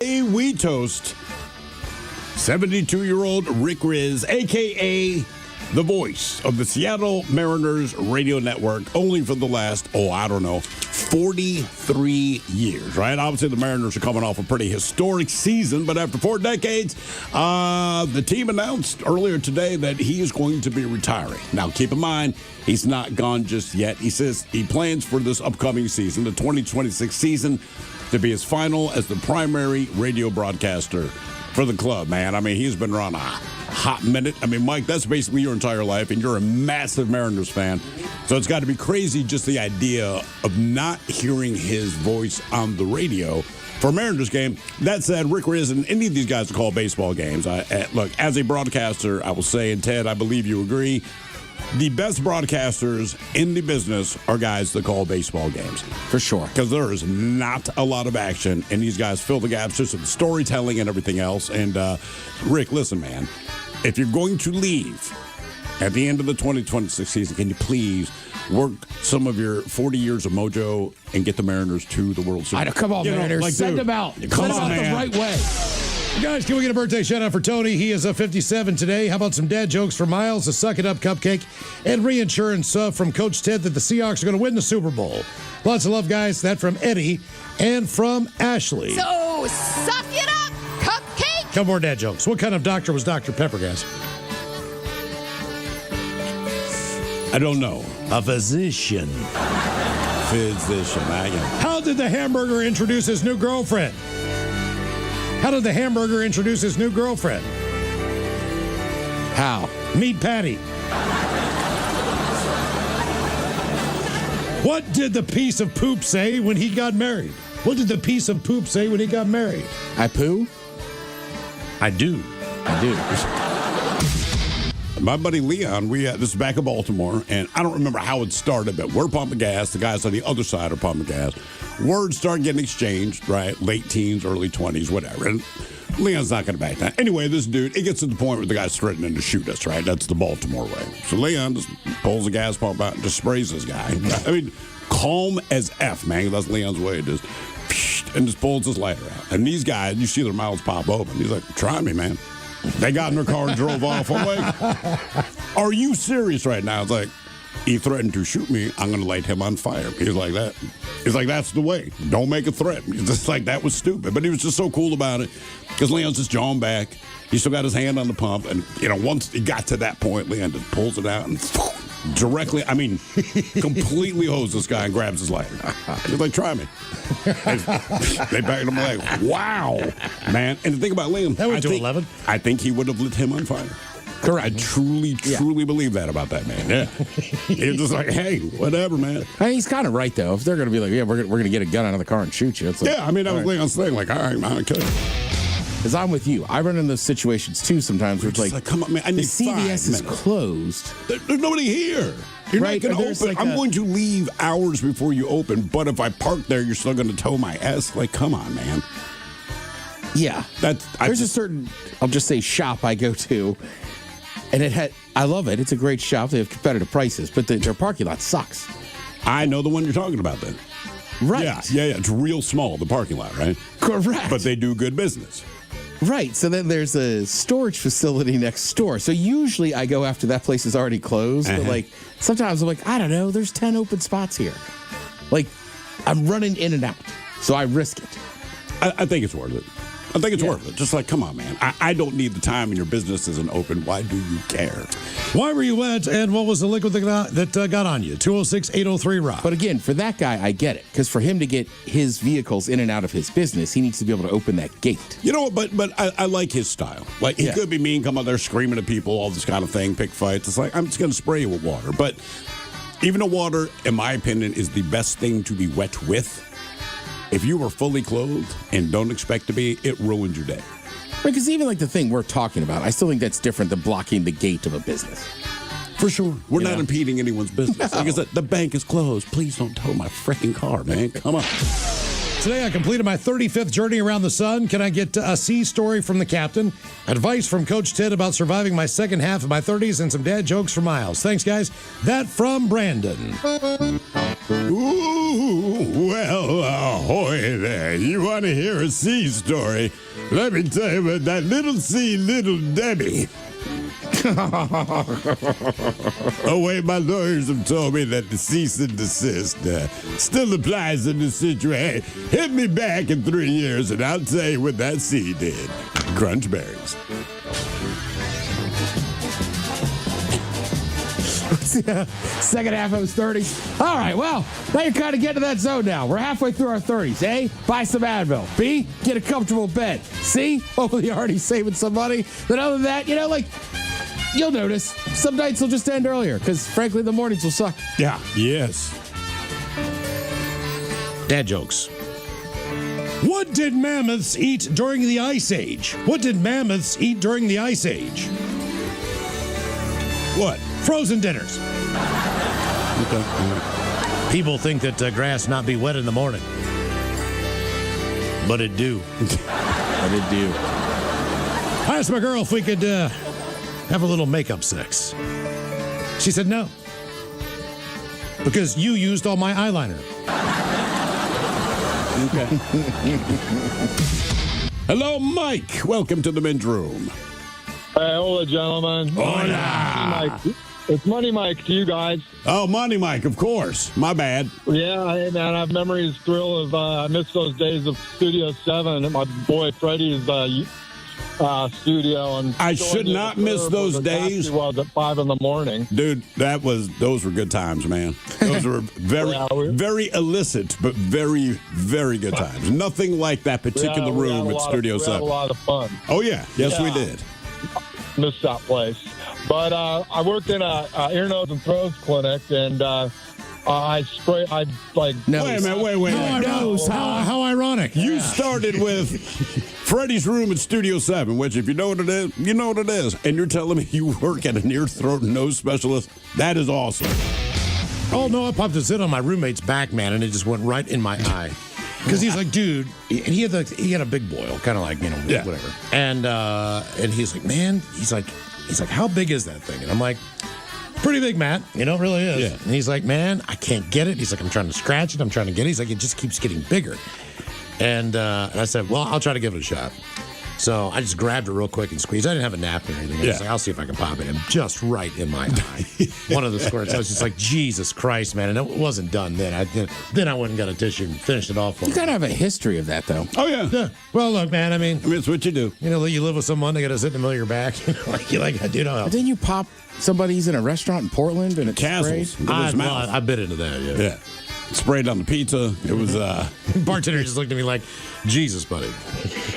We toast 72-year-old Rick Rizzs, a.k.a. the voice of the Seattle Mariners radio network, only for the last, 43 years, right? Obviously, the Mariners are coming off a pretty historic season, but after 4 decades, the team announced earlier today that he is going to be retiring. Now, keep in mind, he's not gone just yet. He says he plans for this upcoming season, the 2026 season, to be his final as the primary radio broadcaster for the club, man. I mean, he's been around a hot minute. I mean, Mike, that's basically your entire life, and you're a massive Mariners fan. So it's got to be crazy just the idea of not hearing his voice on the radio for a Mariners game. That said, Rick Rizzs and any of these guys that call baseball games, look, as a broadcaster, I will say, and Ted, I believe you agree, the best broadcasters in the business are guys that call baseball games. For sure. Because there is not a lot of action, and these guys fill the gaps just with storytelling and everything else. And, Rick, listen, man, if you're going to leave at the end of the 2026 season, can you please work some of your 40 years of mojo and get the Mariners to the World Series? Come on, Mariners. Send them out. Send them out the right way. Guys, can we get a birthday shout-out for Tony? He is 57 today. How about some dad jokes for Miles, a Suck It Up cupcake, and reinsurance from Coach Ted that the Seahawks are going to win the Super Bowl. Lots of love, guys. That from Eddie and from Ashley. So, suck it up, cupcake! Couple more dad jokes. What kind of doctor was Dr. Pepper, guys? I don't know. A physician. Physician. How did the hamburger introduce his new girlfriend? How? Meet Patty. What did the piece of poop say when he got married? I poo? I do. My buddy Leon, this is back in Baltimore, and I don't remember how it started, but we're pumping gas. The guys on the other side are pumping gas. Words start getting exchanged, right? Late teens, early 20s, whatever. And Leon's not going to back down. Anyway, this dude, it gets to the point where the guy's threatening to shoot us, right? That's the Baltimore way. So Leon just pulls the gas pump out and just sprays this guy. I mean, calm as F, man. That's Leon's way. Just and just pulls his lighter out. And these guys, you see their mouths pop open. He's like, try me, man. They got in their car and drove off. I'm like, are you serious right now? It's like, he threatened to shoot me. I'm going to light him on fire. He's like that. He's like, that's the way. Don't make a threat. It's just like, that was stupid. But he was just so cool about it because Leon's just jawing back. He still got his hand on the pump. And, once he got to that point, Leon just pulls it out and directly, completely hoses this guy and grabs his lighter. He's like, try me. They backed him like, wow, man. And the thing about Liam, that went to 11. I think he would have lit him on fire. Correct. I truly believe that about that man. Yeah. He's just like, hey, whatever, man. He's kind of right, though. If they're going to be like, yeah, we're going to get a gun out of the car and shoot you. It's like, that was Leon's thing. Like, all right, man, okay. Because I'm with you. I run into those situations, too, sometimes where it's like, come on, man, I need the CVS is closed. There's nobody here. You're not going to open. Like I'm going to leave hours before you open, but if I park there, you're still going to tow my ass. Like, come on, man. Yeah. There's a certain, I'll just say, shop I go to, and I love it. It's a great shop. They have competitive prices, but their parking lot sucks. I know the one you're talking about then. Right. Yeah. It's real small, the parking lot, right? Correct. But they do good business. Right. So then there's a storage facility next door. So usually I go after that place is already closed. But sometimes I'm like, I don't know, there's 10 open spots here. Like, I'm running in and out. So I risk it. I think it's worth it. I think it's worth it. Just like, come on, man. I don't need the time and your business isn't open. Why do you care? Why were you wet and what was the liquid that got on you? 206-803-ROCK. But again, for that guy, I get it. Because for him to get his vehicles in and out of his business, he needs to be able to open that gate. You know what? But I like his style. Like, he could be mean, come out there screaming at people, all this kind of thing, pick fights. It's like, I'm just going to spray you with water. But even the water, in my opinion, is the best thing to be wet with. If you were fully clothed and don't expect to be, it ruins your day. Because even like the thing we're talking about, I still think that's different than blocking the gate of a business. For sure. We're not impeding anyone's business. No. Like I said, the bank is closed. Please don't tow my freaking car, man. Come on. Today, I completed my 35th journey around the sun. Can I get a sea story from the captain? Advice from Coach Ted about surviving my second half of my 30s and some dad jokes for Miles. Thanks, guys. That from Brandon. Ooh, well, ahoy there. You want to hear a sea story? Let me tell you about that little sea, little Debbie. Oh, wait, my lawyers have told me that the cease and desist still applies in this situation. Hit me back in 3 years, and I'll tell you what that sea did. Crunch berries. Second half of his 30s. All right, well, now you're kind of getting to that zone now. We're halfway through our 30s. A, buy some Advil. B, get a comfortable bed. C, hopefully you're already saving some money. Then other than that, you'll notice some nights will just end earlier because, frankly, the mornings will suck. Yeah. Yes. Dad jokes. What did mammoths eat during the Ice Age? What did mammoths eat during the Ice Age? What? Frozen dinners. Okay. People think that grass not be wet in the morning. But it do. But it do. I asked my girl if we could have a little makeup sex. She said no. Because you used all my eyeliner. Okay. Hello, Mike. Welcome to the men's room. Hey, hola, gentlemen. Hola. It's Money Mike to you guys. Oh, Monty Mike, of course. My bad. Yeah, hey, man, I have memories, thrill of, I miss those days of Studio 7 at my boy Freddie's studio. And I should not miss those days. Was at 5 in the morning. Dude, those were good times, man. Those were very illicit, but very, very good times. Nothing like that particular room at Studio 7. We had a lot of fun. Oh, yeah. Yes, we did. Missed that place. But I worked in a ear, nose, and throat clinic, and No. Wait a minute. Nose, How ironic. You started with Freddie's room at Studio 7, which, if you know what it is, you know what it is. And you're telling me you work at an ear, throat, and nose specialist? That is awesome. Oh, no, I popped his in on my roommate's back, man, and it just went right in my eye. Because he's like, dude, and he had a big boil, kind of like, whatever. And he's like, man, he's like, how big is that thing? And I'm like, pretty big, Matt. It really is. Yeah. And he's like, man, I can't get it. He's like, I'm trying to scratch it. I'm trying to get it. He's like, it just keeps getting bigger. And I said, well, I'll try to give it a shot. So I just grabbed it real quick and squeezed. I didn't have a napkin or anything. I was like, I'll see if I can pop it. And just right in my eye. One of the squirts. I was just like, Jesus Christ, man. And it wasn't done then. Then I went and got a tissue and finished it off for You him. gotta have a history of that, though. Oh, yeah. Yeah. Well, look, man, I mean, It's what you do. you live with someone, they got to sit in the middle of your back. I do know. But then you pop somebody's in a restaurant in Portland and it's Castles. sprayed. It was mouth. I bit into that, yeah. Yeah. Sprayed on the pizza. It was, Bartender just looked at me like, Jesus, buddy.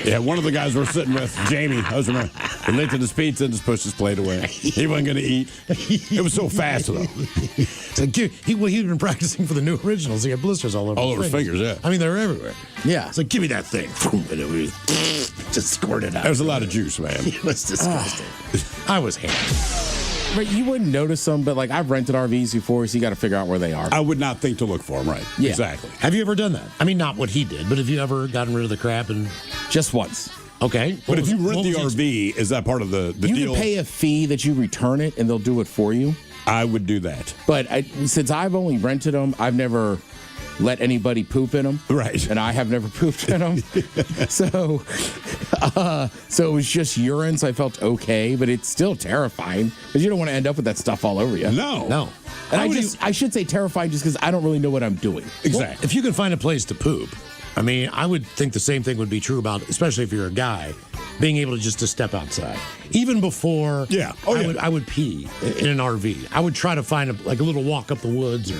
yeah, one of the guys we're sitting with, Jamie, I was remember, he lifted his pizza and just pushed his plate away. He wasn't going to eat. It was so fast, though. It's like, he'd been practicing for the new originals. He had blisters all over All over his fingers, yeah. I mean, they're everywhere. Yeah. It's like, give me that thing. And it was just squirted out. There was a lot of juice, man. It was disgusting. I was hammered. But you wouldn't notice them, but like I've rented RVs before, so you got to figure out where they are. I would not think to look for him, right? Yeah. Exactly. Have you ever done that? I mean, not what he did, but have you ever gotten rid of the crap and... Just once. Okay. But if you rent the RV, is that part of the You deal? can pay a fee that you return it, and they'll do it for you. I would do that. But since I've only rented them, I've never let anybody poop in them. Right. And I have never pooped in them. So it was just urine, so I felt okay, but it's still terrifying because you don't want to end up with that stuff all over you. No. And How would I should say terrifying just because I don't really know what I'm doing. Exactly. Well, if you can find a place to poop, I mean, I would think the same thing would be true about, especially if you're a guy, being able to step outside. Even before I would pee in an RV. I would try to find a little walk up the woods or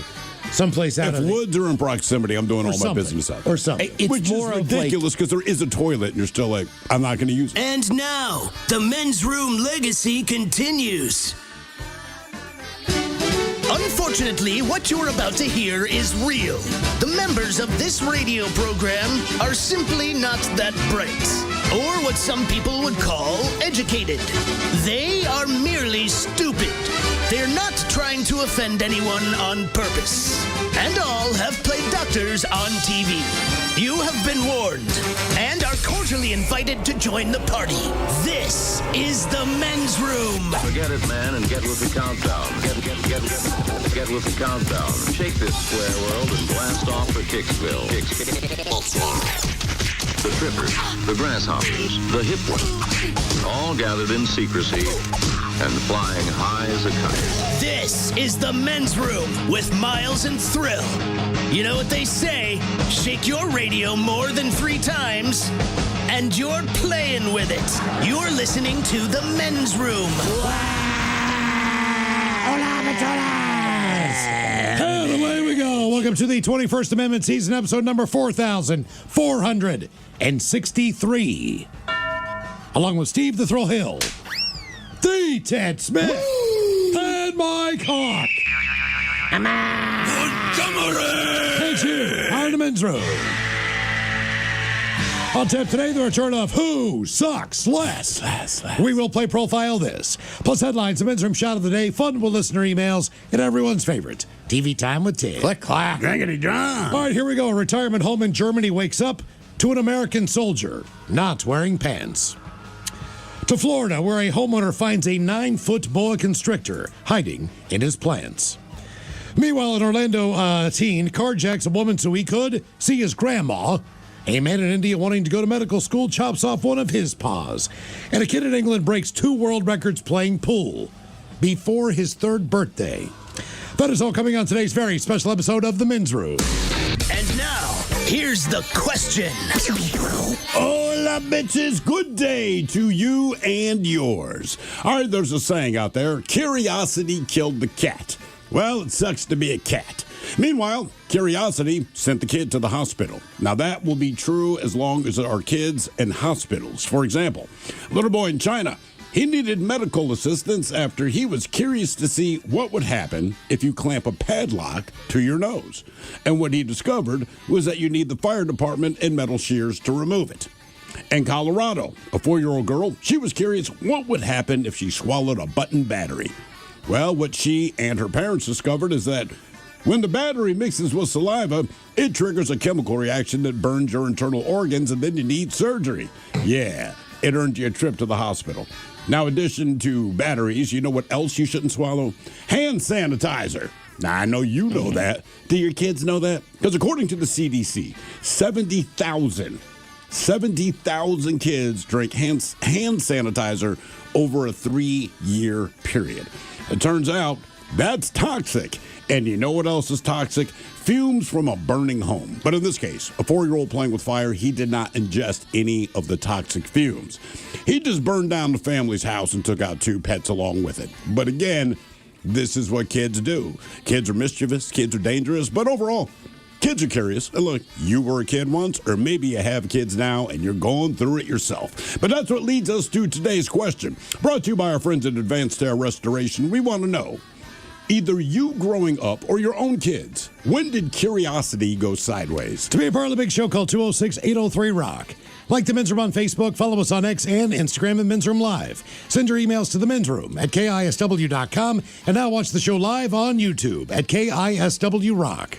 someplace out If of woods are in proximity, I'm doing all my business out there. Or something. It's Which is more of ridiculous because there is a toilet and you're still like, I'm not going to use it. And now, the men's room legacy continues. Unfortunately, what you're about to hear is real. The members of this radio program are simply not that bright. or what some people would call educated. They are merely stupid. They're not trying to offend anyone on purpose. And all have played doctors on TV. You have been warned and are cordially invited to join the party. This is the men's room. Forget it, man, and get with the countdown. Get with the countdown. Shake this square world and blast off for Kicksville. The trippers, the grasshoppers, the hip ones, all gathered in secrecy and flying high as a kite. This is the men's room with Miles and Thrill. You know what they say, shake your radio more than 3 times, and you're playing with it. You're listening to the men's room. And away we go. Welcome to the 21st Amendment season, episode number 4463. Along with Steve the Thrill Hill, the Ted Smith, and Mike Hawk. Thanks here, are in the men's room. On tap today, the return of Who Sucks Less. We will play Profile This, plus headlines, the men's room shot of the day, fun with listener emails, and everyone's favorite, TV Time with Ted. Click, clack. Jaggedy John. All right, here we go. A retirement home in Germany wakes up to an American soldier not wearing pants. To Florida, where a homeowner finds a 9-foot boa constrictor hiding in his plants. Meanwhile, an Orlando teen carjacks a woman so he could see his grandma. A man in India wanting to go to medical school chops off one of his paws. And a kid in England breaks 2 world records playing pool before his 3rd birthday. That is all coming on today's very special episode of The Men's Room. And now, here's the question. Hola, bitches. Good day to you and yours. All right, there's a saying out there, curiosity killed the cat. Well, it sucks to be a cat. Meanwhile, Curiosity sent the kid to the hospital. Now, that will be true as long as there are kids in hospitals. For example, a little boy in China, he needed medical assistance after he was curious to see what would happen if you clamp a padlock to your nose. And what he discovered was that you need the fire department and metal shears to remove it. In Colorado, a 4-year-old girl, she was curious what would happen if she swallowed a button battery. Well, what she and her parents discovered is that when the battery mixes with saliva, it triggers a chemical reaction that burns your internal organs, and then you need surgery. Yeah, it earned you a trip to the hospital. Now, in addition to batteries, you know what else you shouldn't swallow? Hand sanitizer. Now, I know you know that. Do your kids know that? Because according to the CDC, 70,000 kids drink hand sanitizer over a 3-year period. It turns out that's toxic. And you know what else is toxic? Fumes from a burning home. But in this case, a 4-year-old playing with fire, he did not ingest any of the toxic fumes. He just burned down the family's house and took out 2 pets along with it. But again, this is what kids do. Kids are mischievous, kids are dangerous, but overall, kids are curious. And look, you were a kid once, or maybe you have kids now, and you're going through it yourself. But that's what leads us to today's question. Brought to you by our friends at Advanced Hair Restoration. We want to know, either you growing up or your own kids, when did curiosity go sideways? To be a part of the big show, call 206-803-ROCK. Like the Men's Room on Facebook, follow us on X and Instagram at Men's Room Live. Send your emails to the Men's Room at KISW.com, and now watch the show live on YouTube at KISW Rock.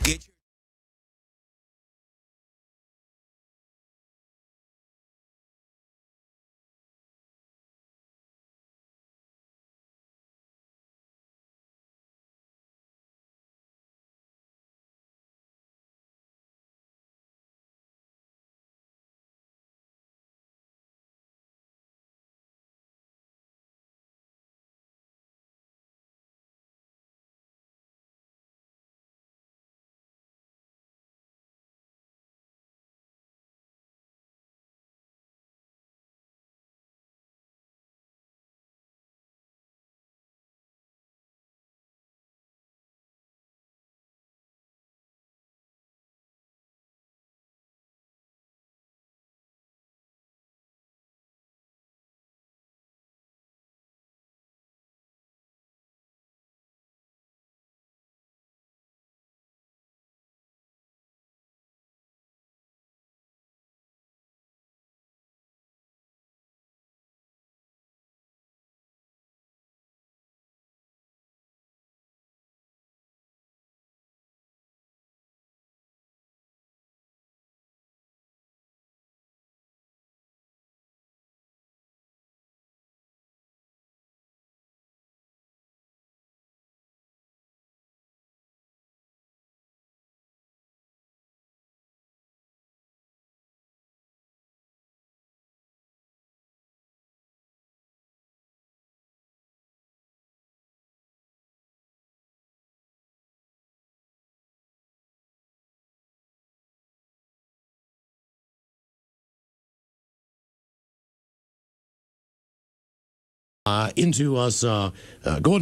into us going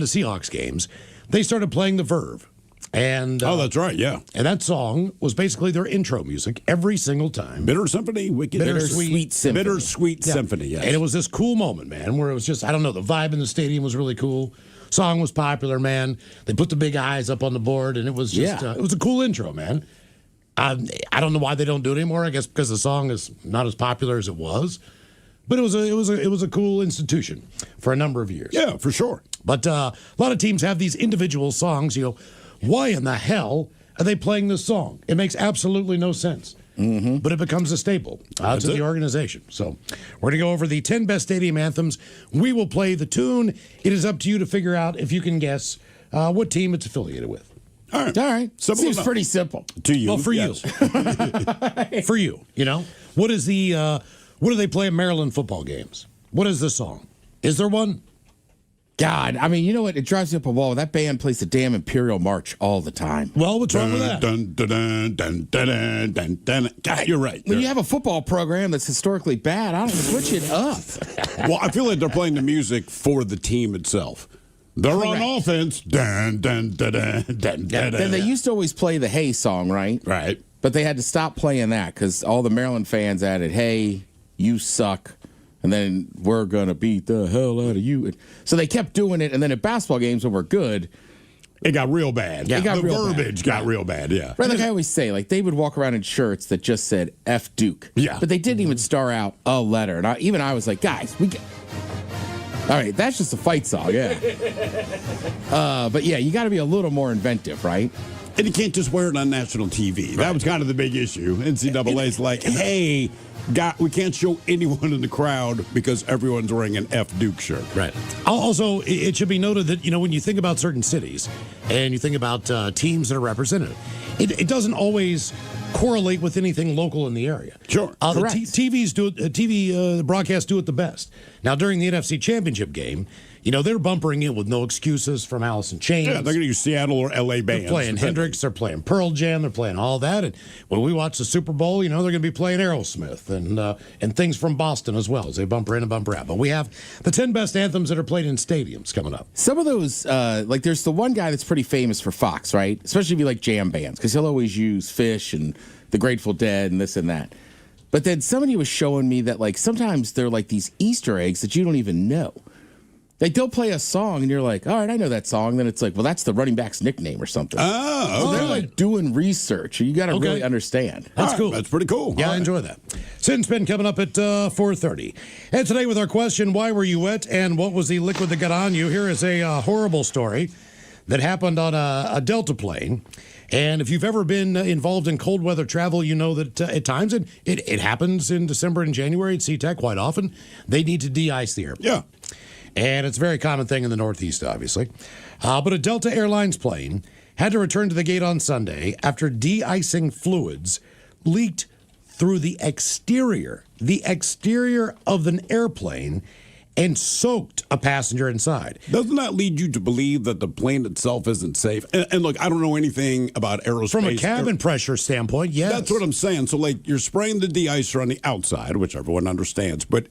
to Seahawks games, they started playing the Verve. And Oh, that's right, yeah. and that song was basically their intro music every single time. Bitter Symphony, Wicked Bittersweet Symphony. Bittersweet Yeah. Symphony, yes. And it was this cool moment, man, where it was just, I don't know, the vibe in the stadium was really cool. Song was popular, man. They put the big eyes up on the board, and it was just, Yeah. it was a cool intro, man. I don't know why they don't do it anymore. I guess because the song is not as popular as it was. But it was a cool institution for a number of years. Yeah, for sure. But a lot of teams have these individual songs. You go, why in the hell are they playing this song? It makes absolutely no sense. Mm-hmm. But it becomes a staple to the organization. So we're going to go over the 10 best stadium anthems. We will play the tune. It is up to you to figure out if you can guess what team it's affiliated with. All right. All right. Simple Seems enough. pretty simple. To you. Well, for yes. you. For you, you know? What is the, what do they play at Maryland football games? What is the song? Is there one? God, I mean, you know what? It drives me up a wall. That band plays the damn Imperial March all the time. Well, what's wrong with that? Dun, dun, dun, dun, dun, dun, dun, dun. God, you're right. When you have a football program that's historically bad, I don't switch it up. Well, I feel like they're playing the music for the team itself. They're Correct. on offense. Dun, dun, dun, dun, dun, dun, Then they used to always play the Hey song, right? Right. But they had to stop playing that because all the Maryland fans added, Hey, you suck. And then we're going to beat the hell out of you. So they kept doing it. And then at basketball games when we're good, It got real bad. It got the real bad. verbiage got real bad, yeah. right, like I always say, like they would walk around in shirts that just said F Duke. Yeah. But they didn't even star out a letter. And I was like, guys, we get. All right, that's just a fight song, yeah. But yeah, you got to be a little more inventive, right? And you can't just wear it on national TV. That was kind of the big issue. NCAA's like, hey, we can't show anyone in the crowd because everyone's wearing an F Duke shirt. Right. Also, it should be noted that, you know, when you think about certain cities and you think about teams that are represented, it doesn't always correlate with anything local in the area. Sure. The Correct. TV broadcasts do it the best. Now, during the NFC Championship game, you know, they're bumpering in with no excuses from Alice in Chains. Yeah, they're going to use Seattle or LA bands. They're playing Hendrix, they're playing Pearl Jam, they're playing all that. And when we watch the Super Bowl, you know, they're going to be playing Aerosmith and things from Boston as well as they bumper in and bumper out. But we have the 10 best anthems that are played in stadiums coming up. Some of those, like there's the one guy that's pretty famous for Fox, right? Especially if you like jam bands, because he'll always use Fish and the Grateful Dead and this and that. But then somebody was showing me that like sometimes they're like these Easter eggs that you don't even know. Like they'll play a song and you're like, all right, I know that song. Then it's like, well, that's the running back's nickname or something. Oh, So okay. they're like doing research. You got to Okay. really understand. That's All right, cool. That's pretty cool. Yeah, All I right. enjoy that. Sit and Spin coming up at 4:30. And today with our question, why were you wet and what was the liquid that got on you? Here is a horrible story that happened on a Delta plane. And if you've ever been involved in cold weather travel, you know that at times, and it happens in December and January at SeaTac quite often, they need to de-ice the airplane. Yeah. And it's a very common thing in the Northeast, obviously. But a Delta Airlines plane had to return to the gate on Sunday after de-icing fluids leaked through the exterior of an airplane and soaked a passenger inside. Doesn't that lead you to believe that the plane itself isn't safe? And look, I don't know anything about aerospace. From a cabin pressure standpoint, yes. That's what I'm saying. So, like, you're spraying the de-icer on the outside, which everyone understands, but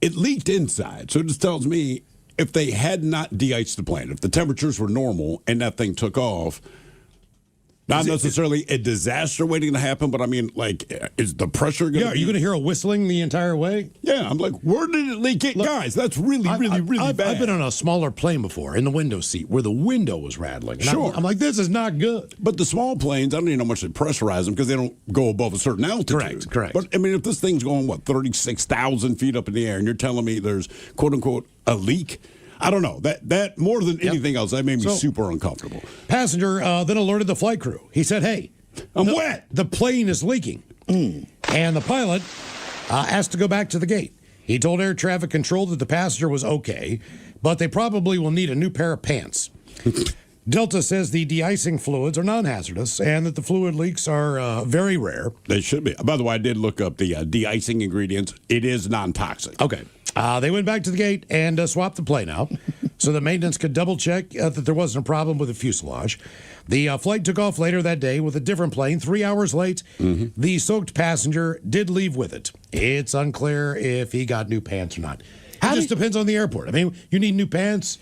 it leaked inside. So it just tells me if they had not de-iced the plane, if the temperatures were normal and that thing took off, not necessarily a disaster waiting to happen, but I mean, like, is the pressure going to Yeah, are you going to hear a whistling the entire way? Yeah, I'm like, where did it leak? Guys, that's really bad. I've been on a smaller plane before in the window seat where the window was rattling. And Sure. I'm like, this is not good. But the small planes, I don't even know how much they pressurize them because they don't go above a certain altitude. Correct. But I mean, if this thing's going, 36,000 feet up in the air and you're telling me there's, quote unquote, a leak, I don't know. That more than anything else, that made me super uncomfortable. Passenger then alerted the flight crew. He said, hey, I'm wet. The plane is leaking. And the pilot asked to go back to the gate. He told air traffic control that the passenger was okay, but they probably will need a new pair of pants. Delta says the de-icing fluids are non-hazardous and that the fluid leaks are very rare. They should be. By the way, I did look up the de-icing ingredients. It is non-toxic. Okay. They went back to the gate and swapped the plane out so that maintenance could double check that there wasn't a problem with the fuselage. The flight took off later that day with a different plane, 3 hours late. The soaked passenger did leave with it. It's unclear if he got new pants or not. It just depends on the airport. I mean, you need new pants.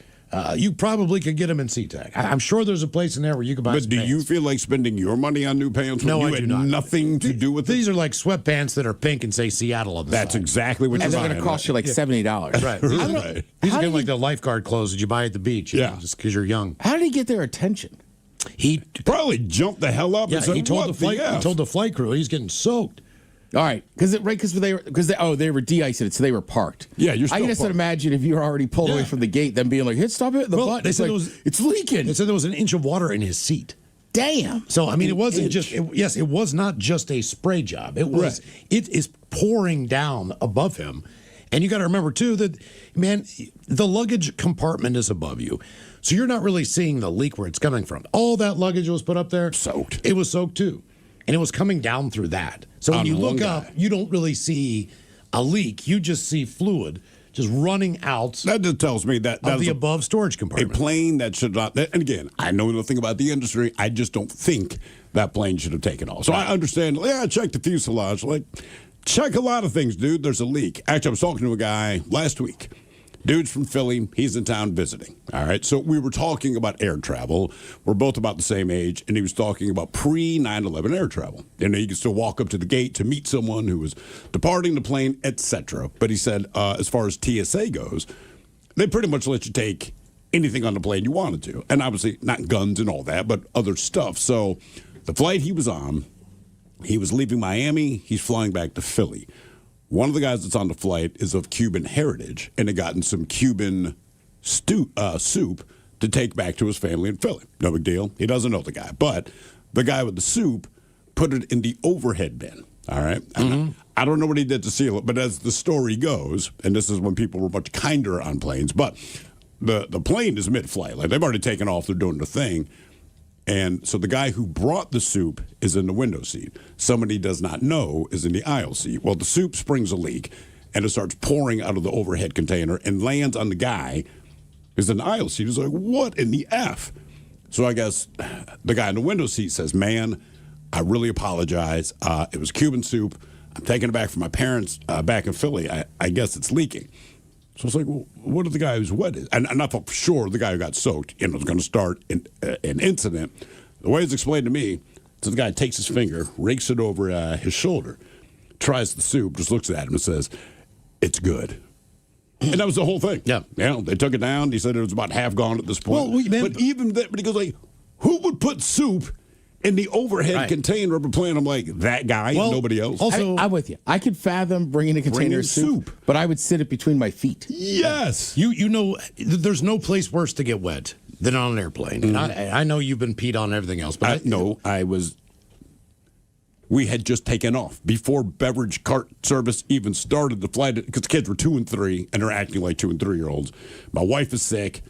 You probably could get them in SeaTac. I'm sure there's a place in there where you can buy But some do pants. you feel like spending your money on new pants when No, you I had do not. nothing to do with These it? are like sweatpants that are pink and say Seattle on the That's side. exactly what And you're they're going buying. to cost you like $70. Right. Right. These How are did kind of like the lifeguard clothes that you buy at the beach. Yeah. Just because you're young. How did he get their attention? He Probably jumped the hell up yeah, and said, he told "What the flight F?" he told the flight crew he's getting soaked. All right, because they were de-icing it, so they were parked. Yeah, you're I still can just parked. imagine if you were already pulled away Yeah. from the gate, them being like, "Hit, stop it!" The Well, button. they It's said like, it was- it's leaking. They said there was an inch of water in his seat. Damn. So I mean, it wasn't Inch. just yes, it was not just a spray job. It was it is pouring down above him, and you got to remember too that man, the luggage compartment is above you, so you're not really seeing the leak where it's coming from. All that luggage that was put up there, Soaked. It was soaked too, and it was coming down through that. So when On you one look guy. up, you don't really see a leak. You just see fluid just running out That just tells me that of that's the a above storage A compartment. plane that should not, and again, I know nothing about the industry. I just don't think that plane should have taken off. So I understand, yeah, check the fuselage. Like, check a lot of things, dude. There's a leak. Actually, I was talking to a guy last week. Dude's from Philly. He's in town visiting. All right. So we were talking about air travel. We're both about the same age. And he was talking about pre 9/11 air travel. You know, you could still walk up to the gate to meet someone who was departing the plane, etc. But he said, as far as TSA goes, they pretty much let you take anything on the plane you wanted to. And obviously, not guns and all that, but other stuff. So the flight he was on, he was leaving Miami. He's flying back to Philly. One of the guys that's on the flight is of Cuban heritage and had gotten some Cuban soup to take back to his family in Philly. No big deal. He doesn't know the guy. But the guy with the soup put it in the overhead bin. All right. I don't know what he did to seal it, but as the story goes, and this is when people were much kinder on planes, but the plane is mid-flight. Like they've already taken off. They're doing the thing. And so the guy who brought the soup is in the window seat. Somebody he does not know is in the aisle seat. Well, the soup springs a leak, and it starts pouring out of the overhead container and lands on the guy who's in the aisle seat. He's like, what in the F? So I guess the guy in the window seat says, man, I really apologize. It was Cuban soup. I'm taking it back from my parents back in Philly. I guess it's leaking. So it's like, well, what if the guy who's wet is? And I thought for sure the guy who got soaked, was going to start an incident. The way it's explained to me, so the guy takes his finger, rakes it over his shoulder, tries the soup, just looks at him and says, it's good. And that was the whole thing. Yeah. They took it down. He said it was about half gone at this point. Well, but even that, but he goes like, who would put soup in the overhead container of a plane? I'm like, that guy, Well, nobody else. also- I'm with you. I could fathom bringing a container of soup, but I would sit it between my feet. Yes. You know, there's no place worse to get wet than on an airplane. And I know you've been peed on and everything else, but we had just taken off before beverage cart service even started the flight because the kids were 2 and 3 and they're acting like 2 and 3-year-olds. My wife is sick.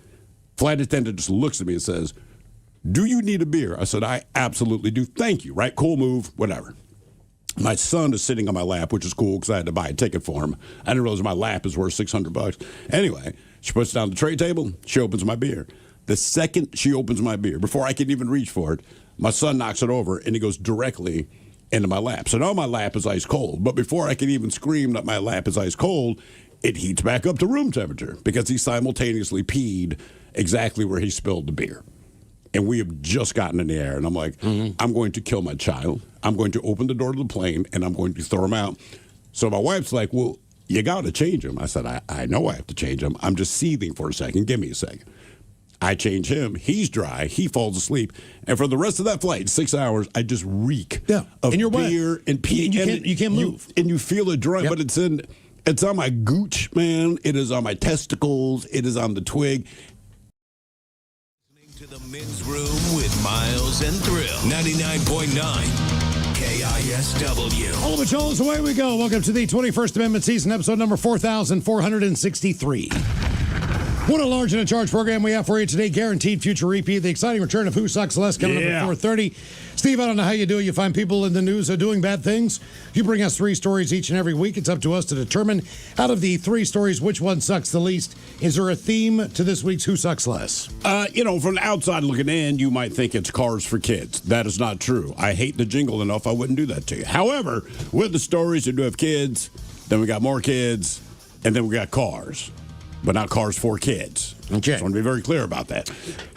Flight attendant just looks at me and says, do you need a beer? I said, I absolutely do. Thank you. Right? Cool move. Whatever. My son is sitting on my lap, which is cool because I had to buy a ticket for him. I didn't realize my lap is worth $600. Anyway, she puts it down the tray table. She opens my beer. The second she opens my beer, before I can even reach for it, my son knocks it over and he goes directly into my lap. So now my lap is ice cold. But before I can even scream that my lap is ice cold, it heats back up to room temperature because he simultaneously peed exactly where he spilled the beer. And we have just gotten in the air. And I'm like, I'm going to kill my child. I'm going to open the door to the plane and I'm going to throw him out. So my wife's like, well, you got to change him. I said, I know I have to change him. I'm just seething for a second. Give me a second. I change him. He's dry. He falls asleep. And for the rest of that flight, 6 hours, I just reek of and you're beer wet. and pee. You can't move. And you feel it dry, Yep. but it's on my gooch, man. It is on my testicles. It is on the twig. To the men's room with Miles and Thrill. 99.9 KISW. all of it, Jones, away we go. Welcome to the 21st Amendment season, episode number 4,463. What a large and in charge program we have for you today. Guaranteed future repeat. The exciting return of Who Sucks Less coming up at 4:30. Steve, I don't know how you do. You find people in the news are doing bad things. You bring us 3 stories each and every week. It's up to us to determine out of the 3 stories which one sucks the least. Is there a theme to this week's Who Sucks Less? From the outside looking in, you might think it's Cars for Kids. That is not true. I hate the jingle enough. I wouldn't do that to you. However, with the stories that do have kids, then we got more kids, And then we got cars, but not cars for kids. Okay. Just want to be very clear about that.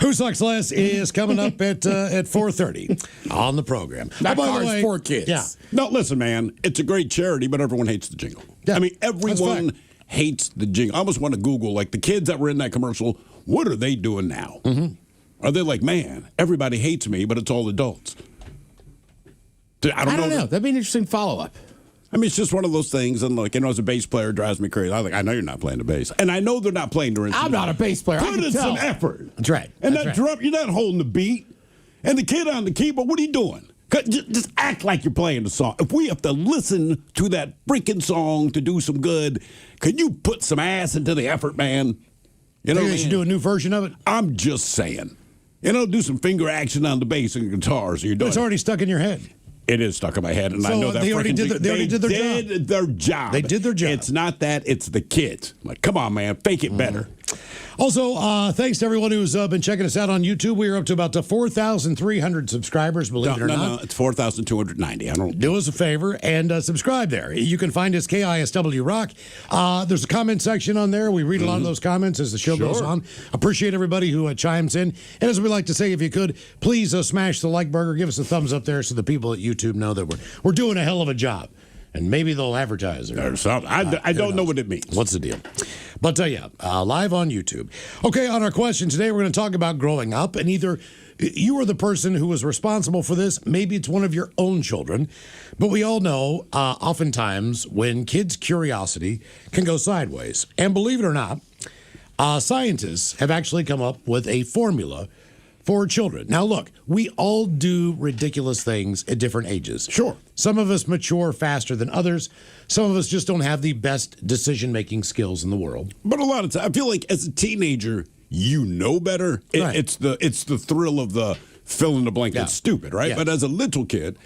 Who Sucks Less is coming up at 4:30 on the program. Not by the cars way- for kids. Yeah. No, listen, man, it's a great charity, but everyone hates the jingle. Yeah, I mean, that's everyone fact. hates the jingle. I almost want to Google, like, the kids that were in that commercial, what are they doing now? Mm-hmm. Are they like, man, everybody hates me, but it's all adults? I I don't know. That'd be an interesting follow up. I mean, it's just one of those things. And, like, as a bass player, it drives me crazy. I know you're not playing the bass. And I know they're not playing during I'm not a bass player. I Put can in tell. some effort. That's right. And That's that right. drum, you're not holding the beat. And the kid on the keyboard, what are you doing? Just act like you're playing the song. If we have to listen to that freaking song to do some good, can you put some ass into the effort, man? You know, Maybe they should do a new version of it. I'm just saying. Do some finger action on the bass and guitar. So you're doing It's already stuck in your head. It is stuck in my head, and I So know that they already freaking did they already did their job. their job. They did their job. It's not that; it's the kids. Like, come on, man, fake it better. Also, thanks to everyone who's been checking us out on YouTube. We are up to about 4,300 subscribers, believe it or not. No, it's 4,290. I don't. Do us a favor and subscribe there. You can find us KISW Rock. There's a comment section on there. We read a lot of those comments as the show goes on. Appreciate everybody who chimes in. And as we like to say, if you could, please smash the like burger. Give us a thumbs up there so the people at YouTube know that we're doing a hell of a job. And maybe they'll advertise it. There's something. I don't know what it means. What's the deal? But live on YouTube. Okay, on our question today, we're going to talk about growing up. And either you are the person who was responsible for this, maybe it's one of your own children. But we all know oftentimes when kids' curiosity can go sideways. And believe it or not, scientists have actually come up with a formula for children. Now, look, we all do ridiculous things at different ages. Sure. Some of us mature faster than others. Some of us just don't have the best decision-making skills in the world. But a lot of times, I feel like as a teenager, you know better. Right. It's the thrill of the fill in the blank. Yeah. It's stupid, right? Yeah. But as a little kid,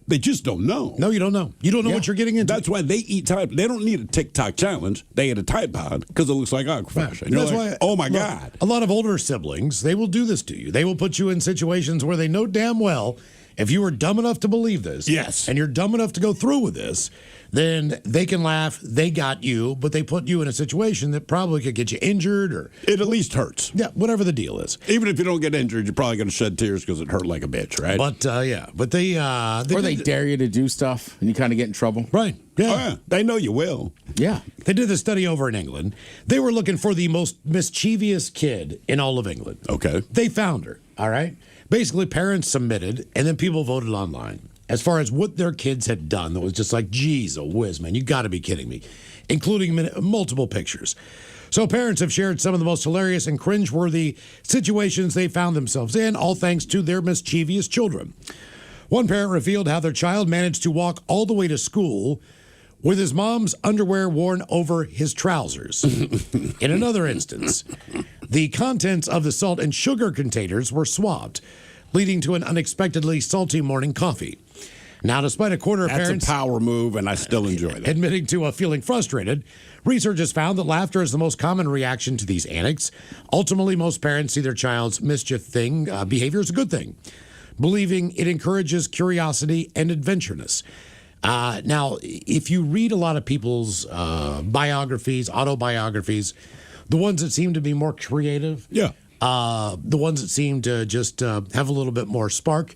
they just don't know. No, you don't know. You don't know what you're getting into. That's why they eat Tide. They don't need a TikTok challenge. They eat a Tide Pod because it looks like Aquafresh. And you're That's like, why, oh my look, God. A lot of older siblings, they will do this to you. They will put you in situations where they know damn well if you were dumb enough to believe this, Yes. and you're dumb enough to go through with this, then they can laugh. They got you, but they put you in a situation that probably could get you injured or It at least hurts. yeah, whatever the deal is. Even if you don't get injured, you're probably going to shed tears because it hurt like a bitch, right? But they Or they dare you to do stuff and you kind of get in trouble. right. Yeah. Oh, yeah. They know you will. Yeah. They did a study over in England. They were looking for the most mischievous kid in all of England. Okay. They found her, all right? Basically, parents submitted, and then people voted online as far as what their kids had done that was just like, geez, a whiz, man, you got to be kidding me, including multiple pictures. So parents have shared some of the most hilarious and cringeworthy situations they found themselves in, all thanks to their mischievous children. One parent revealed how their child managed to walk all the way to school with his mom's underwear worn over his trousers. In another instance, the contents of the salt and sugar containers were swapped, leading to an unexpectedly salty morning coffee. Now, despite a quarter of That's parents a power move, and I still enjoy that. admitting to feeling frustrated, researchers found that laughter is the most common reaction to these antics. Ultimately, most parents see their child's mischief behavior as a good thing, believing it encourages curiosity and adventureness. Now, if you read a lot of people's biographies, autobiographies, the ones that seem to be more creative, Yeah. the ones that seem to just have a little bit more spark,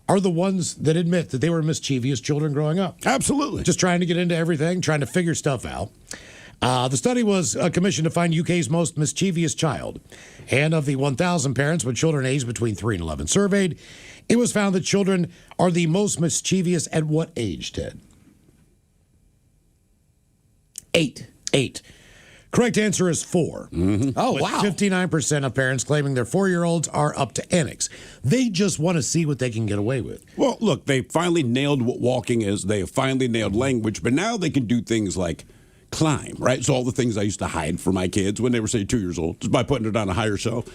are the ones that admit that they were mischievous children growing up. Absolutely. Just trying to get into everything, trying to figure stuff out. The study was commissioned to find UK's most mischievous child. And of the 1,000 parents with children aged between 3 and 11 surveyed, it was found that children are the most mischievous at what age, Ted? 8. 8. Correct answer is 4. Oh, With wow. 59% of parents claiming their 4-year-olds are up to antics. They just want to see what they can get away with. Well, look, they finally nailed what walking is. They have finally nailed language, but now they can do things like climb, right? So all the things I used to hide from my kids when they were, say, 2 years old, just by putting it on a higher shelf.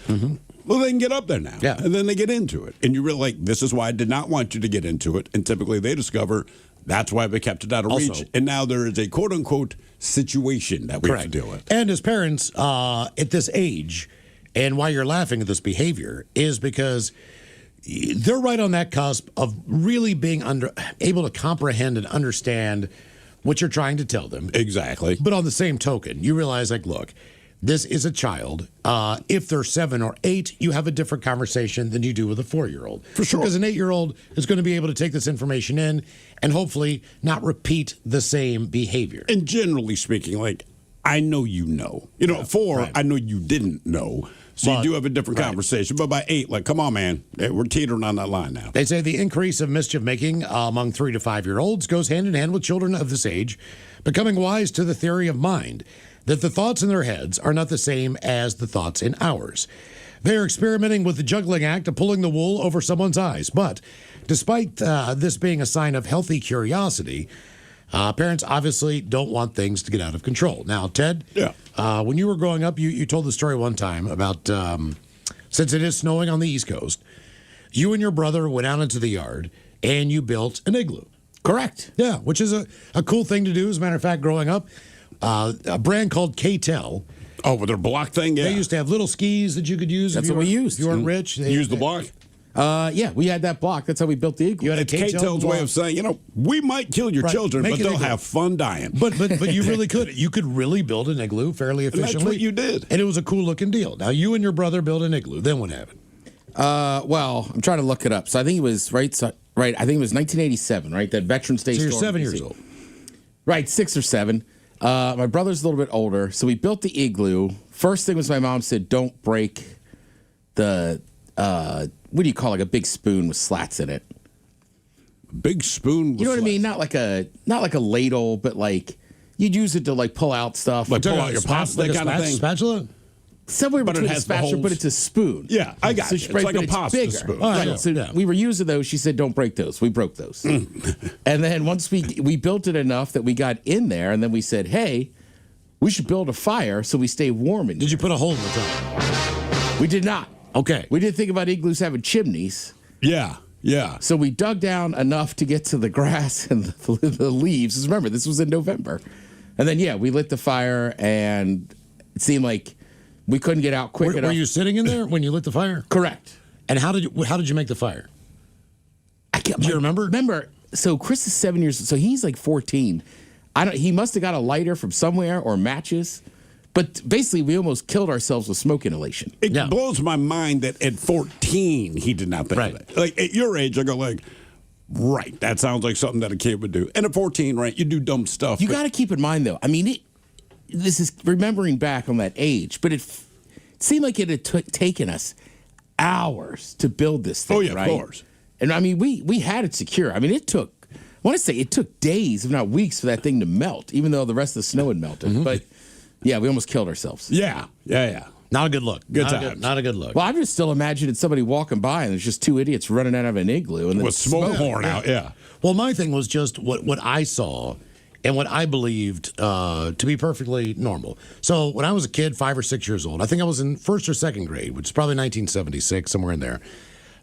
Well, they can get up there now. Yeah. And then they get into it. And you really like, this is why I did not want you to get into it. And typically they discover that's why we kept it out of Also- reach. And now there is a quote unquote situation that we have to deal with. And as parents at this age, and why you're laughing at this behavior is because they're right on that cusp of really being able to comprehend and understand what you're trying to tell them. Exactly. But on the same token, you realize, like, look, this is a child. If they're 7 or 8, you have a different conversation than you do with a 4-year-old. For sure. Because an 8-year-old is going to be able to take this information in and hopefully not repeat the same behavior. And generally speaking, like, I know you know. You know, at 4, right. I know you didn't know. So But- you do have a different right. conversation. But by 8, like, come on, man. We're teetering on that line now. They say the increase of mischief making among 3 to 5-year-olds goes hand in hand with children of this age becoming wise to the theory of mind, that the thoughts in their heads are not the same as the thoughts in ours. They are experimenting with the juggling act of pulling the wool over someone's eyes. But despite this being a sign of healthy curiosity, parents obviously don't want things to get out of control. Now, Ted, when you were growing up, you told the story one time about since it is snowing on the East Coast, you and your brother went out into the yard and you built an igloo. Correct. Yeah, which is a cool thing to do. As a matter of fact, growing up, a brand called K-Tel. Oh, with their block thing? Yeah. They used to have little skis that you could use. That's if you what we weren't- used. You weren't rich. You use the block? Yeah, we had that block. That's how we built the igloo. You had a It's K-Tel K-Tel's way block. of saying, you know, we might kill your Right, children, make but it they'll igloo. have fun dying. But you really could. You could really build an igloo fairly that's efficiently. what you did. And it was a cool looking deal. Now, you and your brother built an igloo. Then what happened? Well, I'm trying to look it up. So I think it was right. I think it was 1987. Right, that Veterans Day. So you're storm 7 in years DC. old. Right, 6 or 7. My brother's a little bit older, so we built the igloo. First thing was my mom said, "Don't break the what do you call like a big spoon with slats in it? Big spoon. You know what I mean? Not like a ladle, but like you'd use it to like pull out stuff. Like pull out your pots, that kind of thing. Spatula? Somewhere But it between a has the spatula, but holes. it's a spoon. Yeah, I got So you. she It's breaks- like but a pasta bigger. spoon. Oh, I Right. know. So Yeah. we were using those. She said, "Don't break those." We broke those. And then once we built it enough that we got in there, and then we said, "Hey, we should build a fire so we stay warm in Did here." you put a hole in the top? We did not. Okay. We didn't think about igloos having chimneys. Yeah, yeah. So we dug down enough to get to the grass and the leaves. 'Cause remember, this was in November. And then, yeah, we lit the fire, and it seemed like we couldn't get out quick Were enough. you sitting in there when you lit the fire? Correct. And how did you make the fire? I can't, Do you remember? Remember, so Chris is 7 years, so he's like 14. He must have got a lighter from somewhere or matches. But basically, we almost killed ourselves with smoke inhalation. It Yeah. blows my mind that at 14 he did not think Right. of that. Like at your age, I go like, right, that sounds like something that a kid would do. And at 14, right, you do dumb stuff. You but- got to keep in mind, though. I mean, this is remembering back on that age, but it seemed like it had taken us hours to build this thing. Oh, yeah, of right? course. And I mean, we had it secure. I mean, it took. I want to say it took days, if not weeks, for that thing to melt, even though the rest of the snow had melted. But yeah, we almost killed ourselves. Yeah, yeah, yeah. Not a good look. Good not times. Not a good look. Well, I'm just still imagining somebody walking by and there's just 2 idiots running out of an igloo and then With smoke pouring out, yeah. Well, my thing was just what I saw and what I believed to be perfectly normal. So when I was a kid, 5 or 6 years old, I think I was in first or second grade, which is probably 1976, somewhere in there.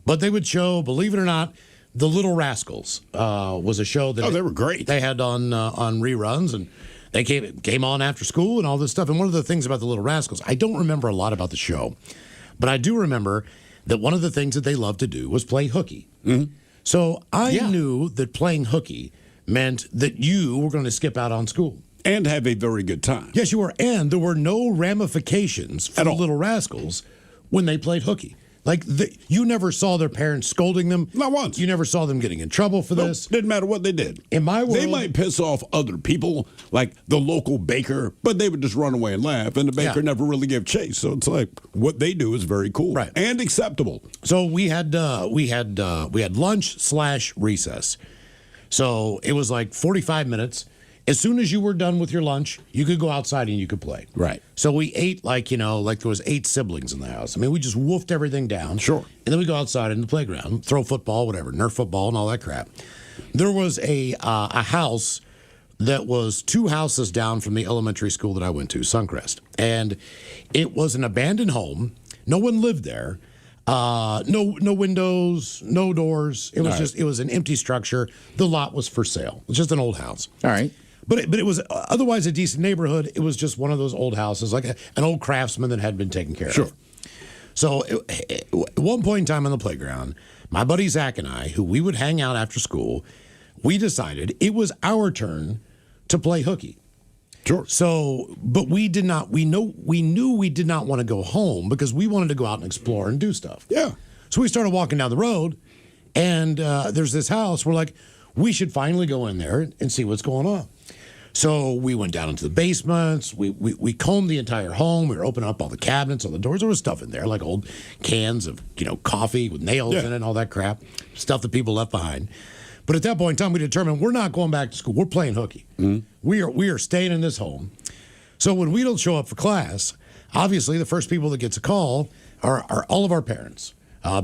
But they would show, believe it or not, The Little Rascals was a show that they were great. They had on reruns, and they came on after school and all this stuff. And one of the things about The Little Rascals, I don't remember a lot about the show, but I do remember that one of the things that they loved to do was play hooky. Mm-hmm. So I knew that playing hooky meant that you were going to skip out on school. And have a very good time. Yes, you were. And there were no ramifications for At the all. Little Rascals when they played hooky. Like, you never saw their parents scolding them. Not once. You never saw them getting in trouble for Nope, this. didn't matter what they did. In my world, They might piss off other people, like the local baker, but they would just run away and laugh, and the baker Yeah. never really gave chase. So it's like what they do is very cool, Right. and acceptable. So we had lunch/recess. So it was like 45 minutes. As soon as you were done with your lunch, you could go outside and you could play. Right. So we ate like there was 8 siblings in the house. I mean, we just woofed everything down. Sure. And then we go outside in the playground, throw football, whatever, Nerf football and all that crap. There was a house that was 2 houses down from the elementary school that I went to, Suncrest. And it was an abandoned home. No one lived there. No windows, no doors. It was it was an empty structure. The lot was for sale. It was just an old house. All right. But it was otherwise a decent neighborhood. It was just one of those old houses, like an old craftsman that had been taken care Sure. of. So at one point in time on the playground, my buddy Zach and I, who we would hang out after school, we decided it was our turn to play hooky. Sure. So, but we knew we did not want to go home because we wanted to go out and explore and do stuff. Yeah. So we started walking down the road, and there's this house. We're like, we should finally go in there and see what's going on. So we went down into the basements. We combed the entire home. We were opening up all the cabinets, all the doors. There was stuff in there, like old cans of coffee with nails in it and all that crap, stuff that people left behind. But at that point in time, we determined we're not going back to school. We're playing hooky. Mm-hmm. We are staying in this home. So when we don't show up for class, obviously the first people that gets a call are all of our parents.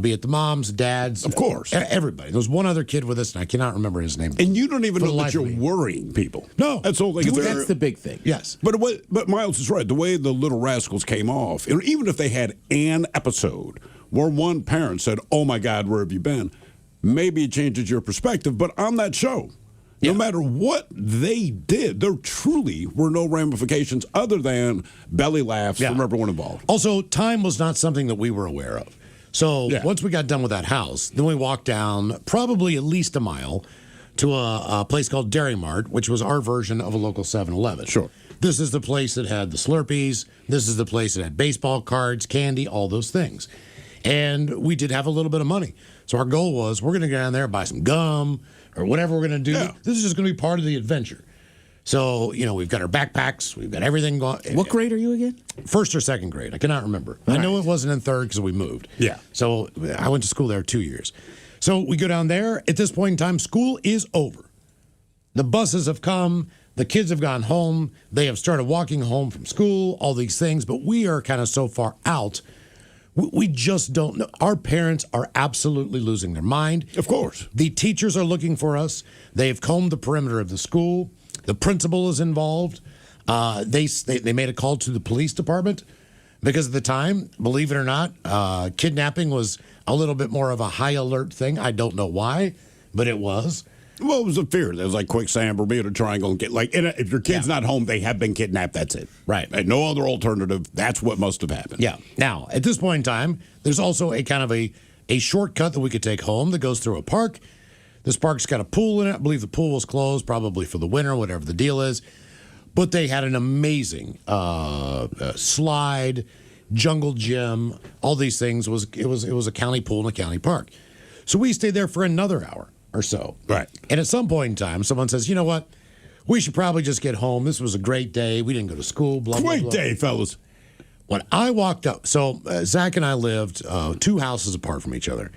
Be it the moms, dads, of course, everybody. There was one other kid with us, and I cannot remember his name. And you don't even know that you're worrying people. No, that's all. That's the big thing. Yes, but Miles is right. The way the Little Rascals came off, and even if they had an episode where one parent said, "Oh my God, where have you been?" Maybe it changes your perspective. But on that show, no matter what they did, there truly were no ramifications other than belly laughs from everyone involved. Also, time was not something that we were aware of. So once we got done with that house, then we walked down probably at least a mile to a place called Dairy Mart, which was our version of a local 7-Eleven. Sure. This is the place that had the Slurpees. This is the place that had baseball cards, candy, all those things. And we did have a little bit of money. So our goal was we're going to go down there and buy some gum or whatever we're going to do. Yeah. This is just going to be part of the adventure. So, we've got our backpacks. We've got everything going. What grade are you again? First or second grade. I cannot remember. I know it wasn't in third because we moved. Yeah. So I went to school there 2 years. So we go down there. At this point in time, school is over. The buses have come. The kids have gone home. They have started walking home from school, all these things. But we are kind of so far out. We just don't know. Our parents are absolutely losing their mind. Of course. The teachers are looking for us. They've combed the perimeter of the school. The principal is involved. They made a call to the police department because at the time, believe it or not, kidnapping was a little bit more of a high alert thing. I don't know why, but it was. Well, it was a fear. There was like quicksand, Bermuda Triangle, and if your kid's not home, they have been kidnapped. That's it. Right. And no other alternative. That's what must have happened. Yeah. Now, at this point in time, there's also a kind of a shortcut that we could take home that goes through a park. This park's got a pool in it. I believe the pool was closed, probably for the winter, whatever the deal is. But they had an amazing slide, jungle gym, all these things. It was a county pool and a county park. So we stayed there for another hour or so. Right. And at some point in time, someone says, you know what? We should probably just get home. This was a great day. We didn't go to school, blah, blah, blah. Great day, fellas. When I walked up, so Zach and I lived 2 houses apart from each other.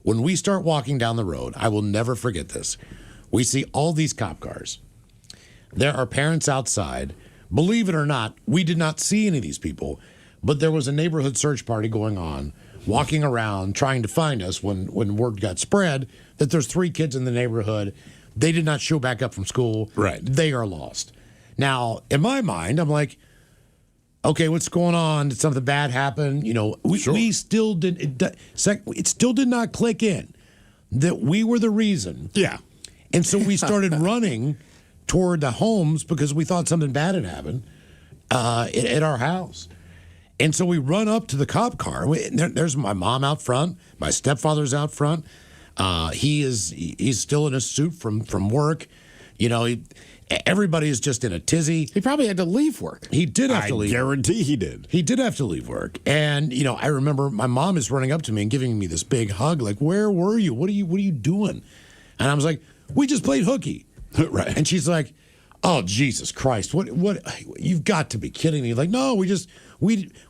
When we start walking down the road, I will never forget this. We see all these cop cars. There are parents outside. Believe it or not, we did not see any of these people, but there was a neighborhood search party going on, walking around trying to find us when word got spread that there's 3 kids in the neighborhood. They did not show back up from school. Right. They are lost. Now, in my mind, I'm like, okay, what's going on? Did something bad happen? We still did. It still did not click in that we were the reason. Yeah. And so we started running toward the homes because we thought something bad had happened at our house. And so we run up to the cop car. There's my mom out front. My stepfather's out front. He's still in a suit from work. Everybody is just in a tizzy. He probably had to leave work. He did have to leave. I guarantee he did. He did have to leave work. And, I remember my mom is running up to me and giving me this big hug, like, where were you? What are you doing? And I was like, we just played hooky. Right. And she's like, oh, Jesus Christ. What you've got to be kidding me. Like, no, we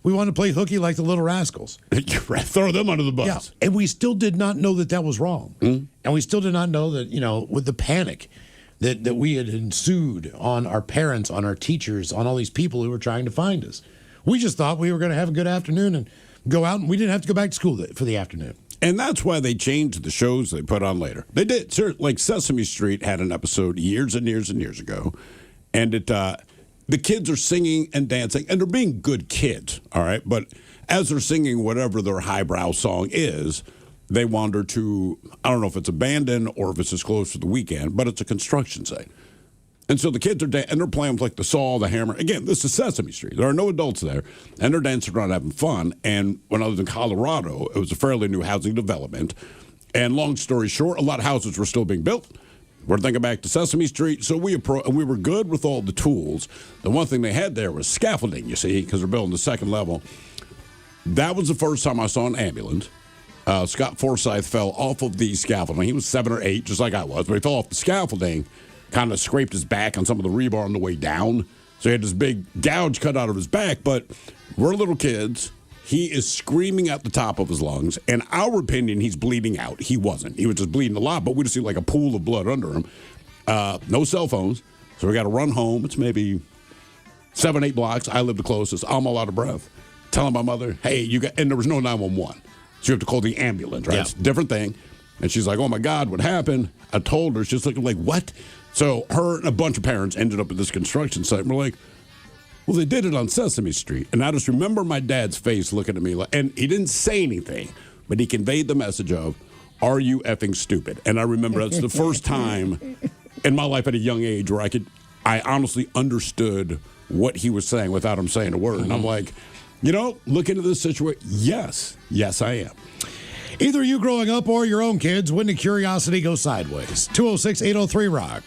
want to play hooky like the Little Rascals. Throw them under the bus. Yeah. And we still did not know that was wrong. Mm-hmm. And we still did not know that, with the panic that we had ensued on our parents, on our teachers, on all these people who were trying to find us. We just thought we were going to have a good afternoon and go out, and we didn't have to go back to school for the afternoon. And that's why they changed the shows they put on later. They did. Like Sesame Street had an episode years and years and years ago, and the kids are singing and dancing, and they're being good kids, all right? But as they're singing whatever their highbrow song is, they wander to, I don't know if it's abandoned or if it's as close to the weekend, but it's a construction site. And so the kids are and they're playing with like the saw, the hammer. Again, this is Sesame Street. There are no adults there, and they're dancing around having fun. And when I was in Colorado, it was a fairly new housing development. And long story short, a lot of houses were still being built. We're thinking back to Sesame Street, so we were good with all the tools. The one thing they had there was scaffolding, you see, because they're building the second level. That was the first time I saw an ambulance. Scott Forsyth fell off of the scaffolding. He was 7 or 8, just like I was, but he fell off the scaffolding, kind of scraped his back on some of the rebar on the way down. So he had this big gouge cut out of his back, but we're little kids. He is screaming at the top of his lungs. In our opinion, he's bleeding out. He wasn't. He was just bleeding a lot, but we just see like a pool of blood under him. No cell phones, so we got to run home. It's maybe 7, 8 blocks. I live the closest. I'm all out of breath. Telling my mother, hey, and there was no 911. So you have to call the ambulance, right? Yeah. It's a different thing. And she's like, oh, my God, what happened? I told her. She's looking like, what? So her and a bunch of parents ended up at this construction site. And we're like, well, they did it on Sesame Street. And I just remember my dad's face looking at me. And he didn't say anything, but he conveyed the message of, are you effing stupid? And I remember that's the first time in my life at a young age where I honestly understood what he was saying without him saying a word. And I'm like, look into this situation. Yes, I am. Either you growing up or your own kids, when did curiosity go sideways? 206-803-ROCK.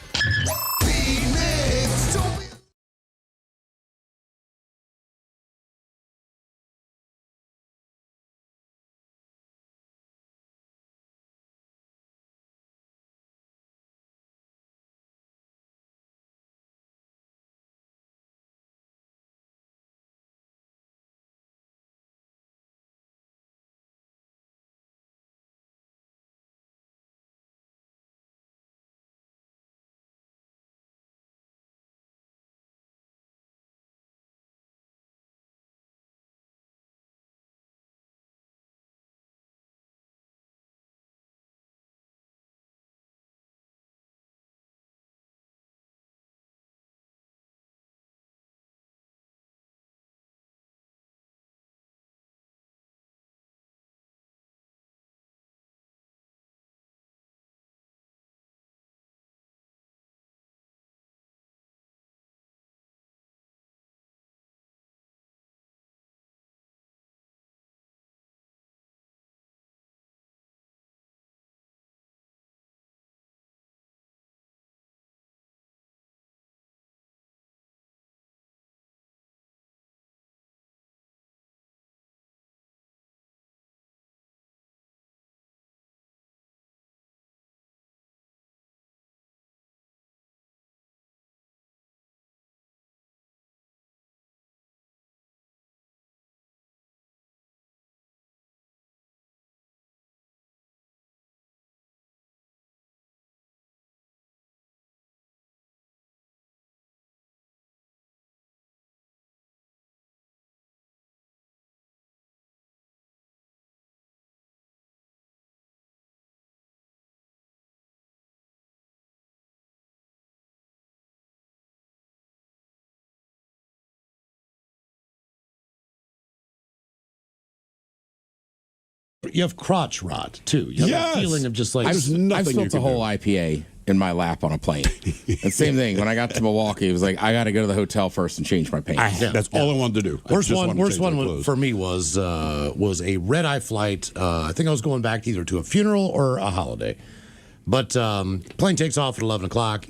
You have crotch rot, too. You have Yes. that feeling of just like... There's I've nothing you spilled a can whole do. IPA in my lap on a plane. And same thing. When I got to Milwaukee, it was like, I got to go to the hotel first and change my pants. That's all I wanted to do. Worst one for me was a red-eye flight. I think I was going back either to a funeral or a holiday. But plane takes off at 11 o'clock.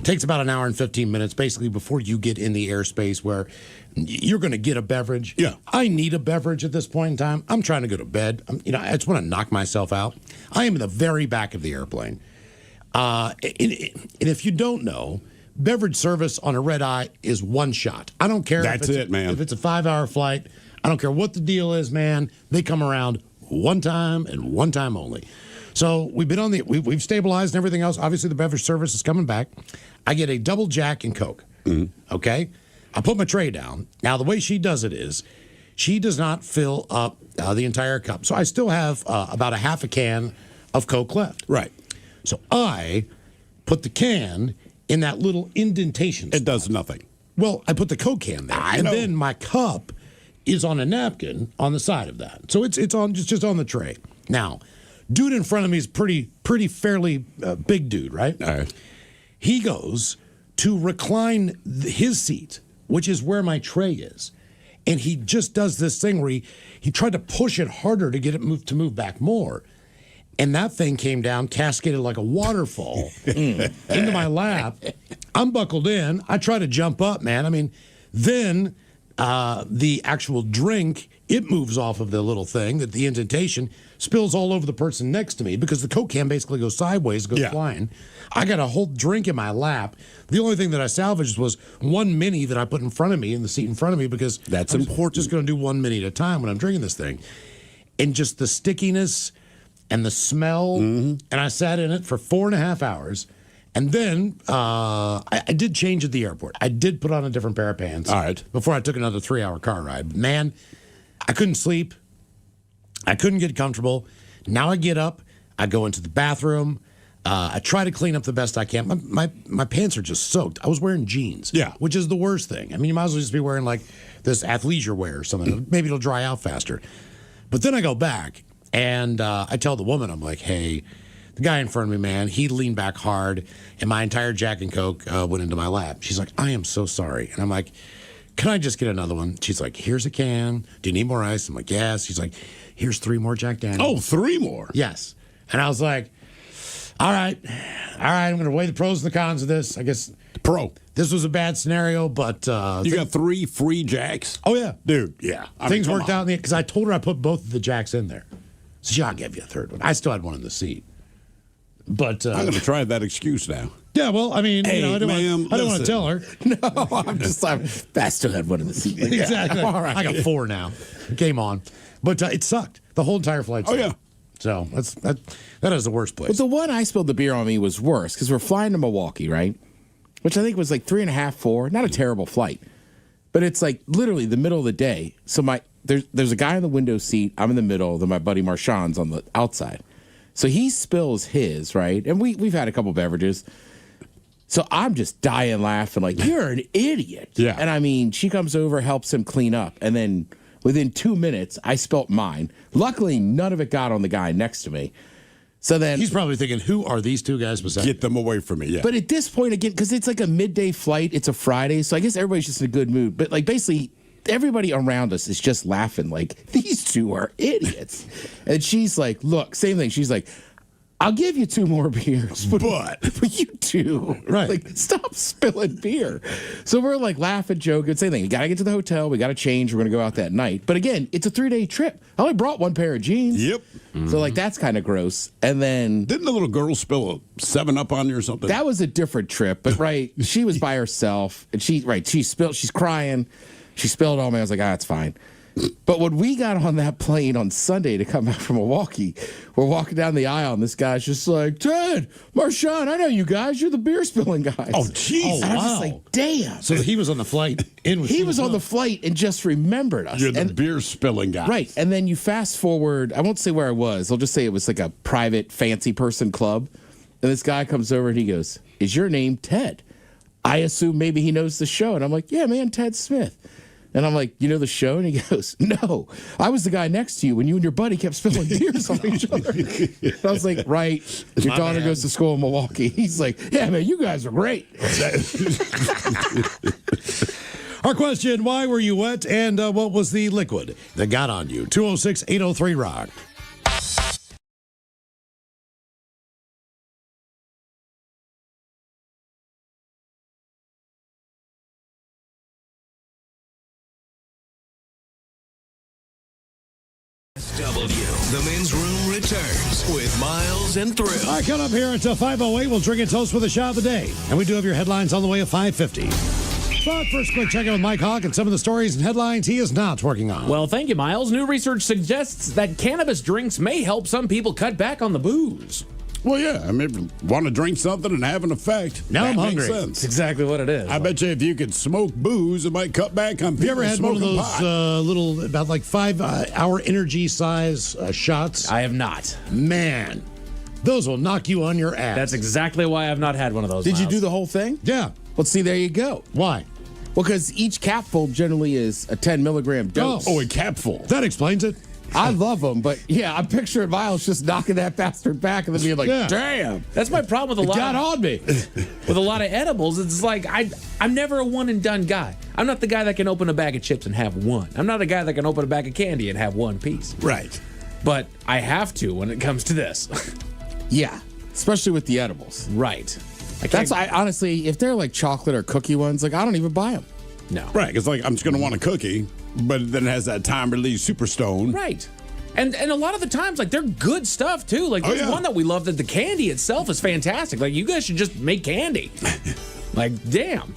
Takes about an hour and 15 minutes, basically, before you get in the airspace where you're going to get a beverage. Yeah. I need a beverage at this point in time. I'm trying to go to bed. I just want to knock myself out. I am in the very back of the airplane. And if you don't know, beverage service on a red eye is one shot. I don't care. That's it, man. If it's a 5-hour flight, I don't care what the deal is, man. They come around one time and one time only. So we've been we've stabilized and everything else. Obviously, the beverage service is coming back. I get a double Jack and Coke. Mm-hmm. Okay, I put my tray down. Now the way she does it is, she does not fill up the entire cup. So I still have about a half a can of Coke left. Right. So I put the can in that little indentation. It does nothing. Well, I put the Coke can there, I and know. then my cup is on a napkin on the side of that. So it's on just on the tray. Now, dude in front of me is pretty fairly big dude, right? All right. He goes to recline his seat, which is where my tray is, and he just does this thing where he tried to push it harder to get it to move back more. And that thing came down, cascaded like a waterfall into my lap. I'm buckled in. I try to jump up, man. I mean, then the actual drink, it moves off of the little thing, that the indentation spills all over the person next to me because the Coke can basically go sideways, goes flying. I got a whole drink in my lap. The only thing that I salvaged was one mini that I put in front of me, in the seat in front of me, because That's I'm important. just going to do one mini at a time when I'm drinking this thing. And just the stickiness and the smell. And I sat in it for 4.5 hours. And then I did change at the airport. I did put on a different pair of pants. All right. Before I took another 3-hour car ride. Man, I couldn't sleep. I couldn't get comfortable. Now I get up. I go into the bathroom. I try to clean up the best I can. My pants are just soaked. I was wearing jeans. Yeah. Which is the worst thing. I mean, you might as well just be wearing like this athleisure wear or something. Maybe it'll dry out faster. But then I go back and I tell the woman, I'm like, hey, the guy in front of me, man, he leaned back hard and my entire Jack and Coke went into my lap. She's like, I am so sorry. And I'm like, can I just get another one? She's like, here's a can. Do you need more ice? I'm like, yes. She's like, here's 3 more Jack Daniels. Oh, 3 more. Yes. And I was like, all right, I'm going to weigh the pros and the cons of this. I guess Pro. this was a bad scenario, but You got 3 free Jacks? oh yeah, Dude, yeah. I mean, things come worked on. out in the because I told her I put both of the Jacks in there. So she, I'll give you a third one. I still had one in the seat, but I'm going to try that excuse now. yeah, well, I mean, Hey, you know, I ma'am, don't want to listen. tell her. No, I still had one in the seat. Like, yeah, Exactly. all right. I got 4 now. Game on, but it sucked. The whole entire flight. Oh, sucked. yeah. So that is the worst place. But the one I spilled the beer on me was worse because we're flying to Milwaukee, right? Which I think was like 3.5, 4. Not a terrible flight, but it's like literally the middle of the day. So there's a guy in the window seat. I'm in the middle. Then my buddy Marshawn's on the outside. So he spills his, right? And we've had a couple beverages. So I'm just dying laughing like, you're an idiot. Yeah. And I mean, she comes over, helps him clean up, and then within 2 minutes, I spilt mine. Luckily, none of it got on the guy next to me. So then He's probably thinking, who are these 2 guys beside? Get them away from me, yeah. But at this point, again, because it's like a midday flight, it's a Friday, so I guess everybody's just in a good mood. But like basically, everybody around us is just laughing like, these 2 are idiots. And she's like, look, same thing. She's like, I'll give you 2 more beers, but you 2, Right. like, stop spilling beer. So we're like laughing, joking, same thing. We got to get to the hotel. We got to change. We're going to go out that night. But again, it's a 3-day trip. I only brought 1 pair of jeans. Yep. So like that's kind of gross. And then Didn't the little girl spill a 7-Up on you or something? that was a different trip, but right, she was by herself, and she spilled. She's crying. She spilled on me. I was like, it's fine. But when we got on that plane on Sunday to come back from Milwaukee, we're walking down the aisle, and this guy's just like, Ted, Marshawn, I know you guys. You're the beer spilling guys. Oh, jeez. And I was just wow. like, damn. So he was on the flight in with He you was as on well. the flight and just remembered us. You're the And- beer spilling guy. Right. And then you fast forward, I won't say where I was. I'll just say it was like a private fancy person club. And this guy comes over and he goes, is your name Ted? I assume maybe he knows the show. And I'm like, yeah, man, Ted Smith. And I'm like, you know the show? And he goes, no, I was the guy next to you when you and your buddy kept spilling beers on each other. And I was like, right. Your daughter goes to school in Milwaukee. He's like, yeah, man, you guys are great. Our question, why were you wet and what was the liquid that got on you? 206-803-ROCK. W. The men's room returns with Miles and Thrill. All right, coming up here at 5:08, we'll drink and toast with a shot of the day. And we do have your headlines on the way at 5:50. But first, quick check in with Mike Hawk and some of the stories and headlines he is not working on. Well, thank you, Miles. New research suggests that cannabis drinks may help some people cut back on the booze. Well, yeah. I mean, want to drink something and have an effect. Now That I'm makes hungry. sense. Exactly what it is. I bet you if you could smoke booze, it might cut back on people Have you ever had one of smoking those pot. little, about like 5-hour energy size shots? I have not. Man, those will knock you on your ass. That's exactly why I've not had one of those. Did you Miles. do the whole thing? Yeah. Well, see, there you go. Why? Well, because each capful generally is a 10 milligram dose. Oh, a capful. That explains it. I love them, but yeah, I'm picturing Miles just knocking that bastard back and then being like, Yeah. damn, That's my problem with a it lot. got on me. With a lot of edibles, it's like I'm never a one and done guy. I'm not the guy that can open a bag of chips and have one. I'm not a guy that can open a bag of candy and have one piece. Right. but I have to when it comes to this. Yeah, especially with the edibles. Right. That's honestly, if they're like chocolate or cookie ones, like I don't even buy them. No. Right, it's like I'm just going to want a cookie, but then it has that time release Super Stone. Right. And a lot of the times, like, they're good stuff, too. Like, there's one that we love that the candy itself is fantastic. Like, you guys should just make candy. Like, damn.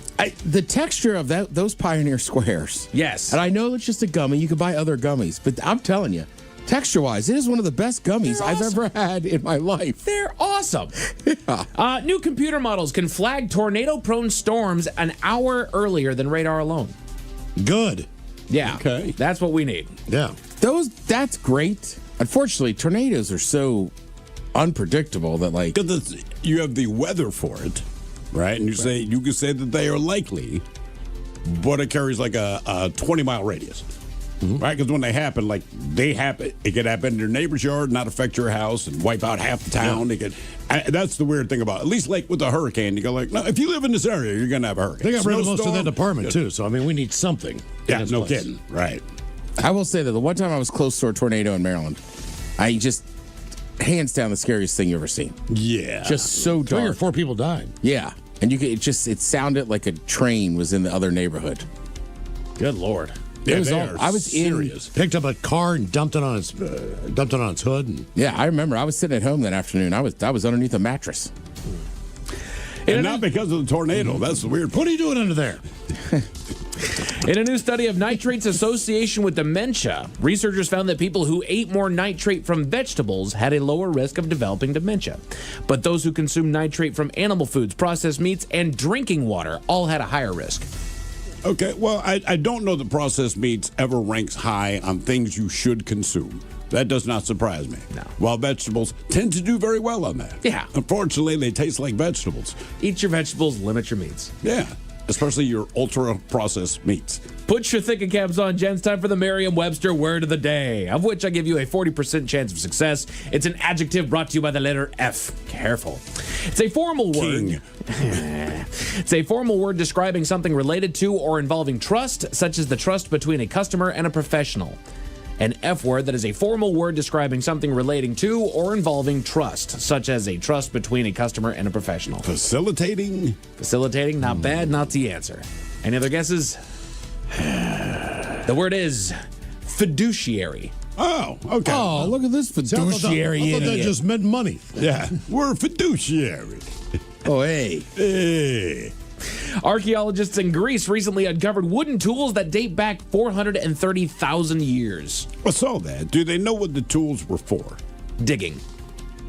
The texture of those Pioneer Squares. Yes. And I know it's just a gummy. You can buy other gummies. But I'm telling you, texture-wise, it is one of the best gummies I've ever had in my life. They're awesome. Yeah. New computer models can flag tornado-prone storms an hour earlier than radar alone. Good. Yeah. Okay. That's what we need. Yeah. That's great. Unfortunately, tornadoes are so unpredictable that like Because you have the weather for it, right? And you can say that they are likely, but it carries like a 20-mile radius. Right, because when they happen, it could happen in your neighbor's yard, not affect your house, and wipe out half the town. Yeah. That's the weird thing about it. At least like with a hurricane, you go like, no, if you live in this area, you're gonna have a hurricane. They got rid of most of Snowstorm, that department, too. So, I mean, we need something. Yeah, in its no place. kidding. Right. I will say that the one time I was close to a tornado in Maryland, I just hands down the scariest thing you ever seen. Yeah. Just so 3 or dark. 4 people died. Yeah, and it sounded like a train was in the other neighborhood. Good Lord. Yeah, was they all- are I was in- serious. Picked up a car and dumped it on its hood. And Yeah, I remember I was sitting at home that afternoon. I was underneath a mattress. And not because of the tornado. That's the weird part. what are you doing under there? In a new study of nitrate's association with dementia, researchers found that people who ate more nitrate from vegetables had a lower risk of developing dementia. But those who consumed nitrate from animal foods, processed meats, and drinking water all had a higher risk. Okay, well, I don't know that processed meats ever ranks high on things you should consume. That does not surprise me. No. While vegetables tend to do very well on that. Yeah. Unfortunately, they taste like vegetables. Eat your vegetables, limit your meats. Yeah. Especially your ultra-processed meats. Put your thinking caps on, Jen. It's time for the Merriam-Webster word of the day, of which I give you a 40% chance of success. It's an adjective brought to you by the letter F. Careful. It's a formal word. King. It's a formal word describing something related to or involving trust, such as the trust between a customer and a professional. An F word that is a formal word describing something relating to or involving trust, such as a trust between a customer and a professional. Facilitating. Facilitating, not bad, not the answer. Any other guesses? The word is fiduciary. Oh, okay. Oh, look at this fiduciary I thought that idiot. just meant money. Yeah. We're fiduciary. Oh, hey. Hey. Archaeologists in Greece recently uncovered wooden tools that date back 430,000 years. I saw that. Do they know what the tools were for? Digging,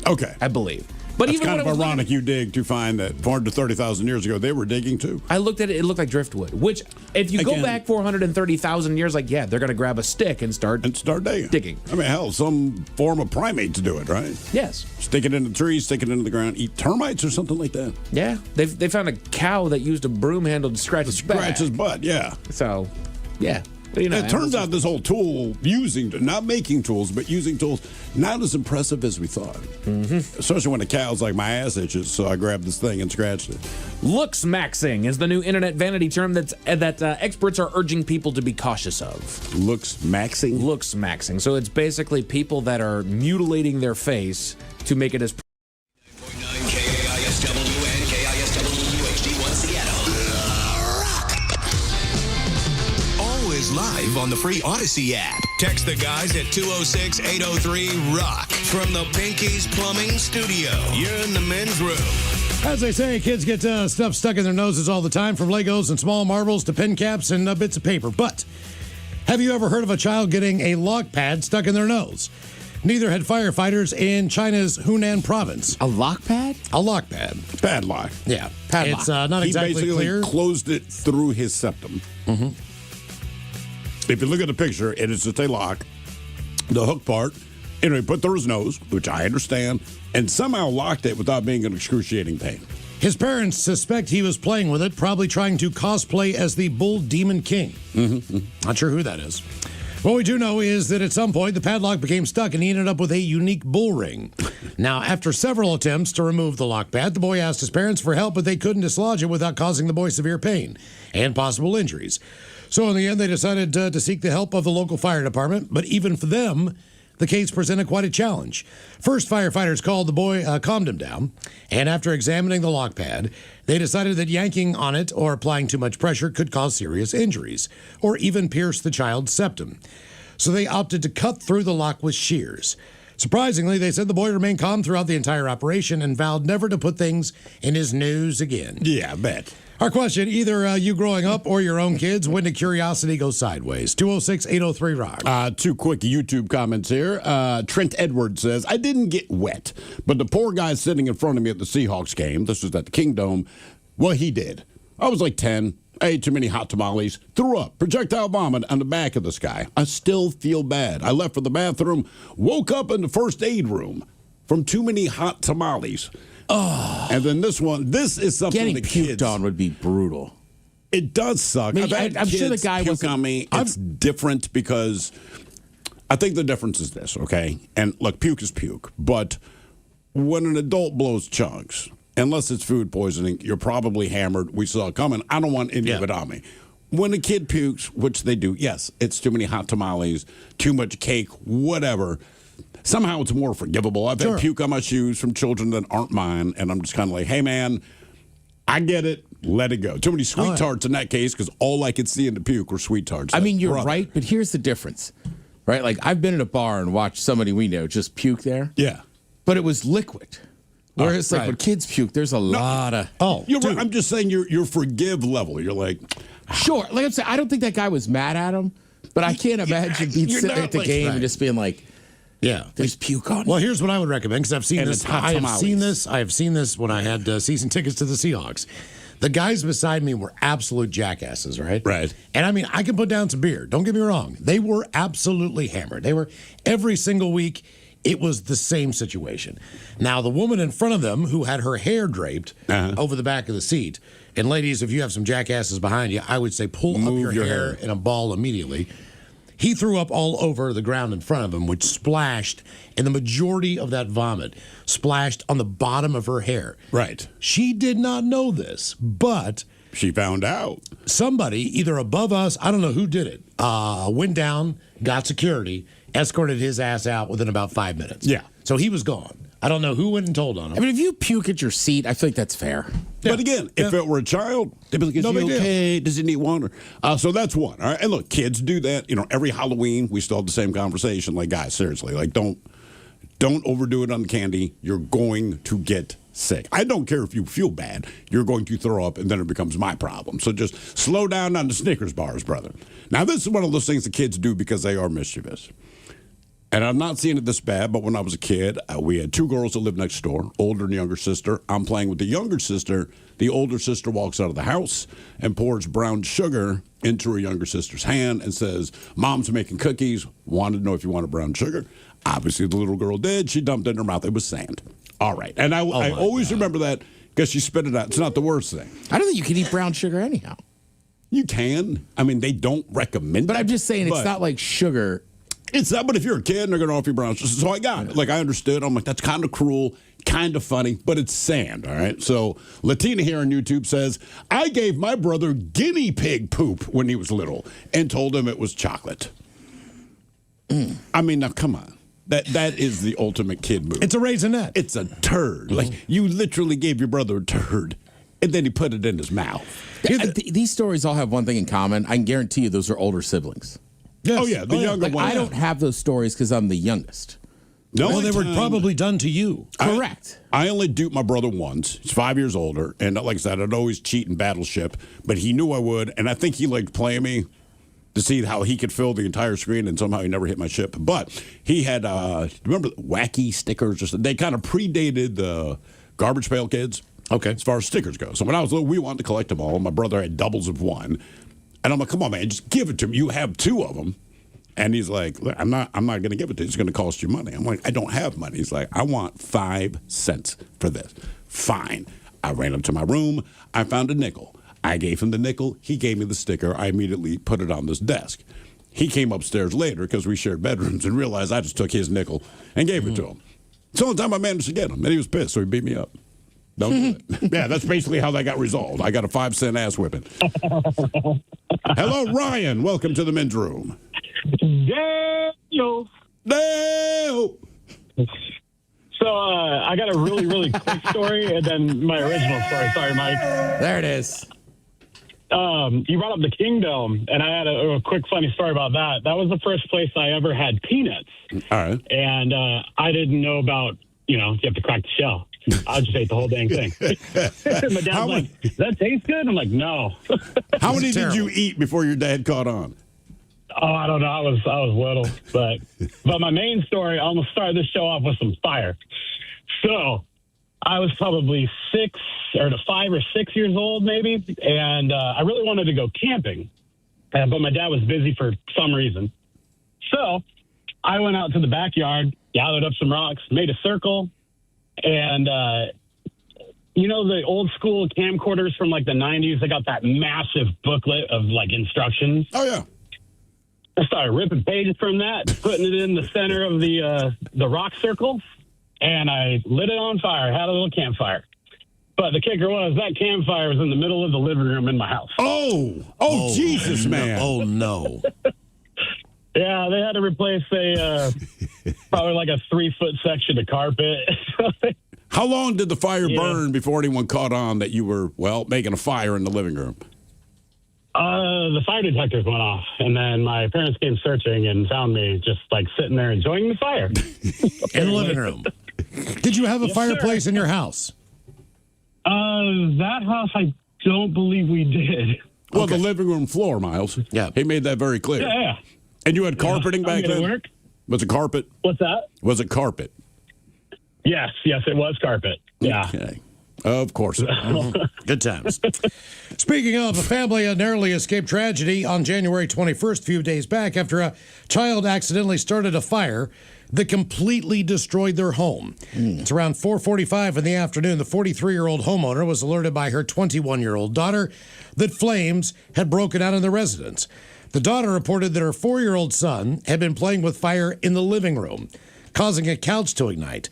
Okay. I believe. But It's even kind when of I was ironic you dig to find that 430,000 years ago, they were digging too. I looked at it, it looked like driftwood, which if you go Again- back 430,000 years, like, yeah, they're going to grab a stick and start. Start digging. Digging. I mean, hell, some form of primate to do it, right? Yes. Stick it in the trees, stick it into the ground, eat termites or something like that. Yeah. They found a cow that used a broom handle to scratch its back. Scratch his butt, yeah. So, yeah. But, you know, It turns out this whole tool not making tools, but using tools, not as impressive as we thought. Mm-hmm. Especially when a cow's like, my ass itches, so I grabbed this thing and scratched it. looks maxing is the new internet vanity term that experts are urging people to be cautious of. Looks maxing. Looks maxing. So it's basically people that are mutilating their face to make it as KISW and KISW HD1 Seattle. Always live on the free Odyssey app. Text the guys at 206-803-ROCK from the Pinky's Plumbing Studio. You're in the men's room. As they say, kids get stuff stuck in their noses all the time, from Legos and small marbles to pen caps and bits of paper. But have you ever heard of a child getting a lock pad stuck in their nose? Neither had firefighters in China's Hunan province. A lock pad? A lock pad. Padlock. Yeah. Padlock. It's not He exactly basically clear. closed it through his septum. Mm-hmm. If you look at the picture, it is just a lock. The hook part, he put through his nose, which I understand, and somehow locked it without being in excruciating pain. His parents suspect he was playing with it, probably trying to cosplay as the Bull Demon King. Mm-hmm. Not sure who that is. What we do know is that at some point the padlock became stuck and he ended up with a unique bull ring. Now, after several attempts to remove the lock pad, the boy asked his parents for help, but they couldn't dislodge it without causing the boy severe pain and possible injuries. So in the end, they decided to seek the help of the local fire department. But even for them, the case presented quite a challenge. First, firefighters called the boy, calmed him down, and after examining the lock pad, they decided that yanking on it or applying too much pressure could cause serious injuries, or even pierce the child's septum. So they opted to cut through the lock with shears. Surprisingly, they said the boy remained calm throughout the entire operation and vowed never to put things in his nose again. Yeah, I bet. Our question, either you growing up or your own kids, when did curiosity go sideways? 206-803-ROCK. 2 quick YouTube comments here. Trent Edwards says, I didn't get wet, but the poor guy sitting in front of me at the Seahawks game, this was at the Kingdome, well, he did. I was like 10. I ate too many hot tamales, threw up, projectile vomit on the back of this guy. I still feel bad. I left for the bathroom, woke up in the first aid room from too many hot tamales. Oh. And then this is something Getting that puked kids, on would be brutal. It does suck. I mean, I'm sure the guy puke wasn't on me. It's different because I think the difference is this, okay? And look, puke is puke, but when an adult blows chunks, unless it's food poisoning, you're probably hammered. We saw it coming. I don't want any of it on me. When a kid pukes, which they do, yes, it's too many hot tamales, too much cake, whatever. Somehow it's more forgivable. I've had puke on my shoes from children that aren't mine, and I'm just kind of like, hey, man, I get it. Let it go. Too many sweet tarts in that case because all I could see in the puke were sweet tarts. I mean, you're right, but here's the difference, right? Like, I've been at a bar and watched somebody we know just puke there. Yeah. But it was liquid. Whereas, like, when kids puke, there's a lot of... You're right. I'm just saying your forgive level. You're like... Sure. Like I'm saying, I don't think that guy was mad at him, but I can't imagine being sitting at the game and just being like... Yeah, there's puke on. Well, here's what I would recommend because I've seen this. I have seen this when I had season tickets to the Seahawks. The guys beside me were absolute jackasses, right? Right. And I mean, I can put down some beer. Don't get me wrong. They were absolutely hammered. They were every single week. It was the same situation. Now, the woman in front of them who had her hair draped over the back of the seat, and ladies, if you have some jackasses behind you, I would say pull up your hair in a ball immediately. He threw up all over the ground in front of him, which splashed, and the majority of that vomit splashed on the bottom of her hair. Right. She did not know this, but she found out. Somebody, either above us, I don't know who did it, went down, got security, escorted his ass out within about 5 minutes. Yeah. So he was gone. I don't know who went and told on him. I mean, if you puke at your seat, I feel like that's fair. Yeah. But again, if it were a child, they'd be like, is he okay? Does he need water? So that's one. All right. And look, kids do that. You know, every Halloween, we still have the same conversation. Like, guys, seriously, like, don't overdo it on the candy. You're going to get sick. I don't care if you feel bad. You're going to throw up, and then it becomes my problem. So just slow down on the Snickers bars, brother. Now, this is one of those things the kids do because they are mischievous. And I'm not seeing it this bad, but when I was a kid, we had 2 girls that lived next door, older and younger sister. I'm playing with the younger sister. The older sister walks out of the house and pours brown sugar into her younger sister's hand and says, Mom's making cookies. Wanted to know if you wanted brown sugar. Obviously, the little girl did. She dumped it in her mouth. It was sand. All right. And I always remember that because she spit it out. It's not the worst thing. I don't think you can eat brown sugar anyhow. You can. I mean, they don't recommend it. But I'm just saying it's not like sugar. It's not, but if you're a kid and they're going to offer you brown sugar, so I got it. Like, I understood. I'm like, that's kind of cruel, kind of funny, but it's sand, all right? So Latina here on YouTube says, I gave my brother guinea pig poop when he was little and told him it was chocolate. I mean, now, come on. That is the ultimate kid move. It's a raisinette. It's a turd. Like, you literally gave your brother a turd, and then he put it in his mouth. These stories all have one thing in common. I can guarantee you those are older siblings. Yes. Oh, yeah, the younger one. I don't have those stories because I'm the youngest. Well, they were probably done to you. Correct. I only duped my brother once. He's 5 years older. And like I said, I'd always cheat in Battleship. But he knew I would. And I think he liked playing me to see how he could fill the entire screen. And somehow he never hit my ship. But he had, remember wacky stickers? Or something? They kind of predated the Garbage Pail Kids. Okay. As far as stickers go. So when I was little, we wanted to collect them all. My brother had doubles of one. And I'm like, come on, man, just give it to me. You have 2 of them. And he's like, I'm not going to give it to you. It's going to cost you money. I'm like, I don't have money. He's like, I want 5 cents for this. Fine. I ran up to my room. I found a nickel. I gave him the nickel. He gave me the sticker. I immediately put it on this desk. He came upstairs later because we shared bedrooms and realized I just took his nickel and gave it to him. It's the only time I managed to get him. And he was pissed, so he beat me up. Don't do it. Yeah, that's basically how that got resolved. I got a 5-cent ass whipping. Hello, Ryan. Welcome to the men's room. Daniel. I got a really, really quick story and then my original story. Sorry, Mike. There it is. You brought up the Kingdom, and I had a quick funny story about that. That was the first place I ever had peanuts. All right. And I didn't know about, you have to crack the shell. I just ate the whole dang thing. My dad's like, does that taste good? I'm like, no. How many did you eat before your dad caught on? Oh, I don't know. I was little, but my main story, I'm gonna start this show off with some fire. So I was probably 5 or 6 years old, maybe, and I really wanted to go camping, but my dad was busy for some reason. So I went out to the backyard, gathered up some rocks, made a circle, and the old school camcorders from like the 90s. They got that massive booklet of like instructions. Oh yeah. I started ripping pages from that, putting it in the center of the rock circle, and I lit it on fire, had a little campfire. But the kicker was that campfire was in the middle of the living room in my house. Oh, Jesus, man. Oh, no. Yeah, they had to replace probably like a 3-foot section of carpet. How long did the fire burn before anyone caught on that you were, making a fire in the living room? The fire detectors went off, and then my parents came searching and found me just like sitting there enjoying the fire. In the living room. Did you have a fireplace in your house? That house, I don't believe we did. Well, the living room floor, Miles. Yeah. He made that very clear. Yeah. And you had carpeting back then? Work. Was it carpet? What's that? Was it carpet? Yes, it was carpet. Yeah. Okay. Of course. Good times. Speaking of, a family narrowly escaped tragedy on January 21st, a few days back, after a child accidentally started a fire that completely destroyed their home. It's around 4:45 in the afternoon. The 43-year-old homeowner was alerted by her 21-year-old daughter that flames had broken out in the residence. The daughter reported that her 4-year-old son had been playing with fire in the living room, causing a couch to ignite.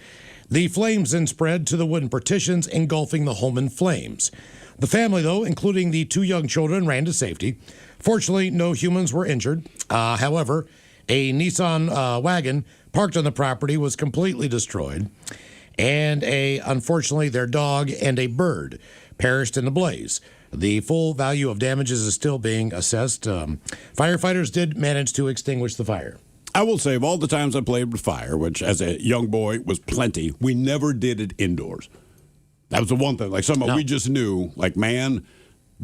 The flames then spread to the wooden partitions, engulfing the home in flames. The family, though, including the 2 young children, ran to safety. Fortunately, no humans were injured. However, a Nissan wagon parked on the property was completely destroyed. And unfortunately, their dog and a bird perished in the blaze. The full value of damages is still being assessed. Firefighters did manage to extinguish the fire. I will say, of all the times I played with fire, which as a young boy was plenty, we never did it indoors. That was the one thing. Like we just knew, like, man,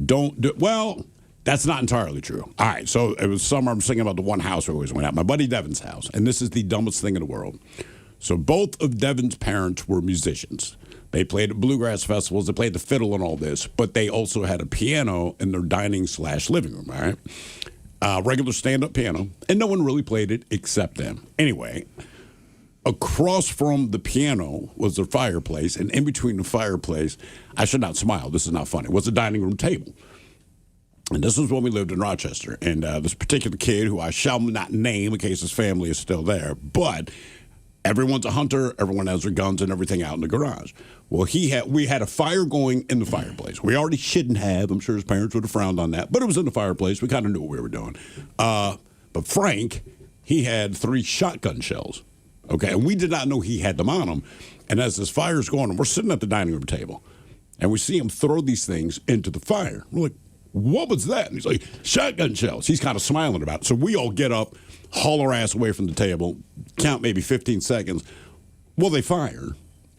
don't do. Well, that's not entirely true. All right, so it was summer. I'm thinking about the one house we always went out, my buddy Devin's house, and this is the dumbest thing in the world. So both of Devin's parents were musicians. They played at bluegrass festivals. They played the fiddle and all this, but they also had a piano in their dining/living room. All right. Regular stand-up piano, and no one really played it except them. Anyway, across from the piano was their fireplace, and in between the fireplace, I should not smile, this is not funny, was a dining room table. And this was when we lived in Rochester. And this particular kid, who I shall not name in case his family is still there, but everyone's a hunter, everyone has their guns and everything out in the garage. Well, we had a fire going in the fireplace. We already shouldn't have. I'm sure his parents would have frowned on that, but it was in the fireplace. We kind of knew what we were doing. But Frank, he had 3 shotgun shells. Okay, and we did not know he had them on him. And as this fire's going on, we're sitting at the dining room table, and we see him throw these things into the fire. We're like, what was that? And he's like, shotgun shells. He's kind of smiling about it. So we all get up, haul our ass away from the table, count maybe 15 seconds. Well, they fire,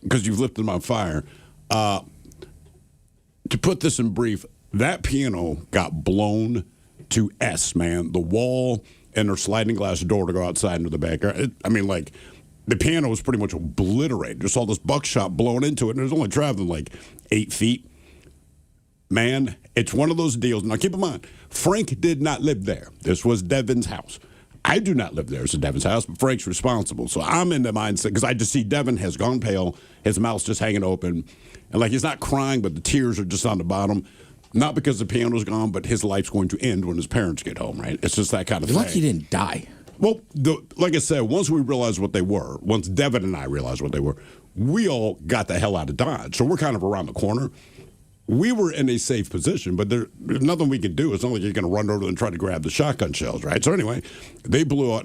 because you've lifted them on fire. To put this in brief, that piano got blown to S, man. The wall and their sliding glass door to go outside into the backyard. The piano was pretty much obliterated. Just all this buckshot blown into it, and it was only traveling like 8 feet. Man, it's one of those deals. Now, keep in mind, Frank did not live there. This was Devin's house. I do not live there. It's Devin's house, but Frank's responsible. So I'm in the mindset, because I just see Devin has gone pale. His mouth's just hanging open. And, he's not crying, but the tears are just on the bottom. Not because the piano's gone, but his life's going to end when his parents get home, right? It's just that kind of thing. Lucky he didn't die. Well, like I said, once we realized what they were, once Devin and I realized what they were, we all got the hell out of Dodge. So we're kind of around the corner. We were in a safe position, but there's nothing we can do. It's not like you're going to run over and try to grab the shotgun shells, right? So anyway, they blew out.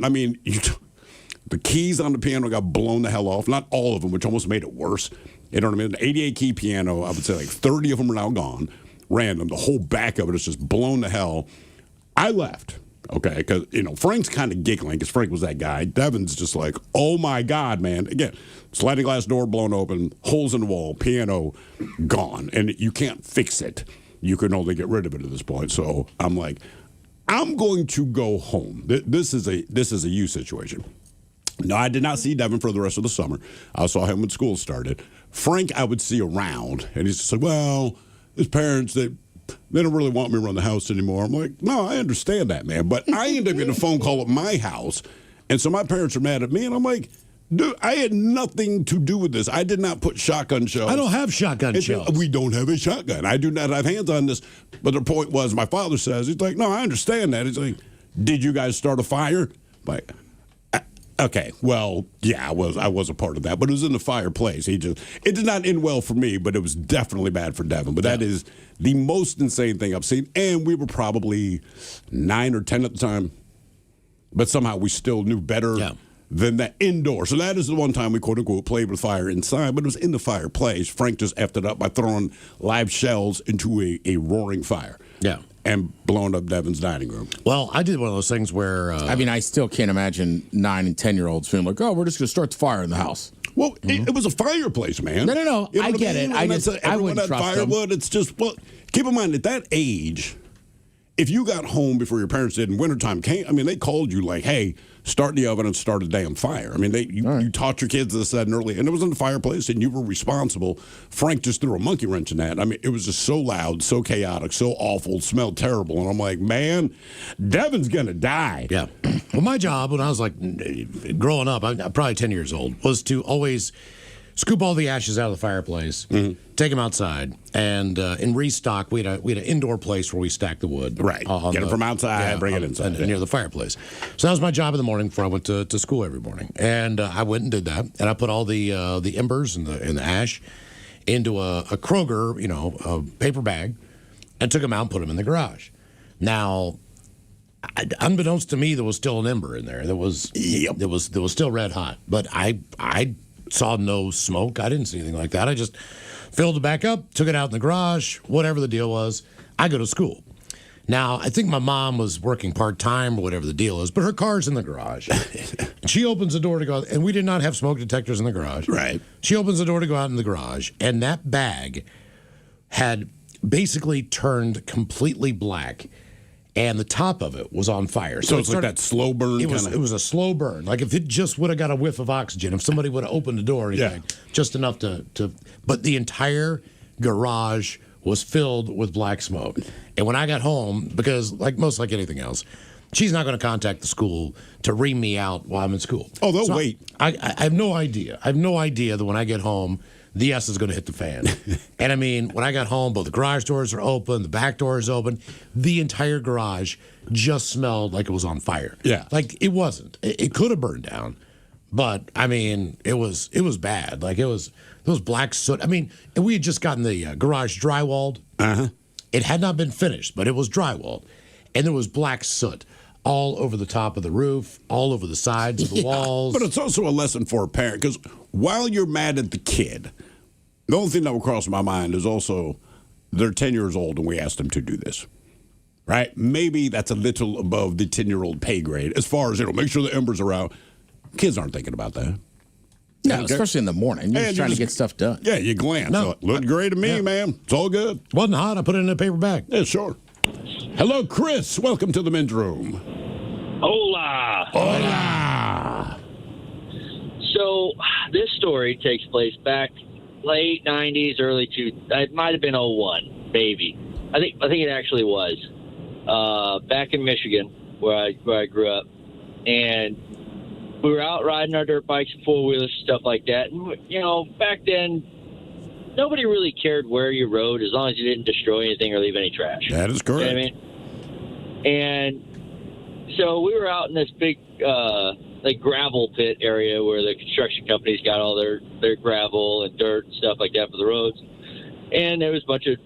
The keys on the piano got blown the hell off. Not all of them, which almost made it worse. You know what I mean? The 88 key piano, I would say like 30 of them are now gone. Random. The whole back of it is just blown to hell. I left. Okay, because, Frank's kind of giggling because Frank was that guy. Devin's just like, oh, my God, man. Again, sliding glass door blown open, holes in the wall, piano gone, and you can't fix it. You can only get rid of it at this point. So I'm like, I'm going to go home. This is a you situation. No, I did not see Devin for the rest of the summer. I saw him when school started. Frank, I would see around, and he's just like, well, his parents, they don't really want me around the house anymore. I'm like, no, I understand that, man. But I end up getting a phone call at my house, and so my parents are mad at me, and I'm like, dude, I had nothing to do with this. I did not put shotgun shells. I don't have shotgun shells. We don't have a shotgun. I do not have hands on this. But the point was, my father says, he's like, no, I understand that. He's like, did you guys start a fire? Like, okay, well, yeah, I was a part of that, but it was in the fireplace. It did not end well for me, but it was definitely bad for Devin. But that is the most insane thing I've seen. And we were probably 9 or 10 at the time, but somehow we still knew better than that indoor. So that is the one time we, quote unquote, played with fire inside, but it was in the fireplace. Frank just effed it up by throwing live shells into a roaring fire. Yeah. And blowing up Devin's dining room. Well, I did one of those things where... I still can't imagine 9 and 10-year-olds feeling like, oh, we're just going to start the fire in the house. Well, it was a fireplace, man. No. You know I get it. I wouldn't trust firewood. them. It's just, well, keep in mind, at that age, if you got home before your parents did and wintertime came, they called you like, hey, start the oven and start a damn fire. You taught your kids this that and early, and it was in the fireplace, and you were responsible. Frank just threw a monkey wrench in that. It was just so loud, so chaotic, so awful, smelled terrible. And I'm like, man, Devin's going to die. Yeah. Well, my job when I was growing up, I'm probably 10 years old, was to always scoop all the ashes out of the fireplace, take them outside, and in restock, we had an indoor place where we stacked the wood. Right. Get it from outside, bring it inside. Near the fireplace. So that was my job in the morning before I went to school every morning. And I went and did that, and I put all the embers and the ash into a Kroger, a paper bag, and took them out and put them in the garage. Now, unbeknownst to me, there was still an ember in there. There was still red hot, but I saw no smoke. I didn't see anything like that. I just filled it back up, took it out in the garage, whatever the deal was. I go to school. Now, I think my mom was working part-time or whatever the deal is, but her car's in the garage. She opens the door to go out, and we did not have smoke detectors in the garage. Right. She opens the door to go out in the garage, and that bag had basically turned completely black, and the top of it was on fire. So it's like that slow burn It was a slow burn. Like if it just would have got a whiff of oxygen, if somebody would have opened the door or anything, just enough to. But the entire garage was filled with black smoke. And when I got home, because like anything else, she's not going to contact the school to ream me out while I'm in school. Oh, they'll wait. I have no idea. I have no idea that when I get home, the S is going to hit the fan. And when I got home, both the garage doors are open, the back door is open. The entire garage just smelled like it was on fire. Yeah. Like it wasn't. It could have burned down. But, it was bad. Like it was black soot. And we had just gotten the garage drywalled. Uh-huh. It had not been finished, but it was drywalled. And there was black soot all over the top of the roof, all over the sides of the walls. But it's also a lesson for a parent, because while you're mad at the kid, the only thing that will cross my mind is also they're 10 years old and we asked them to do this. Right? Maybe that's a little above the 10-year-old pay grade as far as, make sure the embers are out. Kids aren't thinking about that. No, especially in the morning. You're just trying to get stuff done. Yeah, you glance. No. It looked great to me, man. It's all good. Wasn't hot. I put it in a paper bag. Yeah, sure. Hello, Chris. Welcome to the men's room. Hola. Hola. So this story takes place back late 90s, early it might have been 01, maybe. I think it actually was. Back in Michigan, where I grew up, and we were out riding our dirt bikes and four-wheelers, stuff like that. And, back then, nobody really cared where you rode as long as you didn't destroy anything or leave any trash. That is correct. You know what I mean? And so we were out in this big gravel pit area where the construction companies got all their gravel and dirt and stuff like that for the roads. And there was a bunch of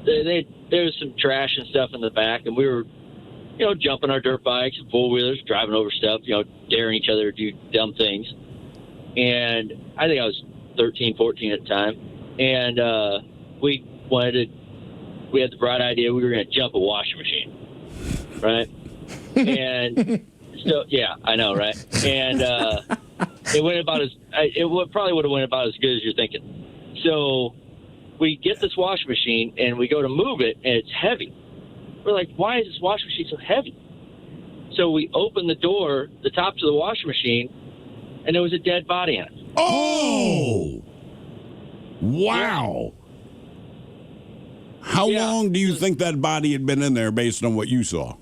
there was some trash and stuff in the back, and we were jumping our dirt bikes and four-wheelers, driving over stuff, daring each other to do dumb things. And I think I was 13, 14 at the time. And we had the bright idea we were going to jump a washing machine, right? And so, yeah, I know, right? And it went about probably would have went about as good as you're thinking. So we get this washing machine and we go to move it, and it's heavy. We're like, why is this washing machine so heavy? So we open the door, the top to the washing machine, and there was a dead body in it. Oh! Wow. How long do you think that body had been in there based on what you saw?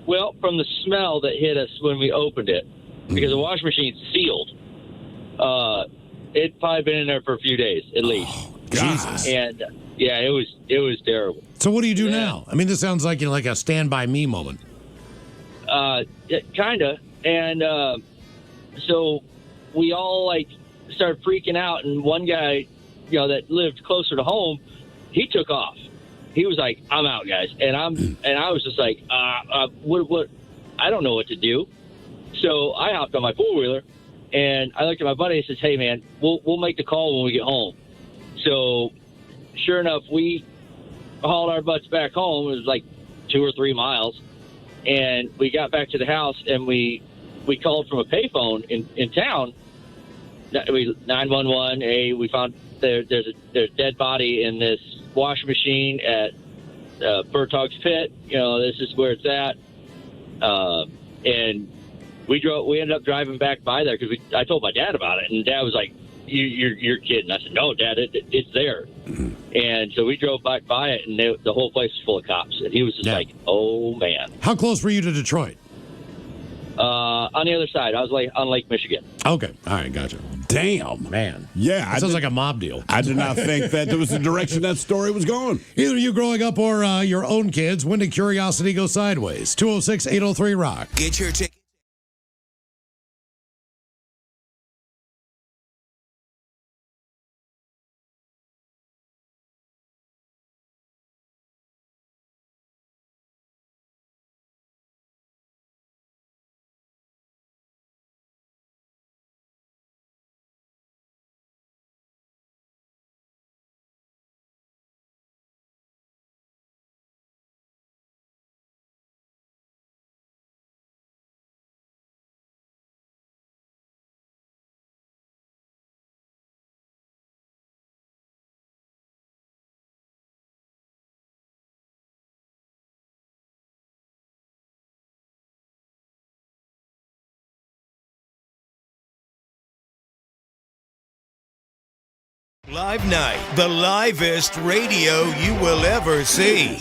Well, from the smell that hit us when we opened it, because the washing machine's sealed, it'd probably been in there for a few days at least. Jesus. And it was terrible. So what do you do now? I mean, this sounds like like a Stand By Me moment. Kind of. And so we all started freaking out, and one guy, that lived closer to home, he took off. He was like, "I'm out, guys," and I was just like, "What? I don't know what to do." So I hopped on my four-wheeler, and I looked at my buddy and says, "Hey, man, we'll make the call when we get home." So sure enough, we hauled our butts back home. It was like 2 or 3 miles, and we got back to the house, and we called from a payphone in town. 911. Hey, we found there's a dead body in this washing machine at Bertog's Pit. This is where it's at. And we ended up driving back by there because I told my dad about it, and Dad was like, "You're kidding." I said, "No, Dad, it's there." And so we drove back by it, and the whole place was full of cops, and he was just like, "Oh man." How close were you to Detroit? On the other side. I was on Lake Michigan. Okay. All right. Gotcha. Damn. Man. Yeah. That sounds like a mob deal. I did not think that was the direction that story was going. Either you growing up or your own kids, when did curiosity go sideways? 206-803-ROCK. Get your ticket. Live Night, the livest radio you will ever see.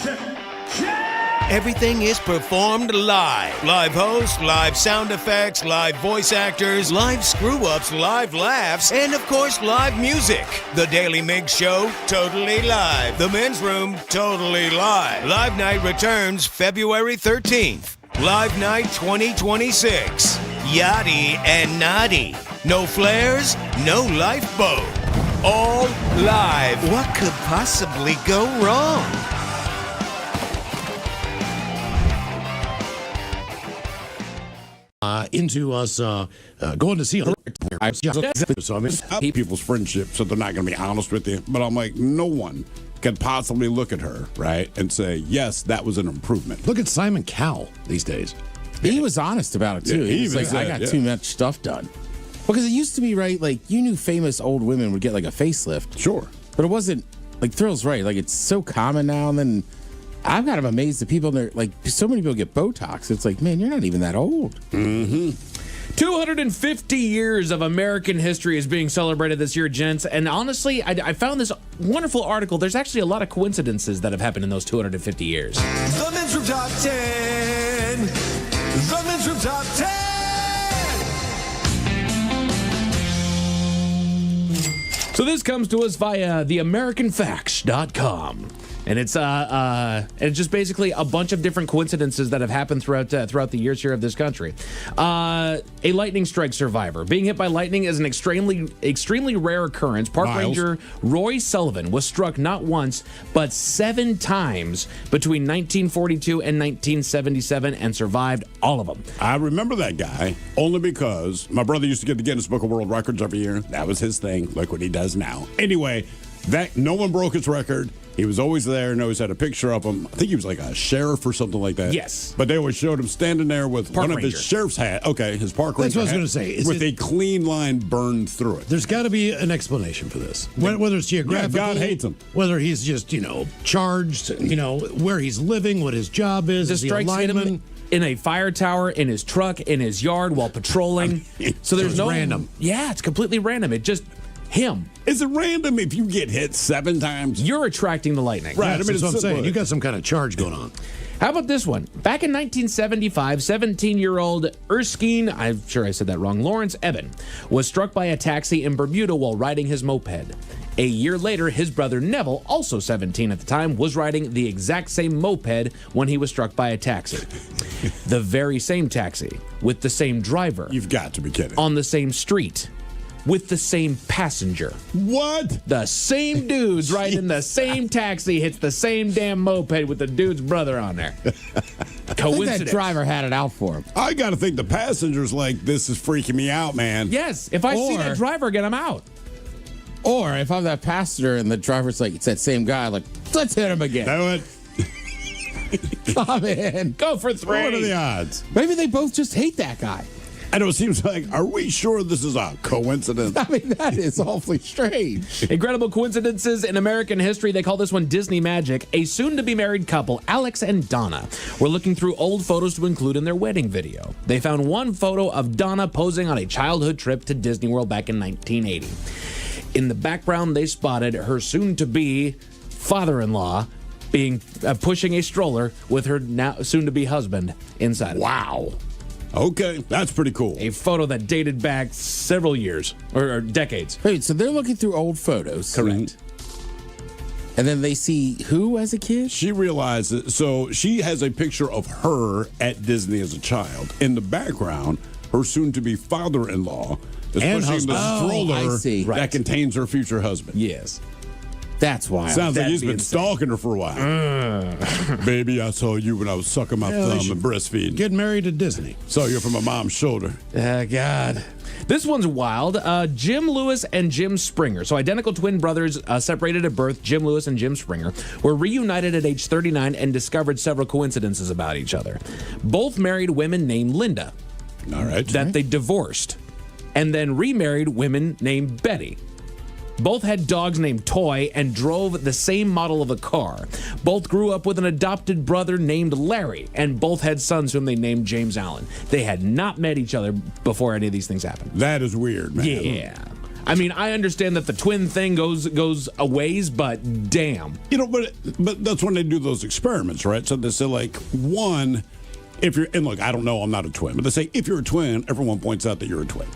Everything is performed live. Live hosts, live sound effects, live voice actors, live screw-ups, live laughs, and of course, live music. The Daily Mix Show, totally live. The Men's Room, totally live. Live Night returns February 13th. Live Night 2026. Yachty and Naughty. No flares, no lifeboat. All live. What could possibly go wrong? Into us going to see. So I mean, people's friendship, so they're not going to be honest with you. But I'm like, no one could possibly look at her, right, and say, yes, that was an improvement. Look at Simon Cowell these days. He was honest about it too. Yeah, he was like, I got too much stuff done. Because it used to be, right, you knew famous old women would get a facelift. Sure. But it wasn't, Thrill's right. It's so common now. And then I'm kind of amazed that people, so many people get Botox. It's like, man, you're not even that old. Mm-hmm. 250 years of American history is being celebrated this year, gents. And honestly, I found this wonderful article. There's actually a lot of coincidences that have happened in those 250 years. The Men's Room Top 10. The Men's Room Top 10. So this comes to us via theamericanfacts.com. And it's just basically a bunch of different coincidences that have happened throughout the years here of this country. A lightning strike survivor. Being hit by lightning is an extremely rare occurrence. Park Ranger Roy Sullivan was struck not once, but 7 times between 1942 and 1977 and survived all of them. I remember that guy only because my brother used to get the Guinness Book of World Records every year. That was his thing, like what he does now. Anyway, that no one broke his record. He was always there and always had a picture of him. I think he was like a sheriff or something like that. Yes. But they always showed him standing there with Park one Ranger. of his sheriff's hat. Okay, his park ranger That's what I was hat gonna say. Is with it- a clean line burned through it. There's got to be an explanation for this. Whether it's geographical, God hates him. Whether he's just charged, where he's living, what his job is. The is he a strikes hit him lineman? in a fire tower, in his truck, in his yard while patrolling. So there's it's no random. Yeah, it's completely random. It just him. Is it random if you get hit 7 times? You're attracting the lightning. Right. That's what I'm saying. You got some kind of charge going on. How about this one? Back in 1975, 17-year-old Erskine, I'm sure I said that wrong, Lawrence Eben, was struck by a taxi in Bermuda while riding his moped. A year later, his brother Neville, also 17 at the time, was riding the exact same moped when he was struck by a taxi. The very same taxi, with the same driver. You've got to be kidding. On the same street. With the same passenger. What? The same dudes riding in the same taxi hits the same damn moped with the dude's brother on there. I think Coincidence. that driver had it out for him. I got to think the passenger's like, this is freaking me out, man. Yes, if I see Or- that driver again, I'm out. Or if I'm that passenger and the driver's like, it's that same guy, like, let's hit him again. Do it. Come in. Go for 3. What are the odds? Maybe they both just hate that guy. I know it seems like, are we sure this is a coincidence? I mean, that is awfully strange. Incredible coincidences in American history. They call this one Disney Magic. A soon-to-be married couple, Alex and Donna, were looking through old photos to include in their wedding video. They found one photo of Donna posing on a childhood trip to Disney World back in 1980. In the background, they spotted her soon-to-be father-in-law being pushing a stroller with her now soon-to-be husband inside. Wow. Okay, that's pretty cool. A photo that dated back several years or decades. Wait, so they're looking through old photos. Correct. And then they see who as a kid? She realizes, so she has a picture of her at Disney as a child. In the background, her soon-to-be father-in-law is And pushing the husband. stroller I see. that Right. contains her future husband. Yes. That's wild. Sounds like That'd he's be been insane. stalking her for a while. Baby, I saw you when I was sucking my Yeah, they thumb should and breastfeeding. Get married at Disney. Saw you from my mom's shoulder. God. This one's wild. Jim Lewis and Jim Springer. So identical twin brothers separated at birth, Jim Lewis and Jim Springer, were reunited at age 39 and discovered several coincidences about each other. Both married women named Linda All right. that they divorced, and then remarried women named Betty. Both had dogs named Toy and drove the same model of a car. Both grew up with an adopted brother named Larry, and both had sons whom they named James Allen. They had not met each other before any of these things happened. That is weird, man. Yeah. I mean, I understand that the twin thing goes a ways, but damn. You know, but that's when they do those experiments, right? So they say, like, one, if you're, and look, I don't know, I'm not a twin, but they say if you're a twin, everyone points out that you're a twin.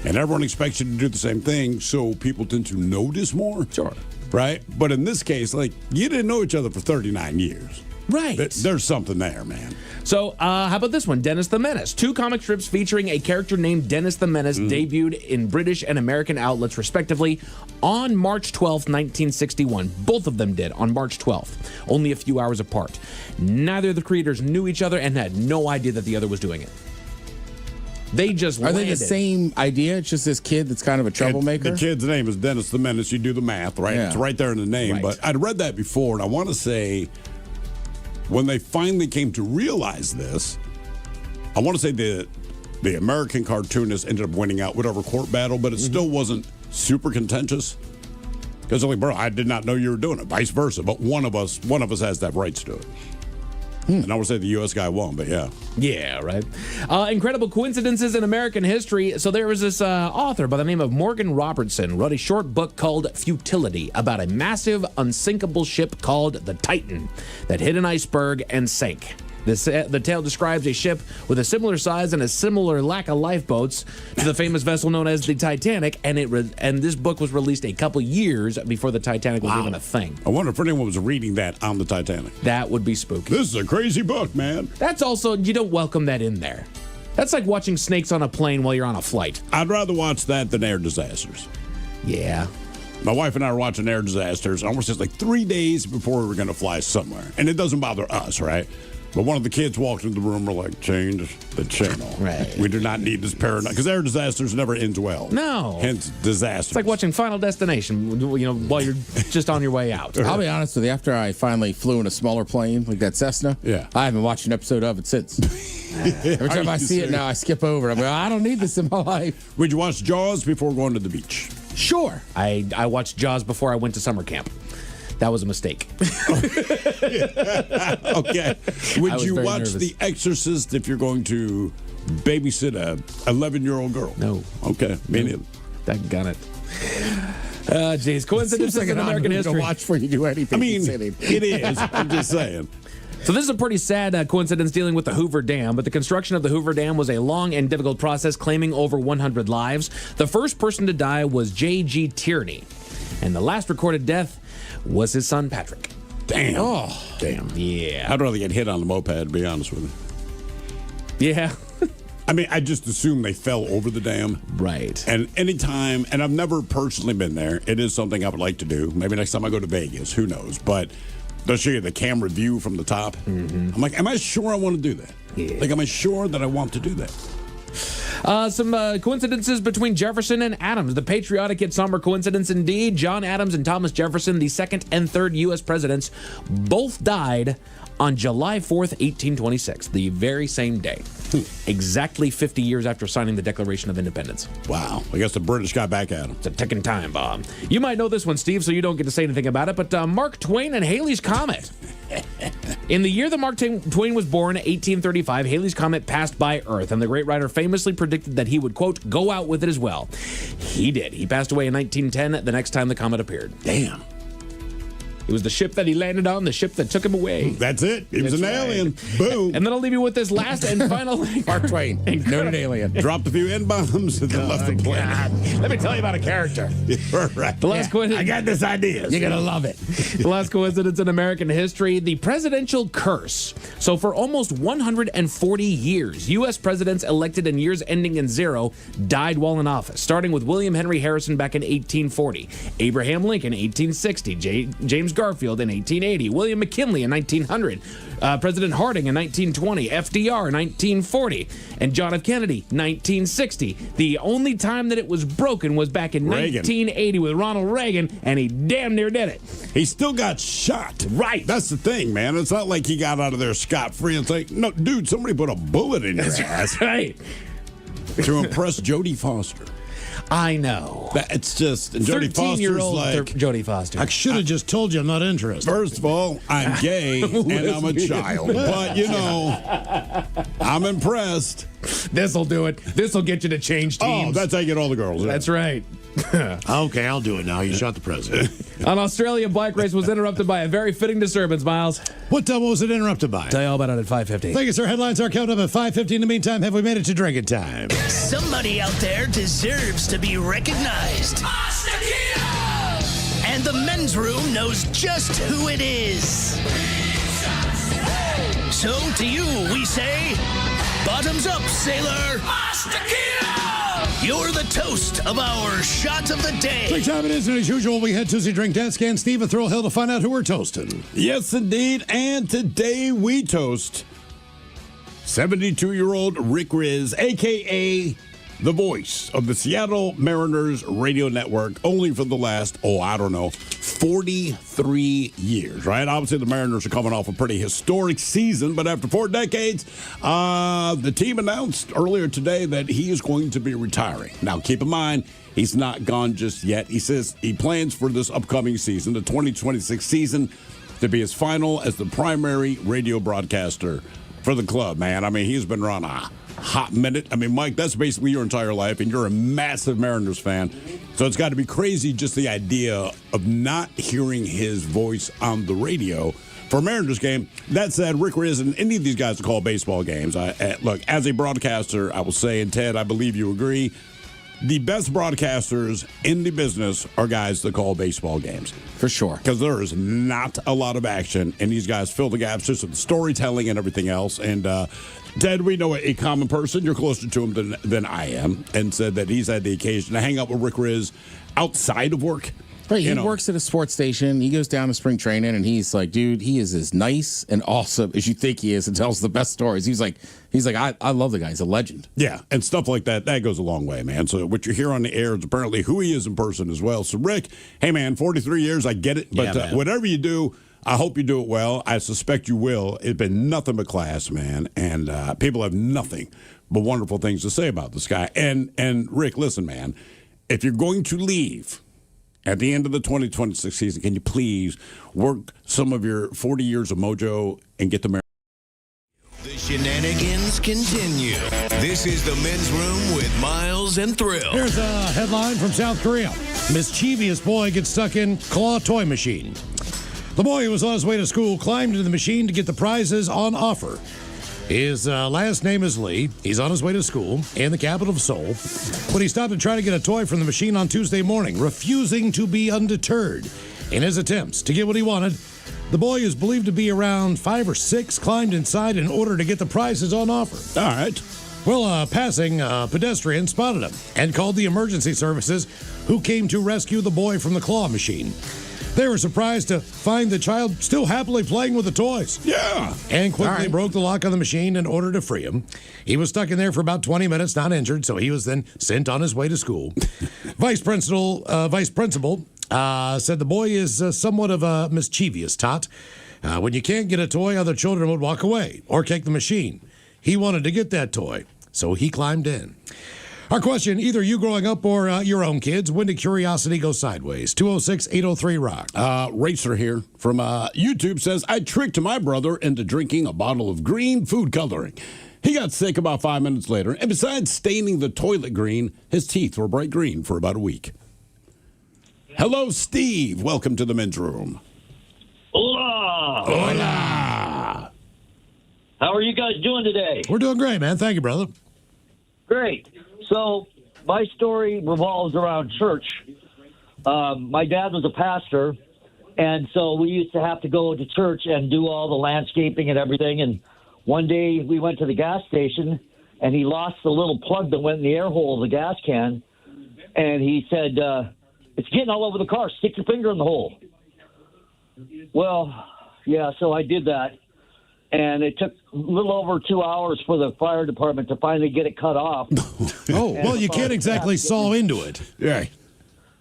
And everyone expects you to do the same thing, so people tend to notice more. Sure. Right? But in this case, like, you didn't know each other for 39 years. Right. There's something there, man. So, how about this one? Dennis the Menace. 2 comic strips featuring a character named Dennis the Menace debuted in British and American outlets, respectively, on March 12th, 1961. Both of them did on March 12th, only a few hours apart. Neither of the creators knew each other and had no idea that the other was doing it. They just Are they landed. the same idea? It's just this kid that's kind of a troublemaker? The kid's name is Dennis the Menace. You do the math, right? Yeah. It's right there in the name. Right. But I'd read that before, and I want to say when they finally came to realize this, I want to say the American cartoonist ended up winning out whatever court battle, but it still wasn't super contentious. Because like, bro, I did not know you were doing it. Vice versa, but one of us has that rights to it. And I would say the U.S. guy won, but yeah. Yeah, right. Incredible coincidences in American history. So there was this author by the name of Morgan Robertson wrote a short book called Futility about a massive, unsinkable ship called the Titan that hit an iceberg and sank. The tale describes a ship with a similar size and a similar lack of lifeboats to the famous vessel known as the Titanic, and this book was released a couple years before the Titanic was even a thing. I wonder if anyone was reading that on the Titanic. That would be spooky. This is a crazy book, man. That's also, you don't welcome that in there. That's like watching snakes on a plane while you're on a flight. I'd rather watch that than Air Disasters. Yeah. My wife and I were watching Air Disasters almost just like 3 days before we were going to fly somewhere. And it doesn't bother us, right? But one of the kids walked into the room, we're like, change the channel. Right. We do not need this paranoia. Because Air Disasters never ends well. No. Hence, disaster. It's like watching Final Destination, while you're just on your way out. I'll be honest with you. After I finally flew in a smaller plane, like that Cessna, I haven't watched an episode of it since. Every time I see it now, I skip over it. I'm like, I don't need this in my life. Would you watch Jaws before going to the beach? Sure. I watched Jaws before I went to summer camp. That was a mistake. Okay. Would you watch nervous. The Exorcist if you're going to babysit a 11-year-old girl? No. Okay. Me neither. That got it. Geez, coincidences Seems like in American history. to watch before you do anything. I mean, it is. I'm just saying. So this is a pretty sad coincidence dealing with the Hoover Dam, but the construction of the Hoover Dam was a long and difficult process, claiming over 100 lives. The first person to die was J.G. Tierney, and the last recorded death was his son, Patrick. Damn. Oh. Damn. Yeah. I'd rather get hit on the moped, to be honest with you. Yeah. I mean, I just assume they fell over the dam. Right. And anytime, and I've never personally been there, it is something I would like to do. Maybe next time I go to Vegas, who knows? But they'll show you the camera view from the top. Mm-hmm. I'm like, am I sure I want to do that? Yeah. Like, am I sure that I want to do that? Some coincidences between Jefferson and Adams. The patriotic yet somber coincidence indeed. John Adams and Thomas Jefferson, the second and third U.S. presidents, both died on July 4th, 1826, the very same day. Exactly 50 years after signing the Declaration of Independence. Wow. I guess the British got back at him. It's a ticking time bomb. You might know this one, Steve, so you don't get to say anything about it, but Mark Twain and Halley's Comet. In the year that Mark Twain was born, 1835, Halley's Comet passed by Earth, and the great writer famously predicted that he would, quote, go out with it as well. He did. He passed away in 1910, the next time the comet appeared. Damn. It was the ship that he landed on, the ship that took him away. That's it. He was an alien. Boom. And then I'll leave you with this last and final Mark Twain, noted alien. Dropped a few N-bombs and then left the planet. Let me tell you about a character. Right. The last coincidence. I got this idea. You're going to love it. The last coincidence in American history, the presidential curse. So for almost 140 years, U.S. presidents elected in years ending in 0 died while in office, starting with William Henry Harrison back in 1840, Abraham Lincoln 1860, James Garfield in 1880, William McKinley in 1900, President Harding in 1920, FDR in 1940, and John F. Kennedy 1960. The only time that it was broken was back in Reagan. 1980 with Ronald Reagan, and he damn near did it. He still got shot. Right. That's the thing, man. It's not like he got out of there scot-free. It's like, no, dude, somebody put a bullet in your ass Right. to impress Jodie Foster. I know. It's just, and Jodie Foster's 13-year-old like, Jodie Foster. I should have just told you I'm not interested. first of all, I'm gay and I'm a child. But, you know, I'm impressed. This'll do it. This'll get you to change teams. Oh, that's how you get all the girls. That's right. Okay, I'll do it now. You shot the president. An Australian bike race was interrupted by a very fitting disturbance, Miles. What was it interrupted by? Tell you all about it at 5:50. Thank you, sir. Headlines are coming up at 5:50. In the meantime, have we made it to drinking time? Somebody out there deserves to be recognized. And the men's room knows just who it is. So to you, we say, bottoms up, sailor. You're the toast of our shot of the day. Drink time it is, and as usual, we head to the drink desk and Steve and Thrill Hill to find out who we're toasting. Yes, indeed. And today we toast 72-year-old Rick Riz, a.k.a. the voice of the Seattle Mariners radio network, only for the last, 43 years, right? Obviously, the Mariners are coming off a pretty historic season, but after 4 decades, the team announced earlier today that he is going to be retiring. Now, keep in mind, he's not gone just yet. He says he plans for this upcoming season, the 2026 season, to be his final as the primary radio broadcaster for the club, man. I mean, he's been around a hot minute. I mean, Mike, that's basically your entire life, and you're a massive Mariners fan. So it's got to be crazy just the idea of not hearing his voice on the radio for Mariners game. That said, Rick Riz and any of these guys that call baseball games, look, as a broadcaster, I will say, and Ted, I believe you agree, the best broadcasters in the business are guys that call baseball games. For sure. Because there is not a lot of action, and these guys fill the gaps just with storytelling and everything else. And Ted, we know a common person, you're closer to him than I am, and said that he's had the occasion to hang out with Rick Riz outside of work. Right, he works at a sports station. He goes down to spring training, and he's like, dude, he is as nice and awesome as you think he is, and tells the best stories. He's like, I love the guy. He's a legend. Yeah, and stuff like that goes a long way, man. So what you hear on the air is apparently who he is in person as well. So Rick, hey man, 43 years, I get it, but whatever you do, I hope you do it well. I suspect you will. It's been nothing but class, man, and people have nothing but wonderful things to say about this guy. And Rick, listen, man, if you're going to leave at the end of the 2026 season, can you please work some of your 40 years of mojo and get the Mariners? The shenanigans continue. This is the Men's Room with Miles and Thrill. Here's a headline from South Korea. Mischievous boy gets stuck in claw toy machine. The boy who was on his way to school climbed into the machine to get the prizes on offer. His last name is Lee. He's on his way to school in the capital of Seoul when he stopped to try to get a toy from the machine on Tuesday morning, refusing to be undeterred in his attempts to get what he wanted. The boy, who's believed to be around 5 or 6, climbed inside in order to get the prizes on offer. All right. Well, a passing pedestrian spotted him and called the emergency services, who came to rescue the boy from the claw machine. They were surprised to find the child still happily playing with the toys. Yeah. And quickly broke the lock on the machine in order to free him. He was stuck in there for about 20 minutes, not injured, so he was then sent on his way to school. Vice principal said the boy is somewhat of a mischievous tot. When you can't get a toy, other children would walk away or kick the machine. He wanted to get that toy, so he climbed in. Our question, either you growing up or your own kids, when did curiosity go sideways? 206-803-ROCK. Racer here from YouTube says, I tricked my brother into drinking a bottle of green food coloring. He got sick about 5 minutes later, and besides staining the toilet green, his teeth were bright green for about a week. Hello, Steve. Welcome to the Men's Room. Hola. Hola. How are you guys doing today? We're doing great, man. Thank you, brother. Great. So my story revolves around church. My dad was a pastor, and so we used to have to go to church and do all the landscaping and everything. And one day we went to the gas station, and he lost the little plug that went in the air hole of the gas can. And he said, it's getting all over the car. Stick your finger in the hole. Well, yeah, so I did that. And it took a little over 2 hours for the fire department to finally get it cut off. Oh, well, you can't exactly saw into it. Yeah.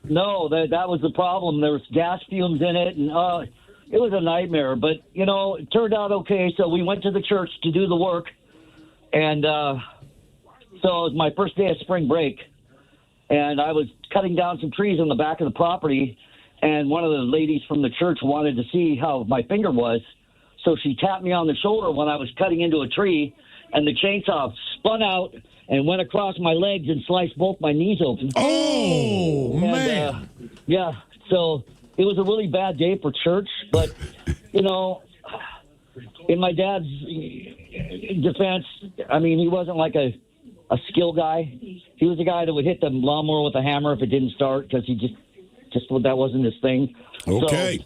No, that was the problem. There was gas fumes in it, and it was a nightmare. But, you know, it turned out okay. So we went to the church to do the work. And so it was my first day of spring break. And I was cutting down some trees on the back of the property. And one of the ladies from the church wanted to see how my finger was. So she tapped me on the shoulder when I was cutting into a tree, and the chainsaw spun out and went across my legs and sliced both my knees open. Oh, man. Yeah, so it was a really bad day for church. But, you know, in my dad's defense, I mean, he wasn't like a skill guy. He was a guy that would hit the lawnmower with a hammer if it didn't start because he just that wasn't his thing. Okay.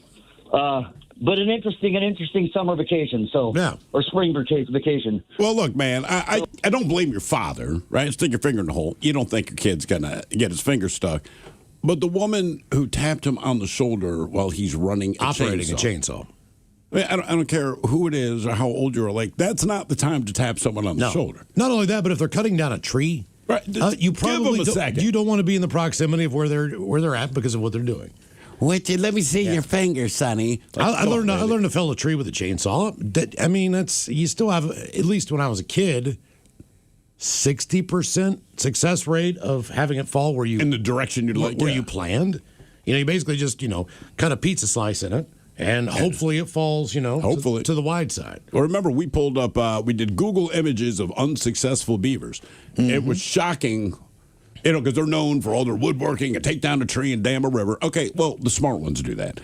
So, but an interesting summer vacation, or spring vacation. Well, look, man, I don't blame your father, right? Stick your finger in the hole. You don't think your kid's going to get his finger stuck. But the woman who tapped him on the shoulder while he's operating a chainsaw. I don't care who it is or how old you are. Like, that's not the time to tap someone on the shoulder. Not only that, but if they're cutting down a tree, right, you probably give them a second. You don't want to be in the proximity of where they're at because of what they're doing. Let me see your finger, Sonny. I learned to fell a tree with a chainsaw. You still have, at least when I was a kid, 60% success rate of having it fall where you in the direction you'd like, you planned. You know, you basically just cut a pizza slice in it. And hopefully it falls, to the wide side. Well, remember, we pulled up, we did Google images of unsuccessful beavers. Mm-hmm. It was shocking, because they're known for all their woodworking and take down a tree and dam a river. Okay, well, the smart ones do that.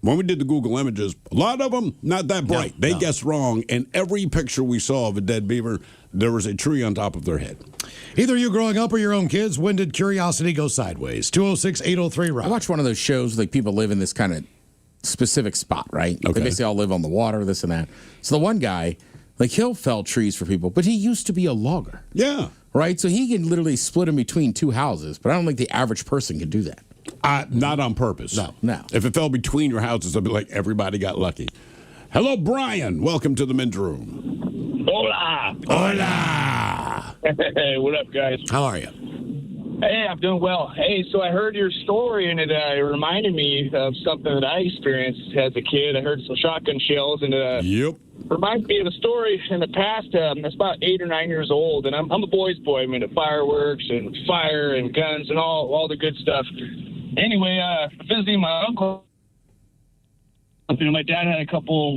when we did the Google images, a lot of them not that bright. They guessed wrong, and every picture we saw of a dead beaver, there was a tree on top of their head. Either you growing up or your own kids, when did curiosity go sideways? 206-803-ROCK. I watched one of those shows like people live in this kind of specific spot, right? Okay. They basically all live on the water, this and that. So the one guy, like he'll fell trees for people, but he used to be a logger. Yeah. Right? So he can literally split them between two houses, but I don't think the average person can do that. Not on purpose. No. If it fell between your houses, I'd be like, everybody got lucky. Hello, Brian. Welcome to the men's room. Hola. Hola. Hey, what up, guys? How are you? Hey, I'm doing well. Hey, so I heard your story, and it reminded me of something that I experienced as a kid. I heard some shotgun shells, and Yep. reminds me of a story in the past. I was about 8 or 9 years old, and I'm a boy's boy. I'm into fireworks and fire and guns and all the good stuff. Anyway, visiting my uncle. My dad had a couple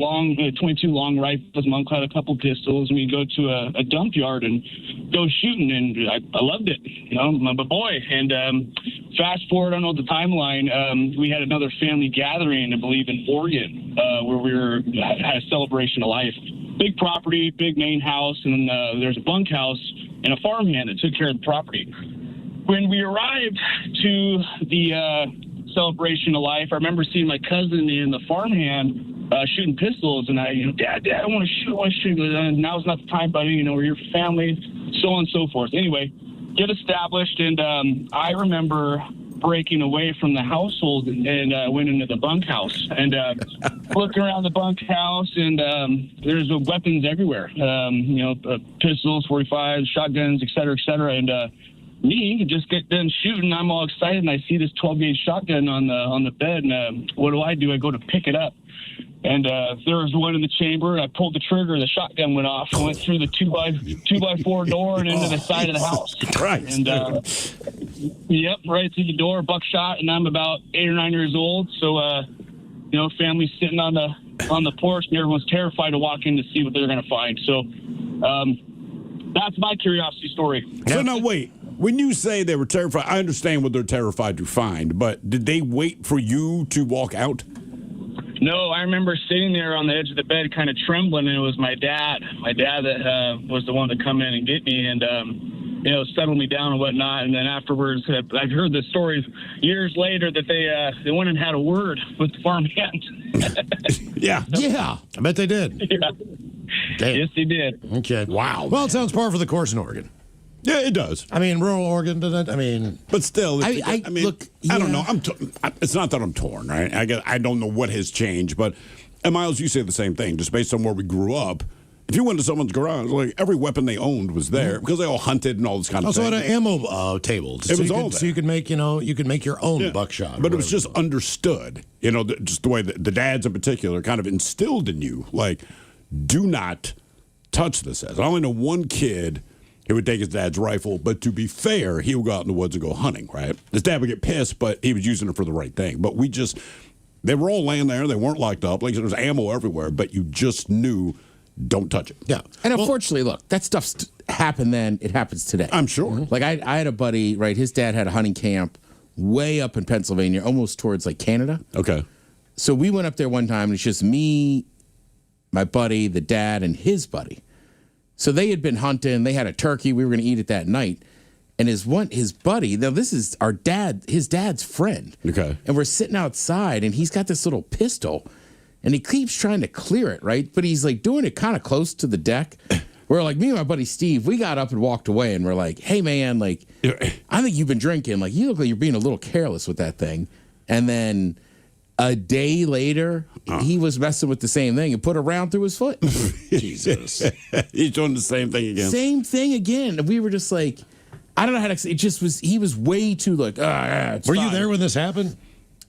22 long rifles. My uncle had a couple pistols, and we'd go to a dump yard and go shooting, and I loved it. I'm a boy. And fast forward, I don't know the timeline. We had another family gathering, I believe, in Oregon, where we had a celebration of life. Big property, big main house, and there's a bunkhouse and a farmhand that took care of the property. When we arrived to the celebration of life, I remember seeing my cousin in the farmhand shooting pistols, and Dad, I want to shoot. Now's not the time, buddy. We're your family, so on and so forth. Anyway, get established, and I remember breaking away from the household and went into the bunkhouse and looking around the bunkhouse, and there's weapons everywhere. Pistols, 45s, shotguns, et cetera, and me just get done shooting. I'm all excited, and I see this 12-gauge shotgun on the bed. And what do? I go to pick it up, and there was one in the chamber. And I pulled the trigger. The shotgun went off. I went through the 2x4 door and into the side of the house. Right. And yep, right through the door, buckshot. And I'm about 8 or 9 years old. So family's sitting on the porch, and everyone's terrified to walk in to see what they're going to find. So that's my curiosity story. So now wait. When you say they were terrified, I understand what they're terrified to find, but did they wait for you to walk out? No, I remember sitting there on the edge of the bed kind of trembling, and it was my dad. My dad that was the one to come in and get me and, settle me down and whatnot. And then afterwards, I've heard the stories years later that they went and had a word with the farmhand. Yeah. I bet they did. Yeah. Yes, they did. Okay. Wow. Well, it sounds par for the course in Oregon. Yeah, it does. I mean, rural Oregon doesn't. I mean, but still, look. I don't know. It's not that I'm torn, right? I don't know what has changed, but and Miles, you say the same thing. Just based on where we grew up, if you went to someone's garage, like every weapon they owned was there because they all hunted and all this kind of also thing. had an ammo table. It was all there. So you could make, you could make your own buckshot. But it was just understood, just the way that the dads in particular kind of instilled in you, like, do not touch this. I only know one kid. He would take his dad's rifle, but to be fair, he would go out in the woods and go hunting, right? His dad would get pissed, but he was using it for the right thing. But they were all laying there. They weren't locked up. Like there was ammo everywhere, but you just knew, don't touch it. Yeah. And unfortunately, look, that stuff happened then. It happens today. I'm sure. Like I had a buddy, right? His dad had a hunting camp way up in Pennsylvania, almost towards like Canada. Okay. So we went up there one time, and it's just me, my buddy, the dad, and his buddy. So they had been hunting. They had a turkey. We were going to eat it that night. And his buddy, now this is his dad's friend. Okay. And we're sitting outside, and he's got this little pistol, and he keeps trying to clear it, right? But he's like doing it kind of close to the deck. We're like, me and my buddy Steve, we got up and walked away, and we're like, hey, man, like, I think you've been drinking. Like, you look like you're being a little careless with that thing. And then a day later, he was messing with the same thing and put a round through his foot. Jesus. He's doing the same thing again. Same thing again. And we were just like, I don't know how to say it. Just was, he was way too like, Were you there when this happened?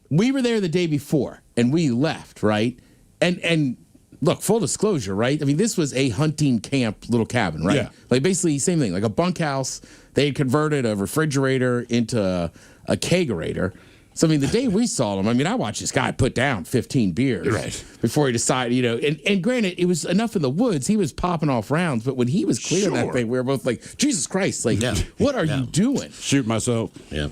We were there the day before, and we left, right? And look, full disclosure, right? I mean, this was a hunting camp little cabin, right? Yeah. Like basically same thing, like a bunkhouse. They had converted a refrigerator into a kegerator. So, I mean, the day we saw him, I mean, I watched this guy put down 15 beers before he decided, you know, and granted, it was enough in the woods. He was popping off rounds, but when he was clearing that thing, we were both like, Jesus Christ, like, what are you doing? Shoot myself. Yeah.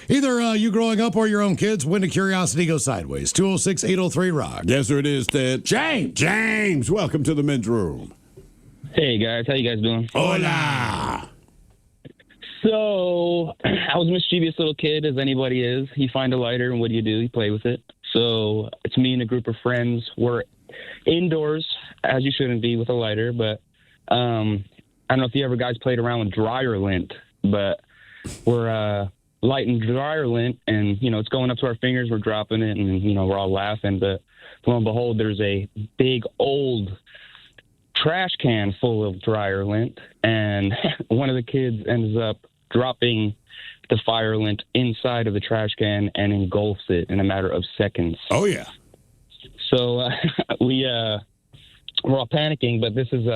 Either you growing up or your own kids, when did curiosity go sideways? 206-803-ROCK. Yes, sir, it is, Ted. James, welcome to the men's room. Hey, guys. How you guys doing? Hola. So, I was a mischievous little kid, as anybody is. You find a lighter, and what do? You play with it. So, it's me and a group of friends. We're indoors, as you shouldn't be, with a lighter. But I don't know if you ever guys played around with dryer lint, but we're lighting dryer lint, and, you know, it's going up to our fingers. We're dropping it, and, you know, we're all laughing. But lo and behold, there's a big, old trash can full of dryer lint, and one of the kids ends up dropping the fire lint inside of the trash can and engulfs it in a matter of seconds. Oh, yeah. So we're all panicking, but this is,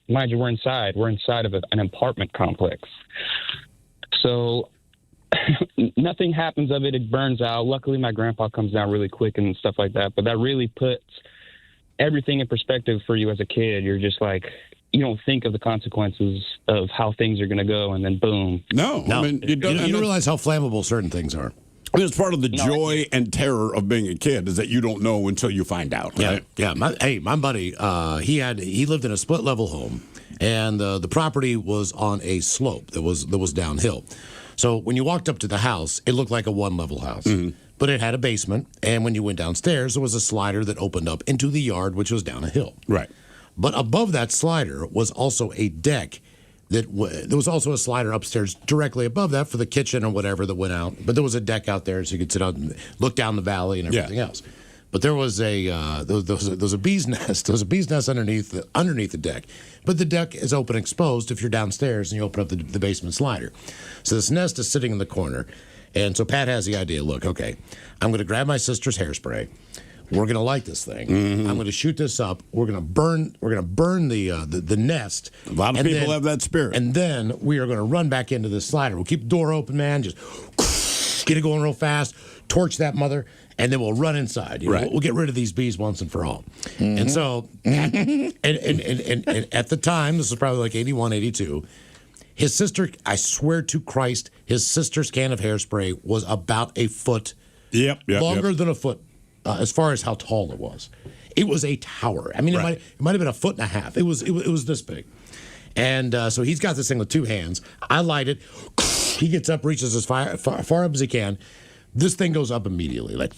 mind you, we're inside. We're inside of an apartment complex. So nothing happens of it. It burns out. Luckily, my grandpa comes down really quick and stuff like that, but that really puts everything in perspective for you as a kid. You're just like, you don't think of the consequences of how things are going to go, and then boom. No. I mean, you don't realize how flammable certain things are. I mean, it's part of the joy and terror of being a kid is that you don't know until you find out. Right? Yeah. My buddy, he lived in a split level home, and the property was on a slope that was downhill. So when you walked up to the house, it looked like a one level house. Mm-hmm. But it had a basement, and when you went downstairs, there was a slider that opened up into the yard, which was down a hill. Right. But above that slider was also a deck there was also a slider upstairs directly above that for the kitchen or whatever that went out. But there was a deck out there so you could sit out and look down the valley and everything else. But there was a bee's nest. There was a bee's nest underneath the deck. But the deck is open exposed if you're downstairs and you open up the basement slider. So this nest is sitting in the corner. And so Pat has the idea, look, okay, I'm going to grab my sister's hairspray. We're going to light this thing. Mm-hmm. I'm going to shoot this up. We're going to burn the nest. A lot of people have that spirit. And then we are going to run back into this slider. We'll keep the door open, man. Just get it going real fast. Torch that mother. And then we'll run inside. We'll get rid of these bees once and for all. Mm-hmm. And so, and at the time, this was probably like 81, 82, his sister, I swear to Christ, his sister's can of hairspray was about a foot longer than a foot as far as how tall it was. It was a tower. I mean, it might have been a foot and a half. It was this big. And so he's got this thing with two hands. I light it. He gets up, reaches as far up as he can. This thing goes up immediately, like,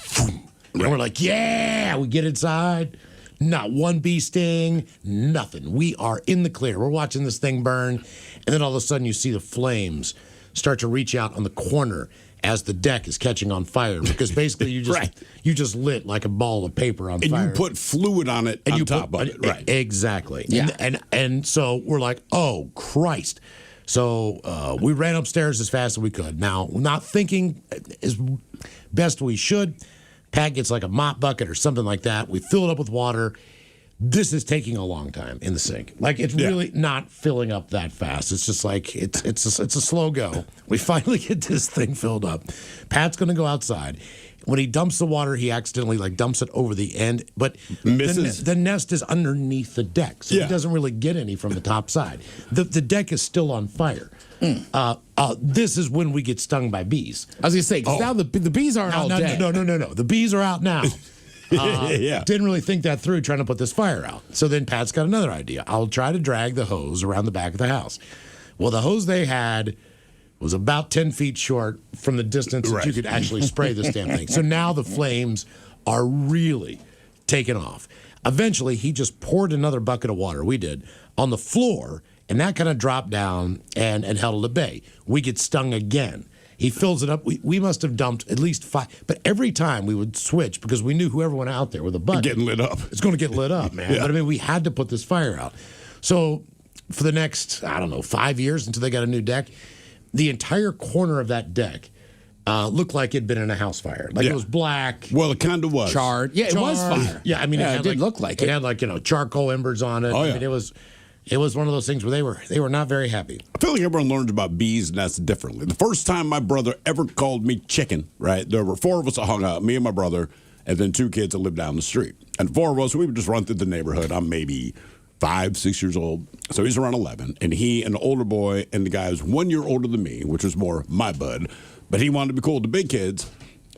and we're like, yeah, we get inside. Not one bee sting, nothing. We are in the clear. We're watching this thing burn, and then all of a sudden you see the flames start to reach out on the corner as the deck is catching on fire because basically you just lit like a ball of paper on fire. And you put fluid on it on top of it. Right. Exactly. Yeah. And so we're like, oh, Christ. So we ran upstairs as fast as we could. Now, not thinking as best we should, Pat gets like a mop bucket or something like that. We fill it up with water. This is taking a long time in the sink. Like, it's really not filling up that fast. It's just like, it's a slow go. We finally get this thing filled up. Pat's going to go outside. When he dumps the water, he accidentally dumps it over the end, but the nest is underneath the deck, so he doesn't really get any from the top side. The deck is still on fire. This is when we get stung by bees. I was going to say, because now the bees aren't all dead. No. The bees are out now. Didn't really think that through trying to put this fire out. So then Pat's got another idea. I'll try to drag the hose around the back of the house. Well, the hose they had was about 10 feet short from the distance that you could actually spray this damn thing. So now the flames are really taking off. Eventually, he just poured another bucket of water, we did, on the floor, and that kind of dropped down and held it at bay. We get stung again. He fills it up. We must have dumped at least 5. But every time we would switch because we knew whoever went out there with a bucket. Getting lit up. It's going to get lit up, man. But I mean, we had to put this fire out. So for the next, 5 years until they got a new deck, the entire corner of that deck looked like it'd been in a house fire. Like it was black. Well, it kind of was. Charred. Yeah, it was fire. Yeah, I mean, it did look like it. It had charcoal embers on it. Oh, yeah. I mean, it was it was one of those things where they were not very happy. I feel like everyone learns about bees nests differently. The first time my brother ever called me chicken, right? There were 4 of us that hung out, me and my brother, and then 2 kids that lived down the street. And 4 of us, we would just run through the neighborhood. I'm maybe 5, 6 years old. So he's around 11. And he, an older boy, and the guy was 1 year older than me, which was more my bud. But he wanted to be cool with the big kids.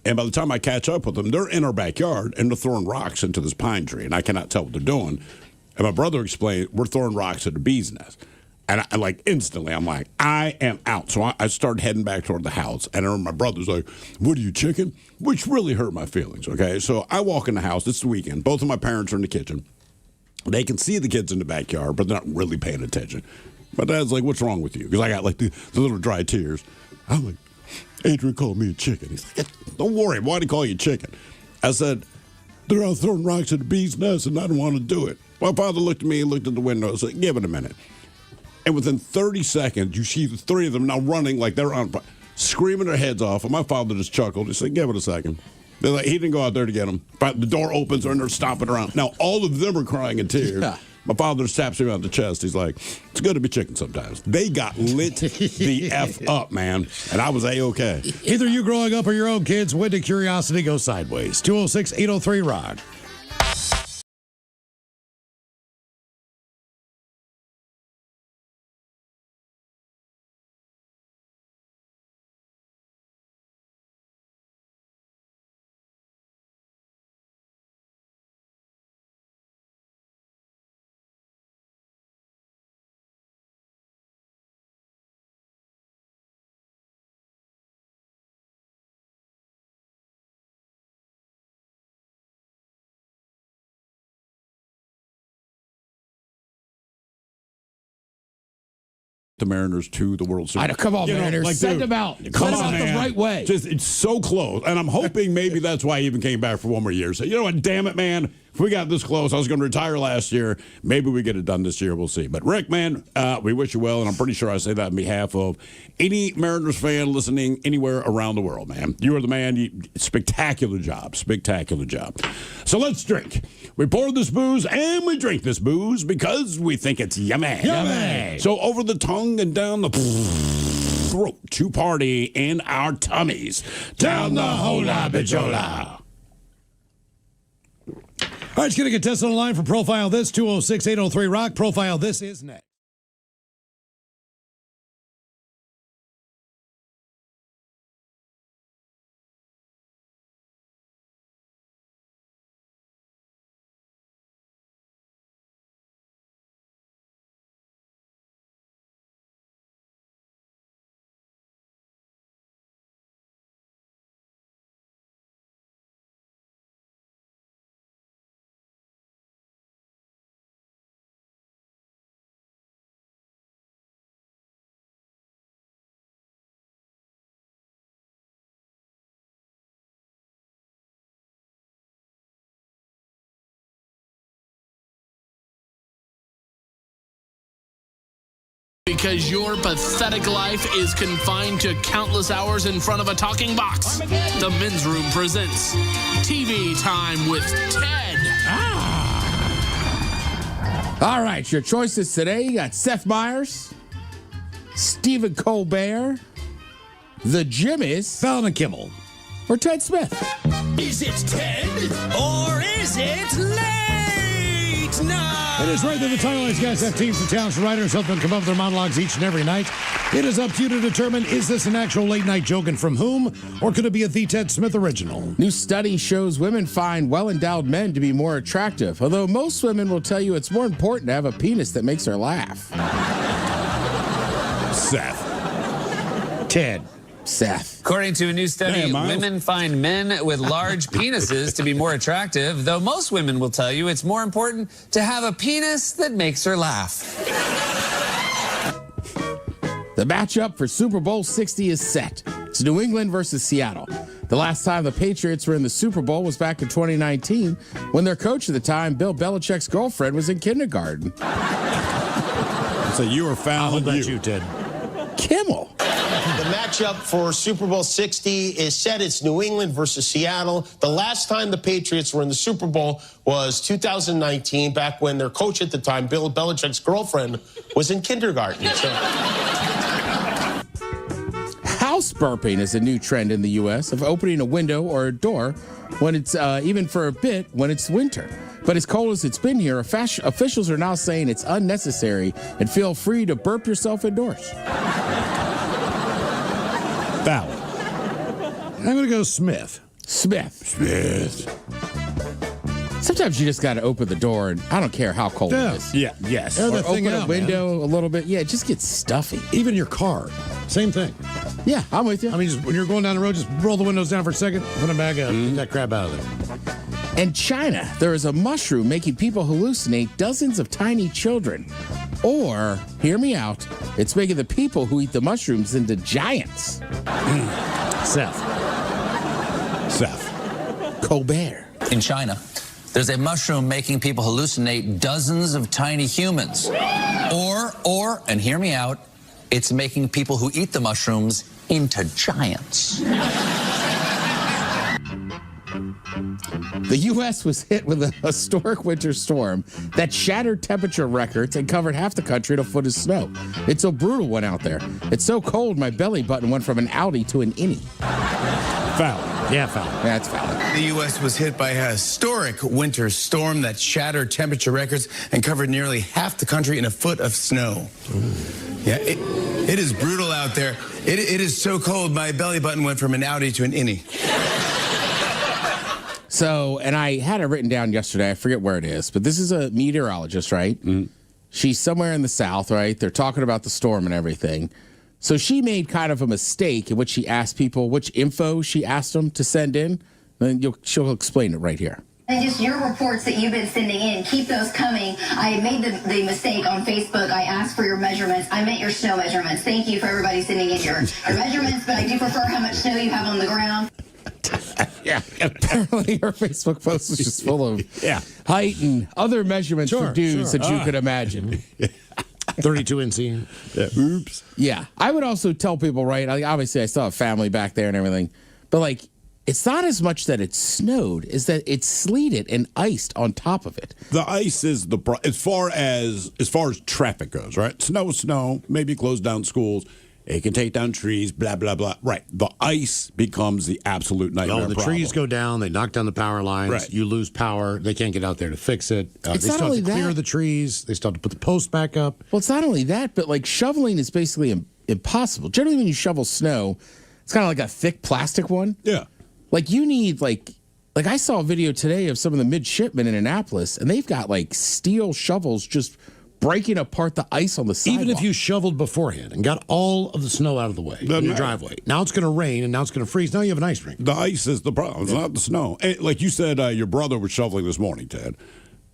And by the time I catch up with them, they're in our backyard and they're throwing rocks into this pine tree. And I cannot tell what they're doing. And my brother explained, we're throwing rocks at a bee's nest. And I like instantly, I'm like, I am out. So I started heading back toward the house. And I remember my brother's like, what are you, chicken? Which really hurt my feelings, okay? So I walk in the house. It's the weekend. Both of my parents are in the kitchen. They can see the kids in the backyard, but they're not really paying attention. My dad's like, what's wrong with you? Because I got like the little dry tears. I'm like, Adrian called me a chicken. He's like, don't worry, why'd he call you chicken? I said, they're out throwing rocks at the bee's nest and I don't want to do it. My father looked at me, looked at the window, and said, give it a minute. And within 30 seconds, you see the 3 of them now running like they're on, screaming their heads off. And my father just chuckled. He said, give it a second. They're like, he didn't go out there to get them. But the door opens and they're stomping around. Now, all of them are crying in tears. Yeah. My father just taps me on the chest. He's like, it's good to be chicken sometimes. They got lit the F up, man. And I was A-OK. Either you growing up or your own kids, when did curiosity go sideways? 206-803-ROCK. The Mariners to the World Series. Come on, Mariners. Like, send them out. Send them out the right way. It's so close. And I'm hoping maybe that's why he even came back for one more year. So, you know what? Damn it, man. If we got this close, I was going to retire last year. Maybe we get it done this year. We'll see. But, Rick, man, we wish you well. And I'm pretty sure I say that on behalf of any Mariners fan listening anywhere around the world, man. You are the man. Spectacular job. Spectacular job. So let's drink. We pour this booze and we drink this booze because we think it's yummy. Yummy. So over the tongue and down the throat to party in our tummies. Down the hola bijola. All right, let's get a contestant on the line for Profile This, 206-803-ROCK. Profile This is next. Because your pathetic life is confined to countless hours in front of a talking box. The Men's Room presents TV Time with Ted. All right, your choices today. You got Seth Meyers, Stephen Colbert, The Jimmys, Fallon and Kimmel, or Ted Smith. Is it Ted or is it late night? It is right that the title is, guys, have teams and talents and writers help them come up with their monologues each and every night. It is up to you to determine, is this an actual late night joke and from whom, or could it be a The Ted Smith original? New study shows women find well-endowed men to be more attractive, although most women will tell you it's more important to have a penis that makes her laugh. Seth. Ted. Seth. According to a new study, women find men with large penises to be more attractive, though most women will tell you it's more important to have a penis that makes her laugh. The matchup for Super Bowl 60 is set. It's New England versus Seattle. The last time the Patriots were in the Super Bowl was back in 2019 when their coach at the time, Bill Belichick's girlfriend, was in kindergarten. So you were Fallon. That's you, Ted. Kimmel. matchup for Super Bowl 60 is set. It's New England versus Seattle. The last time the Patriots were in the Super Bowl was 2019, back when their coach at the time, Bill Belichick's girlfriend, was in kindergarten. So. House burping is a new trend in the U.S. of opening a window or a door when it's, even for a bit, when it's winter. But as cold as it's been here, officials are now saying it's unnecessary and feel free to burp yourself indoors. Valid. I'm going to go Smith. Smith. Sometimes you just got to open the door, and I don't care how cold it is. Yeah, yes. Or open a window a little bit. Yeah, it just gets stuffy. Even your car, same thing. Yeah, I'm with you. I mean, just, when you're going down the road, just roll the windows down for a second, put them back up, get that crap out of there. In China, there is a mushroom making people hallucinate dozens of tiny children. Or, hear me out, it's making the people who eat the mushrooms into giants. Seth. Colbert. In China, there's a mushroom making people hallucinate dozens of tiny humans. Or, and hear me out, it's making people who eat the mushrooms into giants. The U.S. was hit with a historic winter storm that shattered temperature records and covered half the country in a foot of snow. It's a brutal one out there. It's so cold, my belly button went from an outie to an innie. Foul. Yeah, foul. That's foul. The U.S. was hit by a historic winter storm that shattered temperature records and covered nearly half the country in a foot of snow. Yeah, it is brutal out there. It is so cold, my belly button went from an outie to an innie. So, and I had it written down yesterday. I forget where it is, but this is a meteorologist, right? She's somewhere in the South, right? They're talking about the storm and everything. So she made kind of a mistake in which she asked people which info she asked them to send in. And she'll explain it right here. And just your reports that you've been sending in, keep those coming. I made the mistake on Facebook. I asked for your measurements. I meant your snow measurements. Thank you for everybody sending in your measurements, but I do prefer how much snow you have on the ground. Yeah. Apparently her Facebook post was just full of height and other measurements for dudes that you could imagine. 32 NC. Oops. Yeah. I would also tell people, right? Obviously, I still have family back there and everything, but like, it's not as much that it snowed, is that it sleeted and iced on top of it. The ice is as far as traffic goes, right? Snow, maybe close down schools. It can take down trees, blah, blah, blah. Right. The ice becomes the absolute nightmare. Oh, the trees go down. They knock down the power lines. Right. You lose power. They can't get out there to fix it. It's they not still only have to clear that. the trees. They still have to put the posts back up. Well, it's not only that, but like shoveling is basically impossible. Generally, when you shovel snow, it's kind of like a thick plastic one. Yeah. Like you need like I saw a video today of some of the midshipmen in Annapolis, and they've got like steel shovels just breaking apart the ice on the sidewalk. Even if you shoveled beforehand and got all of the snow out of the way in your driveway, now it's going to rain and now it's going to freeze. Now you have an ice rink. The ice is the problem. It's not the snow. And like you said, your brother was shoveling this morning, Ted,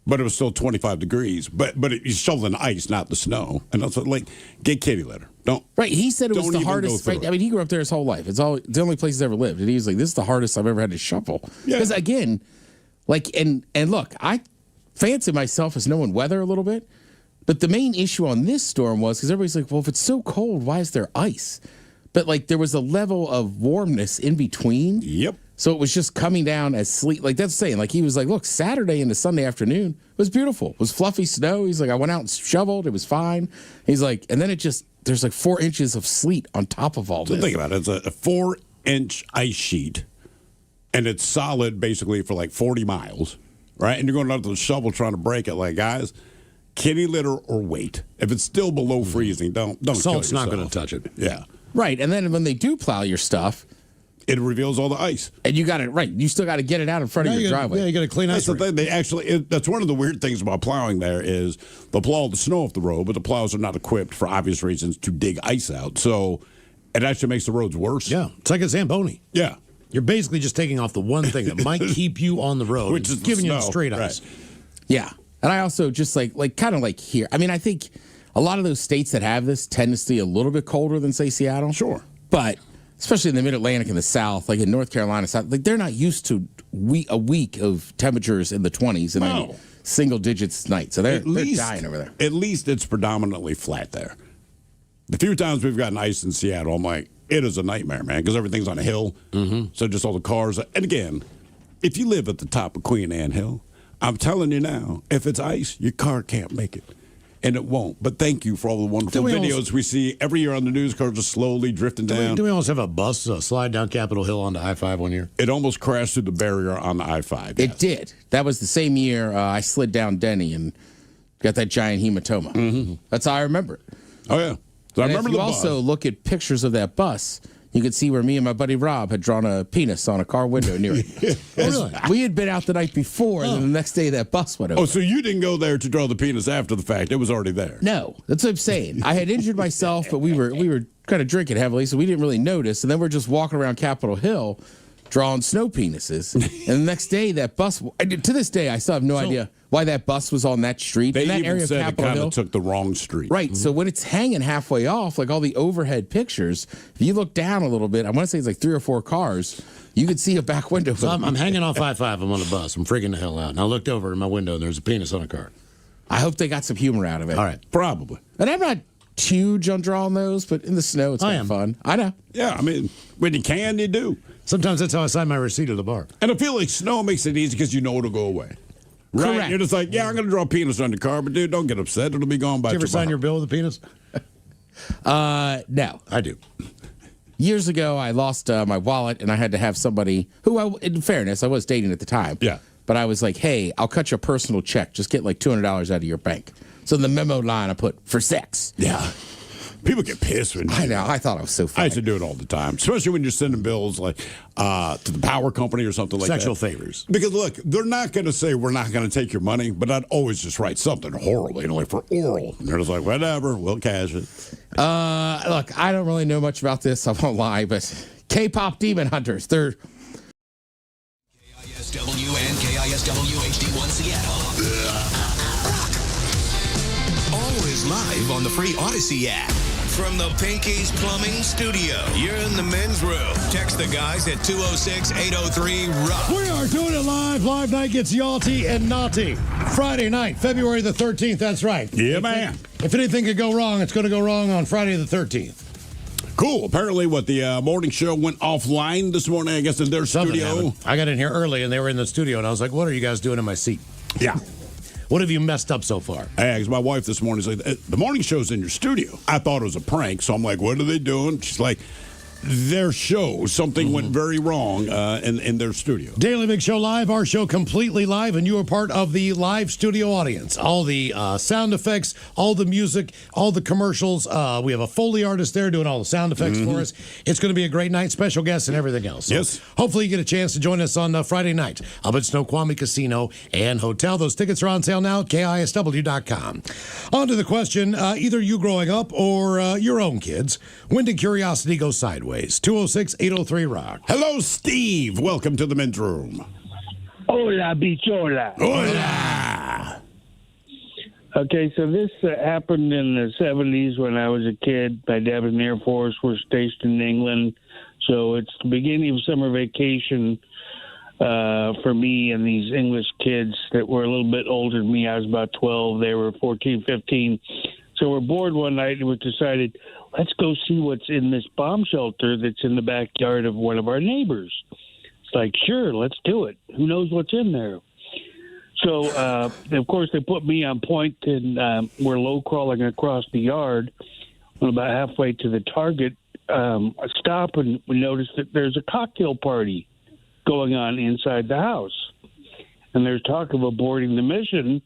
but it was still 25 degrees. But he's shoveling the ice, not the snow. And that's what, like, get kitty litter. Don't. Right. He said it was don't the even hardest. go through I mean, he grew up there his whole life. It's the only place he's ever lived. And he was like, this is the hardest I've ever had to shovel. Because again, like, and look, I fancy myself as knowing weather a little bit. But the main issue on this storm was because everybody's like, well, if it's so cold, why is there ice? But like there was a level of warmness in between. Yep. So it was just coming down as sleet. Like that's saying, like he was like, look, Saturday into Sunday afternoon was beautiful. It was fluffy snow. He's like, I went out and shoveled. It was fine. He's like, and then there's like 4 inches of sleet on top of all this. So think about it. It's a 4-inch ice sheet, and it's solid basically for like 40 miles, right? And you're going out to the shovel trying to break it. Like, guys, kitty litter or wait. If it's still below freezing, don't Salt's kill not yourself. going to touch it. Yeah. Right. And then when they do plow your stuff, it reveals all the ice. And you got it right. You still got to get it out in front of your driveway. Yeah, you got to clean That's ice. the thing. They actually, that's one of the weird things about plowing there is they'll plow all the snow off the road, but the plows are not equipped for obvious reasons to dig ice out. So it actually makes the roads worse. Yeah. It's like a Zamboni. Yeah. You're basically just taking off the one thing that might keep you on the road, Which is the giving you snow. the straight Right. ice. Yeah. And I also just like kind of like here. I mean, I think a lot of those states that have this tend to stay a little bit colder than, say, Seattle. Sure. But especially in the Mid-Atlantic and the South, like in North Carolina, South, like they're not used to a week of temperatures in the 20s and then single digits night. So they're dying over there. At least it's predominantly flat there. The few times we've gotten ice in Seattle, I'm like, it is a nightmare, man, because everything's on a hill. Mm-hmm. So just all the cars. And again, if you live at the top of Queen Anne Hill, I'm telling you now, if it's ice, your car can't make it. And it won't. But thank you for all the wonderful videos we see every year on the news. Cars are slowly drifting down. Do we almost have a bus slide down Capitol Hill onto I-5 one year? It almost crashed through the barrier on the I-5. It did. That was the same year I slid down Denny and got that giant hematoma. Mm-hmm. That's how I remember it. Oh, yeah. So I remember if you the also bus. look at pictures of that bus, you could see where me and my buddy Rob had drawn a penis on a car window near it. Really? We had been out the night before, and then the next day that bus went over. Oh, so you didn't go there to draw the penis after the fact. It was already there. No, that's what I'm saying. I had injured myself, but we were kind of drinking heavily, so we didn't really notice. And then we're just walking around Capitol Hill drawing snow penises. And the next day, that bus, to this day, I still have no idea why that bus was on that street. They in that even area said of it Capitol kind Hill. of took the wrong street. Right. So when it's hanging halfway off, like all the overhead pictures, if you look down a little bit, I want to say it's like 3 or 4 cars, you could see a back window. So I'm hanging off I-5. I'm on a bus. I'm freaking the hell out. And I looked over in my window, and there's a penis on a car. I hope they got some humor out of it. All right. Probably. And I'm not huge on drawing those, but in the snow, it's kind of fun. I know. Yeah, I mean, when you can, you do. Sometimes that's how I sign my receipt at the bar. And I feel like snow makes it easy because you know it'll go away. Right? Correct. You're just like, yeah, I'm going to draw a penis on the car, but dude, don't get upset. It'll be gone by Did you ever sign tomorrow. your bill with a penis? No. I do. Years ago, I lost my wallet, and I had to have somebody who, in fairness, I was dating at the time. Yeah. But I was like, hey, I'll cut you a personal check. Just get like $200 out of your bank. So in the memo line, I put, for sex. Yeah. People get pissed when I know. I thought it was so I funny. used to do it all the time, especially when you're sending bills like to the power company or something like Sexual that. favors. Because look, they're not going to say we're not going to take your money, but I'd always just write something horrible, like for oral. And they're just like, whatever, we'll cash it. Look, I don't really know much about this. I won't lie, but K-pop Demon Hunters, they're KISW and KISW HD1 Seattle. Always live on the free Odyssey app. From the Pinky's Plumbing Studio, you're in the men's room. Text the guys at 206-803-ROCK. We are doing it live. Live night gets yalty and naughty. Friday night, February the 13th. That's right. Yeah, man. If anything could go wrong, it's going to go wrong on Friday the 13th. Cool. Apparently, the morning show went offline this morning, I guess, in their Something studio. happened. I got in here early, and they were in the studio, and I was like, what are you guys doing in my seat? Yeah. What have you messed up so far? Yeah, because my wife this morning is like, the morning show's in your studio. I thought it was a prank, so I'm like, what are they doing? She's like, their show, something went very wrong in their studio. Daily Big Show Live, our show completely live, and you are part of the live studio audience. All the sound effects, all the music, all the commercials. We have a Foley artist there doing all the sound effects for us. It's going to be a great night, special guests and everything else. So yes. Hopefully you get a chance to join us on Friday night up at Snoqualmie Casino and Hotel. Those tickets are on sale now at KISW.com. On to the question, either you growing up or your own kids, when did curiosity go sideways? 206-803-ROCK. Hello, Steve. Welcome to the men's room. Hola, bichola. Hola. Okay, so this happened in the 70s when I was a kid. My dad was in the Air Force. We're stationed in England. So it's the beginning of summer vacation for me and these English kids that were a little bit older than me. I was about 12. They were 14, 15. So we're bored one night and we decided, let's go see what's in this bomb shelter that's in the backyard of one of our neighbors. It's like, sure, let's do it. Who knows what's in there? So, of course, they put me on point, and we're low crawling across the yard. When about halfway to the target, I stop and we notice that there's a cocktail party going on inside the house. And there's talk of aborting the mission,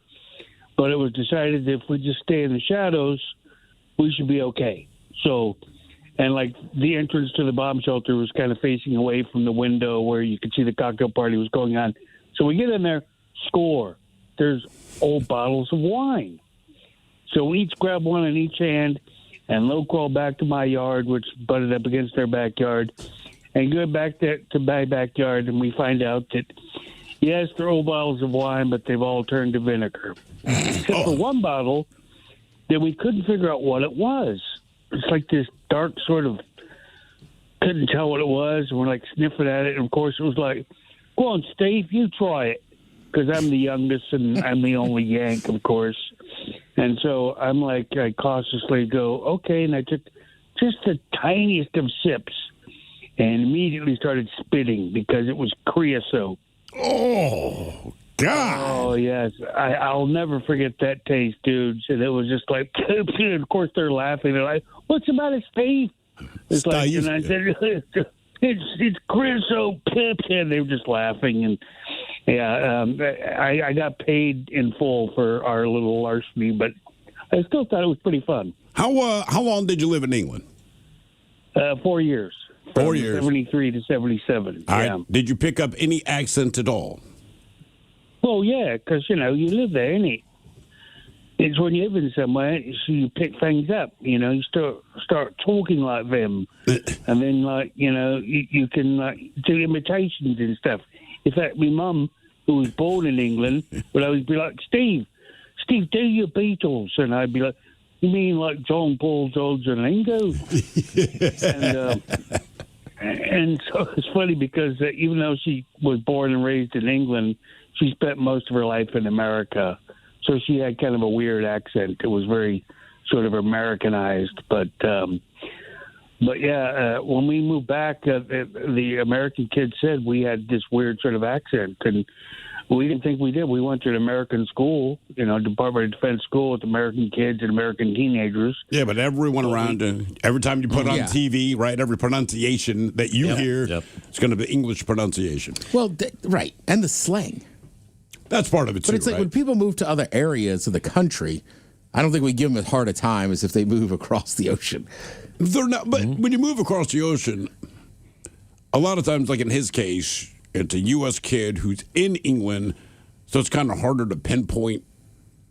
but it was decided that if we just stay in the shadows, we should be okay. So, and like the entrance to the bomb shelter was kind of facing away from the window where you could see the cocktail party was going on. So we get in there, score. There's old bottles of wine. So we each grab one in each hand and low crawl back to my yard, which butted up against their backyard, and go back to my backyard, and we find out that, yes, they're old bottles of wine, but they've all turned to vinegar. Except for one bottle that we couldn't figure out what it was. It's like this dark sort of, couldn't tell what it was. And we're like sniffing at it. And of course it was like, go on, Steve, you try it. Because I'm the youngest and I'm the only Yank, of course. And so I'm like, I cautiously go, okay. And I took just the tiniest of sips, and immediately started spitting because it was creosote. Oh, God. Oh, yes. I'll never forget that taste, dude. And it was just like, of course, they're laughing. They're like, what's the matter, Steve? It's like, and I said, it's creosote, and they were just laughing. And, yeah, I got paid in full for our little larceny, but I still thought it was pretty fun. How long did you live in England? 4 years. 4 years. 73 to 77. All yeah. right. Did you pick up any accent at all? Well, yeah, because, you live there, innit? It's when you live in somewhere, so you pick things up, you start talking like them. And then, you can do imitations and stuff. In fact, my mum, who was born in England, would always be like, Steve, do your Beatles. And I'd be like, you mean like John, Paul, George, and Ringo? And so it's funny because even though she was born and raised in England, she spent most of her life in America. So she had kind of a weird accent. It was very sort of Americanized. But yeah, when we moved back, the American kids said we had this weird sort of accent. And we didn't think we did. We went to an American school, Department of Defense school with American kids and American teenagers. Yeah, but everyone around, every time you put on TV, right, every pronunciation that you hear, it's going to be English pronunciation. Well, right. And the slang. That's part of it, too, But it's like right? when people move to other areas of the country, I don't think we give them as hard a time as if they move across the ocean. They're not, but when you move across the ocean, a lot of times, like in his case, it's a U.S. kid who's in England, so it's kind of harder to pinpoint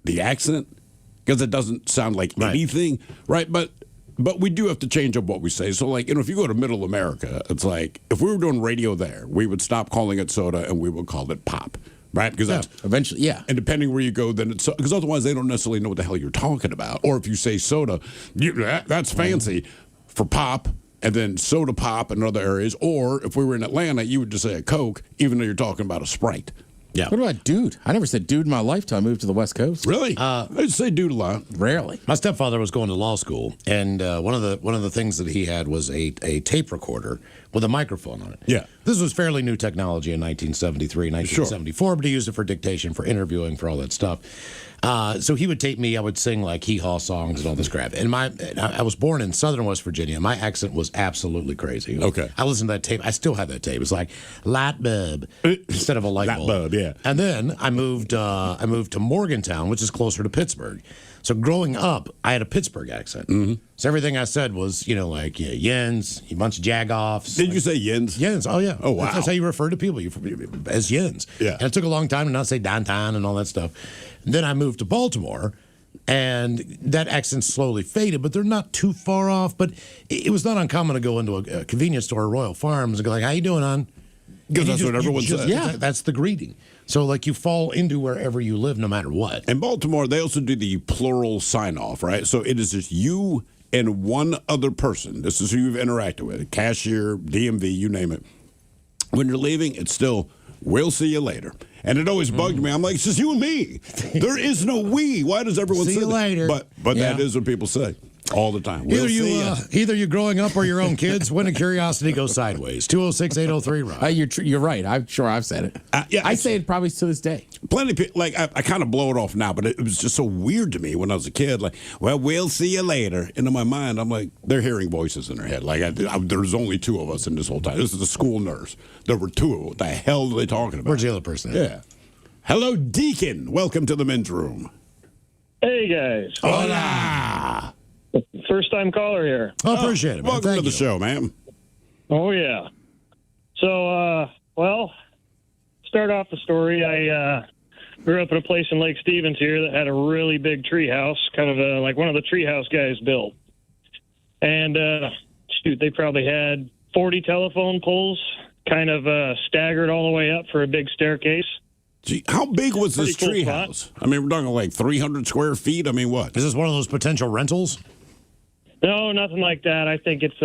the accent because it doesn't sound like anything, right? But we do have to change up what we say. So, like, if you go to Middle America, it's like if we were doing radio there, we would stop calling it soda and we would call it pop, right? Because that's eventually, yeah. And depending where you go, then it's because otherwise they don't necessarily know what the hell you're talking about. Or if you say soda, that's fancy for pop. And then soda pop in other areas. Or if we were in Atlanta, you would just say a Coke, even though you're talking about a Sprite. Yeah. What about dude? I never said dude in my life till I moved to the West Coast. Really? I used to say dude a lot. Rarely. My stepfather was going to law school, and one of the things that he had was a tape recorder with a microphone on it. Yeah. This was fairly new technology in 1973, 1974, but he used it for dictation, for interviewing, for all that stuff. So he would tape me. I would sing like hee-haw songs and all this crap. And I was born in southern West Virginia. My accent was absolutely crazy. Okay. I listened to that tape. I still have that tape. It's like light bulb instead of a light bulb. Yeah. And then I moved to Morgantown, which is closer to Pittsburgh. So growing up, I had a Pittsburgh accent. Mm-hmm. So everything I said was, yens, a bunch of jagoffs. Did you say yens? Yens. Oh, yeah. Oh, wow. That's how you refer to people, as yens. Yeah. And it took a long time to not say downtown and all that stuff. And then I moved to Baltimore, and that accent slowly faded, but they're not too far off. But it was not uncommon to go into a convenience store, Royal Farms, and go like, how you doing, hon? Because that's what everyone says. Yeah. That's the greeting. So, like, you fall into wherever you live, no matter what. In Baltimore, they also do the plural sign-off, right? So it is just you and one other person. This is who you've interacted with, cashier, DMV, you name it. When you're leaving, it's still, we'll see you later. And it always bugged me. I'm like, it's just you and me. There is no we. Why does everyone See say you that? later. But that is what people say all the time. We'll see ya. Either you growing up or your own kids, when a curiosity goes sideways. 206-803-ROCK. You're right. I'm sure I've said it. I say it probably to this day. Plenty of people, like, I kind of blow it off now, but it was just so weird to me when I was a kid. Like, well, we'll see you later. And in my mind, I'm like, they're hearing voices in their head. Like, there's only two of us in this whole time. This is a school nurse. There were two. What the hell are they talking about? Where's the other person? Yeah. Hello, Deacon. Welcome to the men's room. Hey, guys. Hola. First time caller here. Oh, appreciate it, man. Welcome Thank to the you. show, man. Oh, yeah. So, start off the story. I grew up in a place in Lake Stevens here that had a really big tree house, kind of like one of the tree house guys built. And, they probably had 40 telephone poles, kind of staggered all the way up for a big staircase. Gee, how big was this Pretty cool tree spot. house? I mean, we're talking like 300 square feet. I mean, what? Is this one of those potential rentals? No, nothing like that. I think it's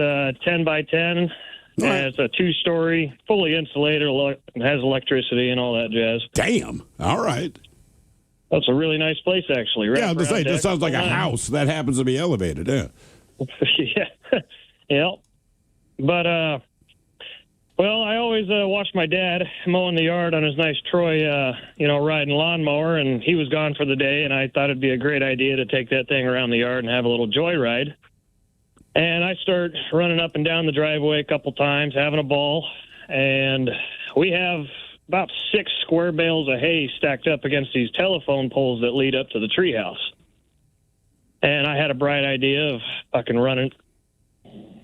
10 by 10. And it's a 2-story, fully insulated, has electricity and all that jazz. Damn. All right. That's a really nice place, actually. Right Yeah, I was going to say, around this sounds like a Jacksonville. house that happens to be elevated. Yeah. Yeah. But, well, I always watched my dad mowing the yard on his nice Troy, riding lawnmower, and he was gone for the day, and I thought it'd be a great idea to take that thing around the yard and have a little joyride. And I start running up and down the driveway a couple times, having a ball, and we have about 6 square bales of hay stacked up against these telephone poles that lead up to the treehouse. And I had a bright idea of fucking running.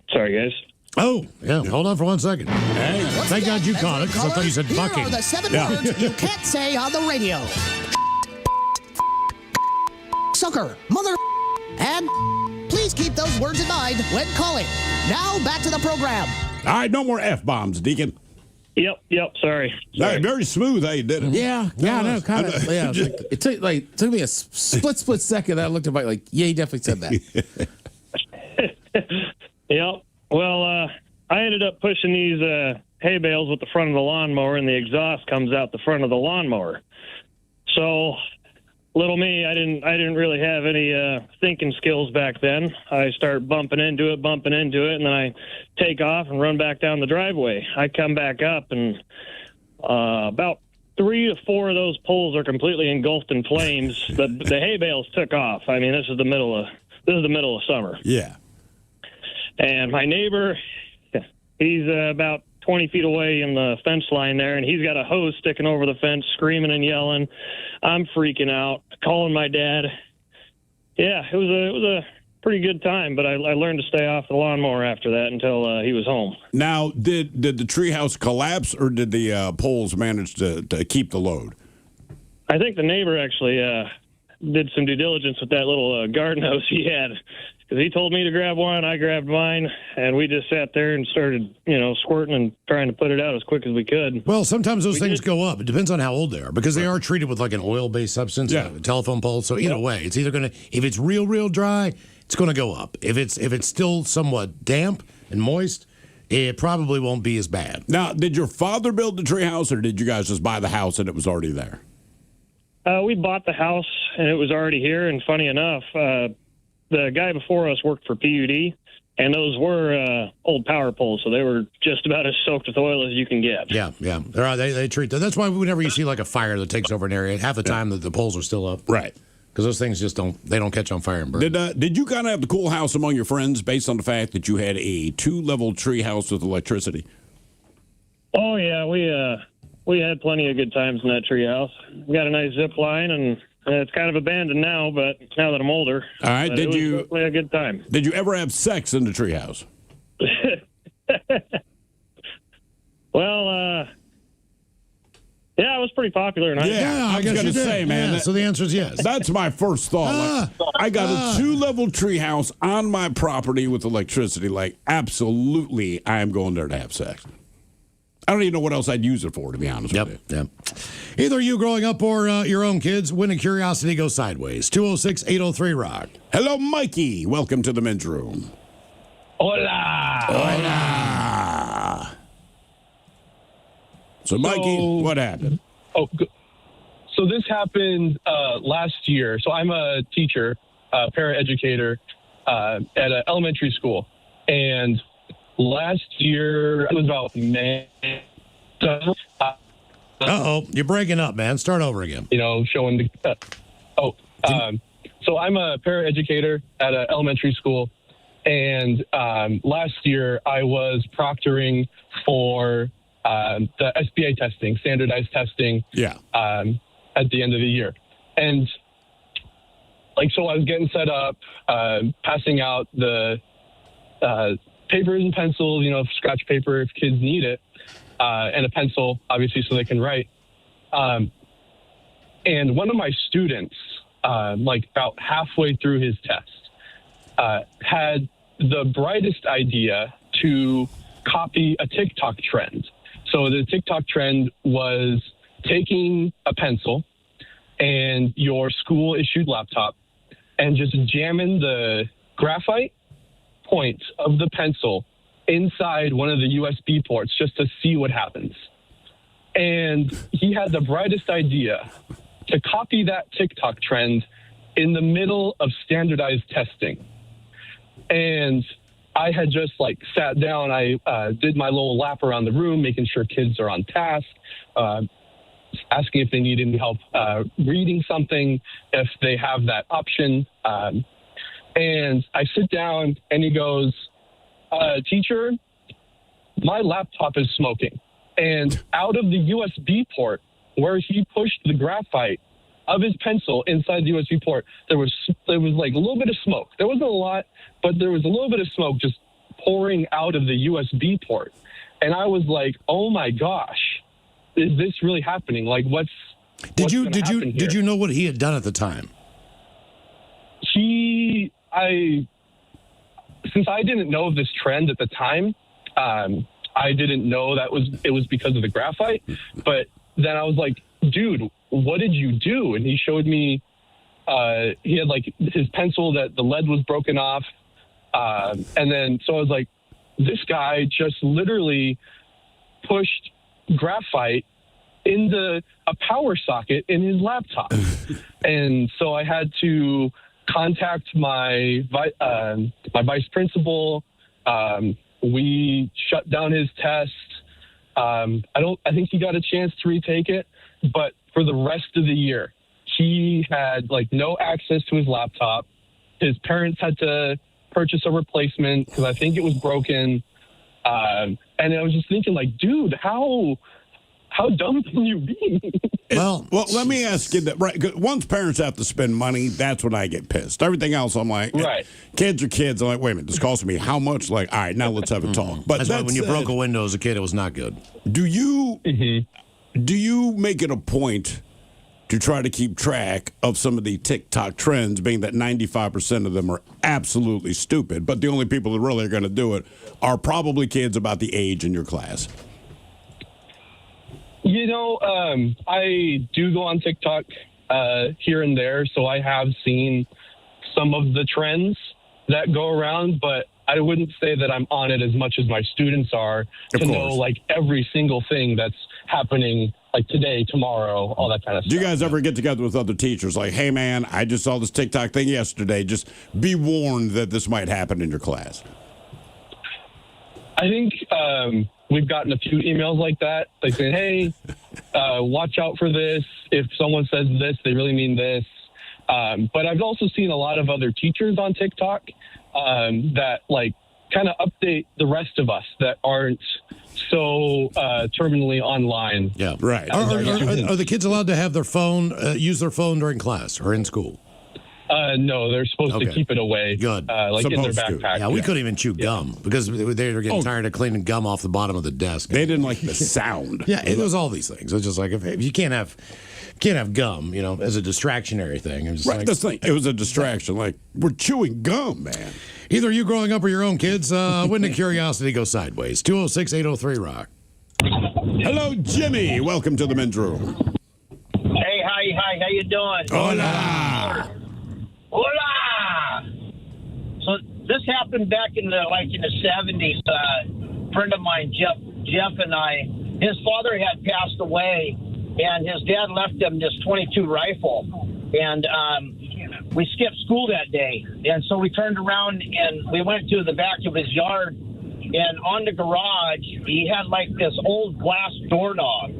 Sorry, guys. Oh, yeah. Hold on for 1 second. Hey, thank God you caught it, because I thought you said Here bucking. are the 7 words you can't say on the radio. Sucker, mother, and please keep those words in mind when calling. Now back to the program. All right, no more F-bombs, Deacon. Yep, sorry. Very smooth how you did it. Yeah, I know, kind of. Yeah, it took me a split second. That I looked at like, yeah, he definitely said that. Yep. Well, I ended up pushing these hay bales with the front of the lawnmower, and the exhaust comes out the front of the lawnmower. So, little me, I didn't really have any thinking skills back then. I start bumping into it, and then I take off and run back down the driveway. I come back up, and about 3 to 4 of those poles are completely engulfed in flames. The hay bales took off. I mean, this is the middle of summer. Yeah. And my neighbor, he's about 20 feet away in the fence line there, and he's got a hose sticking over the fence, screaming and yelling. I'm freaking out, calling my dad. Yeah, it was a pretty good time, but I learned to stay off the lawnmower after that until he was home. Now, did the treehouse collapse, or did the poles manage to keep the load? I think the neighbor actually did some due diligence with that little garden hose he had. Because he told me to grab one, I grabbed mine, and we just sat there and started, squirting and trying to put it out as quick as we could. Well, sometimes those things go up. It depends on how old they are, because they are treated with like an oil-based substance, a telephone pole. So either way, it's either going to, if it's real dry, it's going to go up. If it's still somewhat damp and moist, it probably won't be as bad. Now, did your father build the treehouse, or did you guys just buy the house and it was already there? We bought the house, and it was already here, and funny enough, the guy before us worked for PUD, and those were old power poles, so they were just about as soaked with oil as you can get. Yeah. They treat that. That's why whenever you see like a fire that takes over an area, half the time the poles are still up. Right. Because those things just don't catch on fire and burn. Did you kind of have the cool house among your friends based on the fact that you had a 2-level tree house with electricity? Oh, yeah. We had plenty of good times in that tree house. We got a nice zip line, and it's kind of abandoned now, but now that I'm older. All right. It was really a good time. Did you ever have sex in the treehouse? Well, yeah, it was pretty popular in high school. Yeah, I was going to say, man. Yeah, so the answer is yes. That's my first thought. I got a 2-level treehouse on my property with electricity. Like, absolutely, I am going there to have sex. I don't even know what else I'd use it for, to be honest with you. Yep. Either you growing up or your own kids, when a curiosity goes sideways. 206-803-ROCK. Hello, Mikey. Welcome to the men's room. Hola. So, Mikey, what happened? So this happened last year. So I'm a teacher, paraeducator at an elementary school. And last year, it was about May. You're breaking up, man. Start over again. Showing the. So I'm a paraeducator at an elementary school, and last year I was proctoring for the SBA testing, standardized testing. Yeah. At the end of the year, and so I was getting set up, passing out the papers and pencils, scratch paper if kids need it, and a pencil, obviously, so they can write. And one of my students, about halfway through his test, had the brightest idea to copy a TikTok trend. So the TikTok trend was taking a pencil and your school-issued laptop and just jamming the graphite point of the pencil inside one of the USB ports just to see what happens. And he had the brightest idea to copy that TikTok trend in the middle of standardized testing. And I had just like sat down. I did my little lap around the room, making sure kids are on task, asking if they need any help reading something, if they have that option. And I sit down and he goes, teacher, my laptop is smoking. And out of the USB port where he pushed the graphite of his pencil inside the USB port, there was like a little bit of smoke. There wasn't a lot, but there was a little bit of smoke just pouring out of the USB port. And I was like, oh my gosh, is this really happening? Like, did you know what he had done at the time? Since I didn't know of this trend at the time, I didn't know it was because of the graphite. But then I was like, dude, what did you do? And he showed me, he had like his pencil that the lead was broken off. And then, so I was like, this guy just literally pushed graphite into a power socket in his laptop. And so I had to contact my vice principal. We shut down his test. I think he got a chance to retake it, but for the rest of the year, he had like no access to his laptop. His parents had to purchase a replacement because I think it was broken. And I was just thinking, like, dude, how dumb can you be? Well, let me ask you that. Right, once parents have to spend money, that's when I get pissed. Everything else, I'm like, right. Kids are kids. I'm like, wait a minute, this costs me how much? Like, all right, now let's have a talk. But that's why when you broke a window as a kid, it was not good. Do you make it a point to try to keep track of some of the TikTok trends, being that 95% of them are absolutely stupid, but the only people that really are going to do it are probably kids about the age in your class? You know, I do go on TikTok here and there, so I have seen some of the trends that go around, but I wouldn't say that I'm on it as much as my students are to know, like, every single thing that's happening, like today, tomorrow, all that kind of stuff. Do you guys ever get together with other teachers like, hey, man, I just saw this TikTok thing yesterday. Just be warned that this might happen in your class? I think we've gotten a few emails like that. They say, hey, watch out for this. If someone says this, they really mean this. But I've also seen a lot of other teachers on TikTok that, like, kind of update the rest of us that aren't so terminally online. Yeah, right. Are the kids allowed to have their phone, use their phone during class or in school? No, they're supposed to keep it away. Good. Like in their backpack. Yeah, we couldn't even chew gum because they were getting tired of cleaning gum off the bottom of the desk. They didn't like the sound. Yeah, it was all these things. It's just like if you can't have gum, you know, as a distractionary thing. Right, that's the thing. It was a distraction. Like, we're chewing gum, man. Either you growing up or your own kids, when did curiosity go sideways? 206-803-ROCK. Hello, Jimmy. Welcome to the men's room. Hey, hi, how you doing? Hola. Hola! So this happened back in the 70s. A friend of mine, Jeff and I, his father had passed away, and his dad left him this .22 rifle. And we skipped school that day, and so we turned around and we went to the back of his yard, and on the garage he had like this old glass doorknob,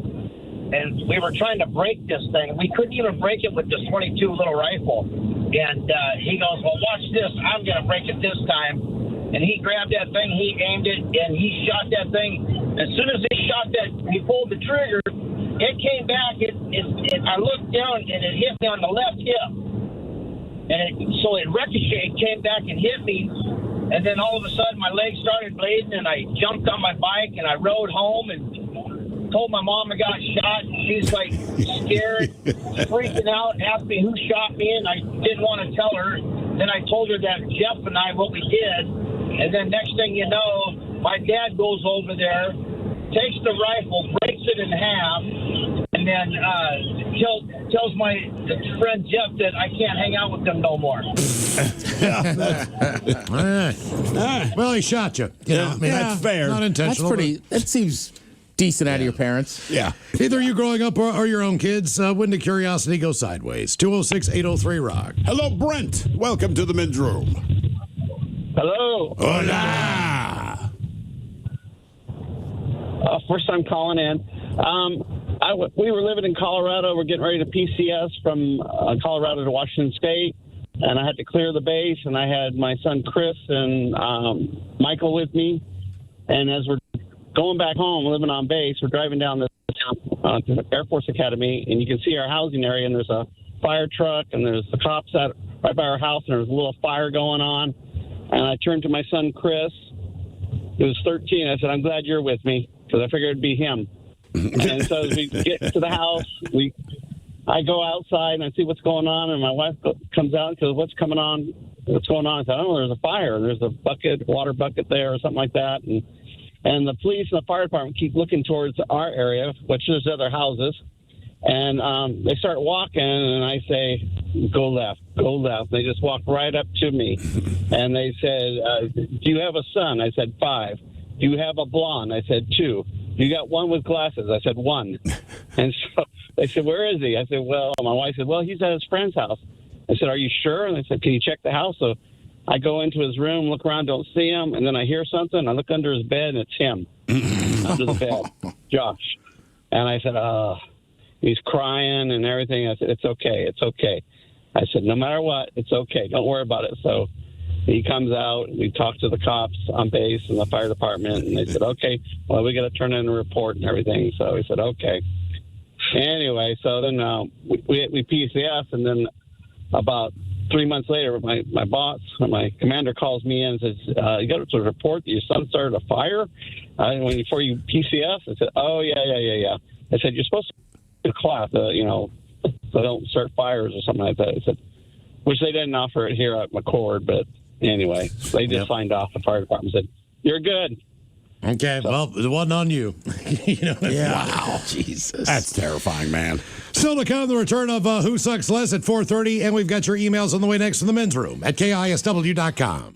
and we were trying to break this thing. We couldn't even break it with this .22 little rifle. And he goes, well, watch this. I'm going to break it this time. And he grabbed that thing, he aimed it, and he shot that thing. As soon as he shot that, he pulled the trigger, it came back. I looked down, and it hit me on the left hip. And so it ricocheted, came back and hit me. And then all of a sudden, my leg started bleeding, and I jumped on my bike, and I rode home and told my mom I got shot. She's like scared, freaking out, asked me who shot me, and I didn't want to tell her. Then I told her that Jeff and I, what we did. And then next thing you know, my dad goes over there, takes the rifle, breaks it in half, and then tells my friend Jeff that I can't hang out with them no more. All right. Well, he shot you. That's fair. Not intentional. That seems decent out of your parents. Yeah. Either you growing up or your own kids, when did curiosity go sideways? 206-803-ROCK. Hello, Brent. Welcome to the men's room. Hello. Hola. First time calling in. We were living in Colorado. We're getting ready to PCS from Colorado to Washington State, and I had to clear the base, and I had my son Chris and Michael with me. And as we're going back home, living on base, we're driving down to the Air Force Academy, and you can see our housing area, and there's a fire truck, and there's the cops right by our house, and there's a little fire going on. And I turned to my son Chris, who was 13. I said, "I'm glad you're with me," because I figured it'd be him. And so as we get to the house, I go outside and I see what's going on, and my wife comes out and goes, "What's going on?" I said, "Oh, there's a fire. There's a water bucket there or something like that." And the police and the fire department keep looking towards our area, which there's other houses. And they start walking, and I say, "Go left, go left." They just walk right up to me. And they said, "Do you have a son?" I said, 5. "Do you have a blonde?" I said, 2. "You got one with glasses?" I said, 1. And so they said, "Where is he?" I said, "Well," my wife said, "Well, he's at his friend's house." I said, "Are you sure?" And they said, "Can you check the house?" So I go into his room, look around, don't see him. And then I hear something. I look under his bed, and it's him under the bed, Josh. And I said, he's crying and everything. I said, "It's okay. It's okay." I said, "No matter what, it's okay. Don't worry about it." So he comes out. We talked to the cops on base and the fire department, and they said, "Okay, well, we got to turn in a report and everything." So he said, "Okay." Anyway, so then we PCS, and then about 3 months later, my boss, my commander, calls me in and says, "You got to report that your son started a fire before you PCS." I said, "Oh, yeah." I said, "You're supposed to class, so don't start fires or something like that." I said, which they didn't offer it here at McCord, but anyway, they just signed off. The fire department said, "You're good." Okay, well, it wasn't on you. Wow. Jesus. That's terrifying, man. Still to come, the return of Who Sucks Less at 4:30, and we've got your emails on the way next in the men's room at KISW.com.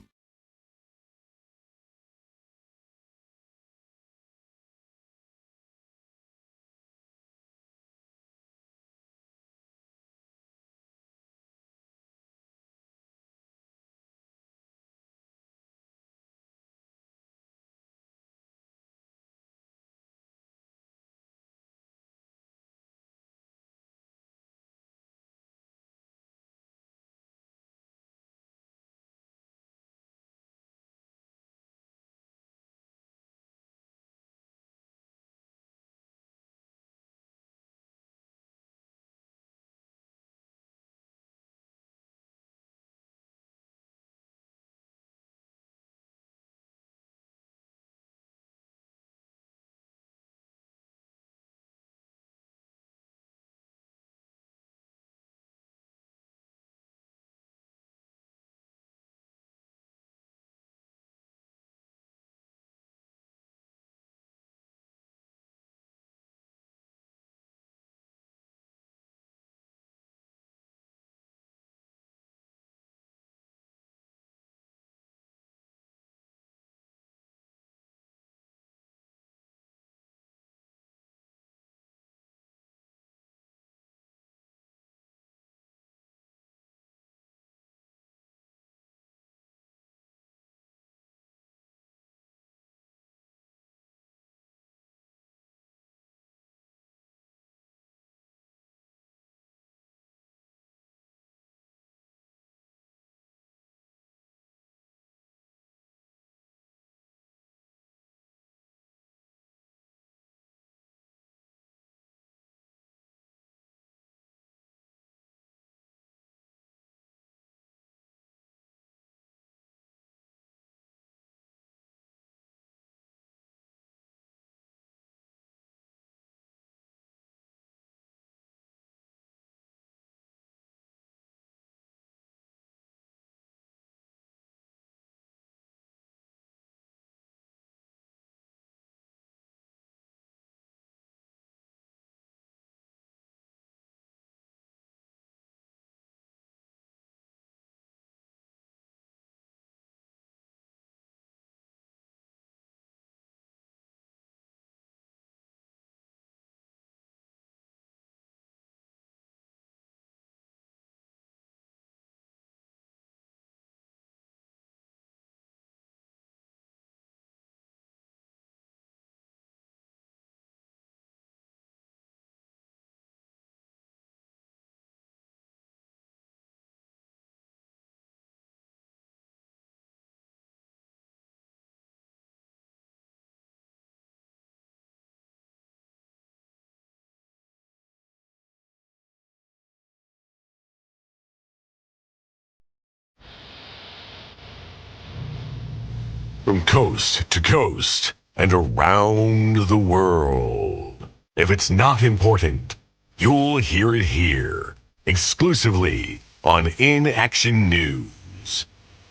From coast to coast and around the world. If it's not important, you'll hear it here, exclusively on In Action News.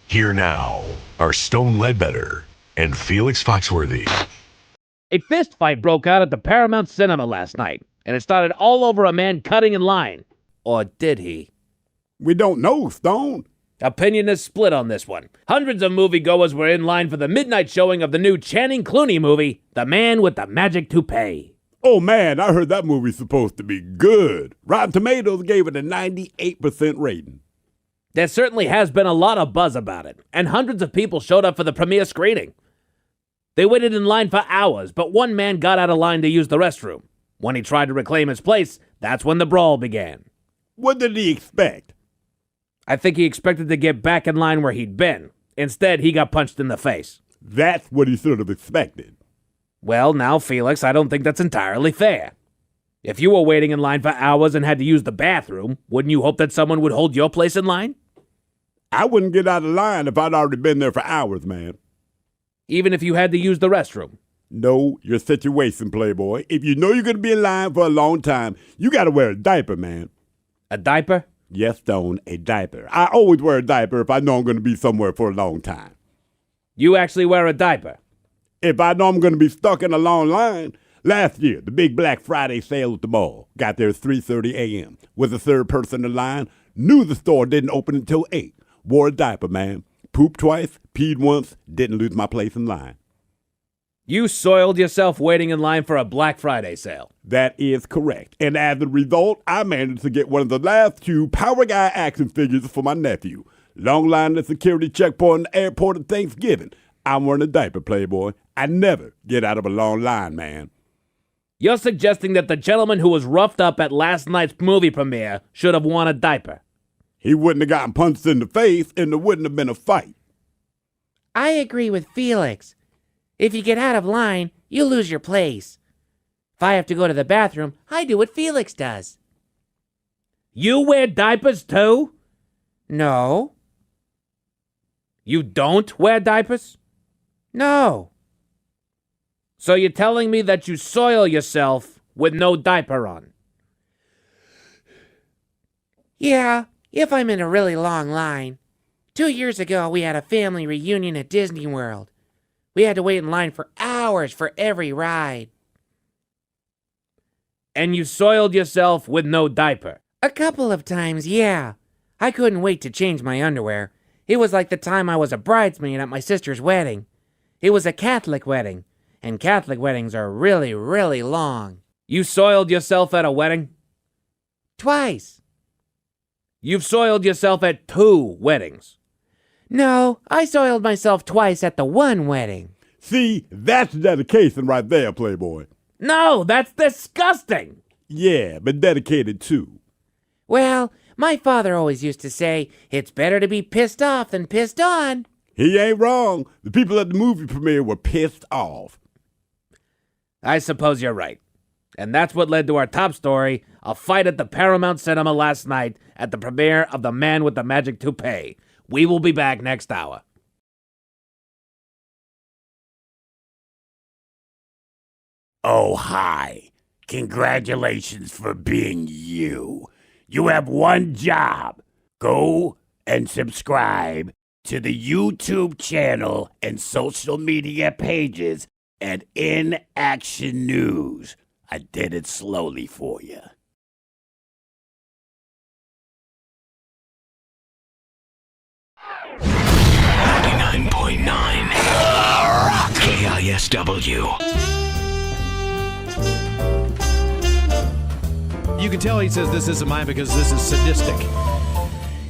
Here now are Stone Ledbetter and Felix Foxworthy. A fist fight broke out at the Paramount Cinema last night, and it started all over a man cutting in line. Or did he? We don't know, Stone. Opinion is split on this one. Hundreds of moviegoers were in line for the midnight showing of the new Channing Clooney movie, The Man with the Magic Toupee. Oh man, I heard that movie's supposed to be good. Rotten Tomatoes gave it a 98% rating. There certainly has been a lot of buzz about it, and hundreds of people showed up for the premiere screening. They waited in line for hours, but one man got out of line to use the restroom. When he tried to reclaim his place, that's when the brawl began. What did he expect? I think he expected to get back in line where he'd been. Instead, he got punched in the face. That's what he should have expected. Well, now, Felix, I don't think that's entirely fair. If you were waiting in line for hours and had to use the bathroom, wouldn't you hope that someone would hold your place in line? I wouldn't get out of line if I'd already been there for hours, man. Even if you had to use the restroom? Know your situation, Playboy. If you know you're going to be in line for a long time, you got to wear a diaper, man. A diaper? Yes, Stone, a diaper. I always wear a diaper if I know I'm going to be somewhere for a long time. You actually wear a diaper? If I know I'm going to be stuck in a long line. Last year, the big Black Friday sale at the mall. Got there at 3:30 a.m. Was the third person in line. Knew the store didn't open until 8. Wore a diaper, man. Pooped twice, peed once, didn't lose my place in line. You soiled yourself waiting in line for a Black Friday sale. That is correct. And as a result, I managed to get one of the last 2 Power Guy action figures for my nephew. Long line at the security checkpoint in the airport at Thanksgiving. I'm wearing a diaper, Playboy. I never get out of a long line, man. You're suggesting that the gentleman who was roughed up at last night's movie premiere should have worn a diaper. He wouldn't have gotten punched in the face, and there wouldn't have been a fight. I agree with Felix. If you get out of line, you lose your place. If I have to go to the bathroom, I do what Felix does. You wear diapers too? No. You don't wear diapers? No. So you're telling me that you soil yourself with no diaper on? Yeah, if I'm in a really long line. 2 years ago, we had a family reunion at Disney World. We had to wait in line for hours for every ride. And you soiled yourself with no diaper? A couple of times, yeah. I couldn't wait to change my underwear. It was like the time I was a bridesmaid at my sister's wedding. It was a Catholic wedding, and Catholic weddings are really, really long. You soiled yourself at a wedding? Twice. You've soiled yourself at 2 weddings? No, I soiled myself twice at the one wedding. See, that's dedication right there, Playboy. No, that's disgusting. Yeah, but dedicated too. Well, my father always used to say, it's better to be pissed off than pissed on. He ain't wrong. The people at the movie premiere were pissed off. I suppose you're right. And that's what led to our top story, a fight at the Paramount Cinema last night at the premiere of The Man with the Magic Toupee. We will be back next hour. Oh, hi. Congratulations for being you. You have one job. Go and subscribe to the YouTube channel and social media pages at In Action News. I did it slowly for you. KISW. You can tell he says this isn't mine because this is sadistic.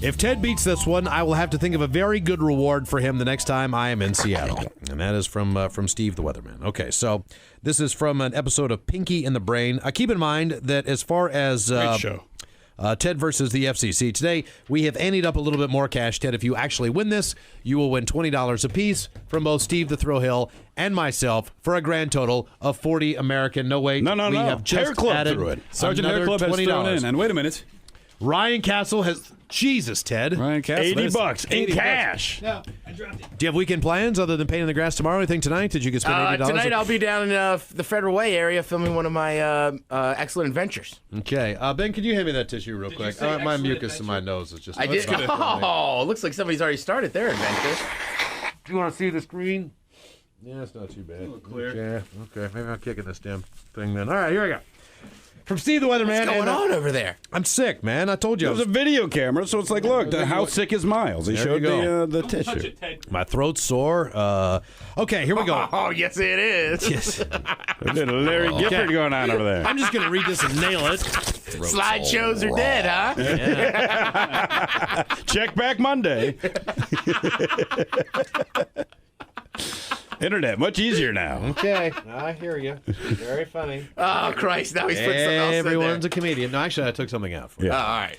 If Ted beats this one, I will have to think of a very good reward for him the next time I am in Seattle. And that is from Steve the Weatherman. Okay, so this is from an episode of Pinky and the Brain. Keep in mind that as far as Great show. Ted versus the FCC, today we have anteed up a little bit more cash. Ted, if you actually win this, you will win $20 apiece from both Steve the Thrill Hill and myself for a grand total of 40 American. No, wait. No. We have just Hair Club added threw it. Sergeant Hair another Club has thrown $20. in. And wait a minute. Ryan Castle has Jesus, Ted. Ryan Cass, $80 in cash. No, I dropped it. Do you have weekend plans other than painting the grass tomorrow? Anything tonight? Did you get spend $80? Tonight I'll be down in the Federal Way area filming one of my excellent adventures. Okay. Ben, could you hand me that tissue real quick? My mucus in my nose is just... I did. Oh, looks like somebody's already started their adventure. Do you want to see the screen? Yeah, it's not too bad. A little clear. Yeah, okay. Maybe I'm kicking this damn thing then. All right, here we go. From Steve the Weatherman. What's going on over there? I'm sick, man. I told you. There's a video camera, so it's like, look, how sick is Miles? He showed the tissue. My throat's sore. Okay, here we go. Oh, yes, it is. Yes. There's a little Larry Gifford going on over there. I'm just going to read this and nail it. Slideshows are dead, huh? Yeah. Check back Monday. Internet, much easier now. Okay, I hear you. Very funny. Oh, Christ, now he's put something else in there. Everyone's a comedian. No, actually, I took something out for you. Oh, all right.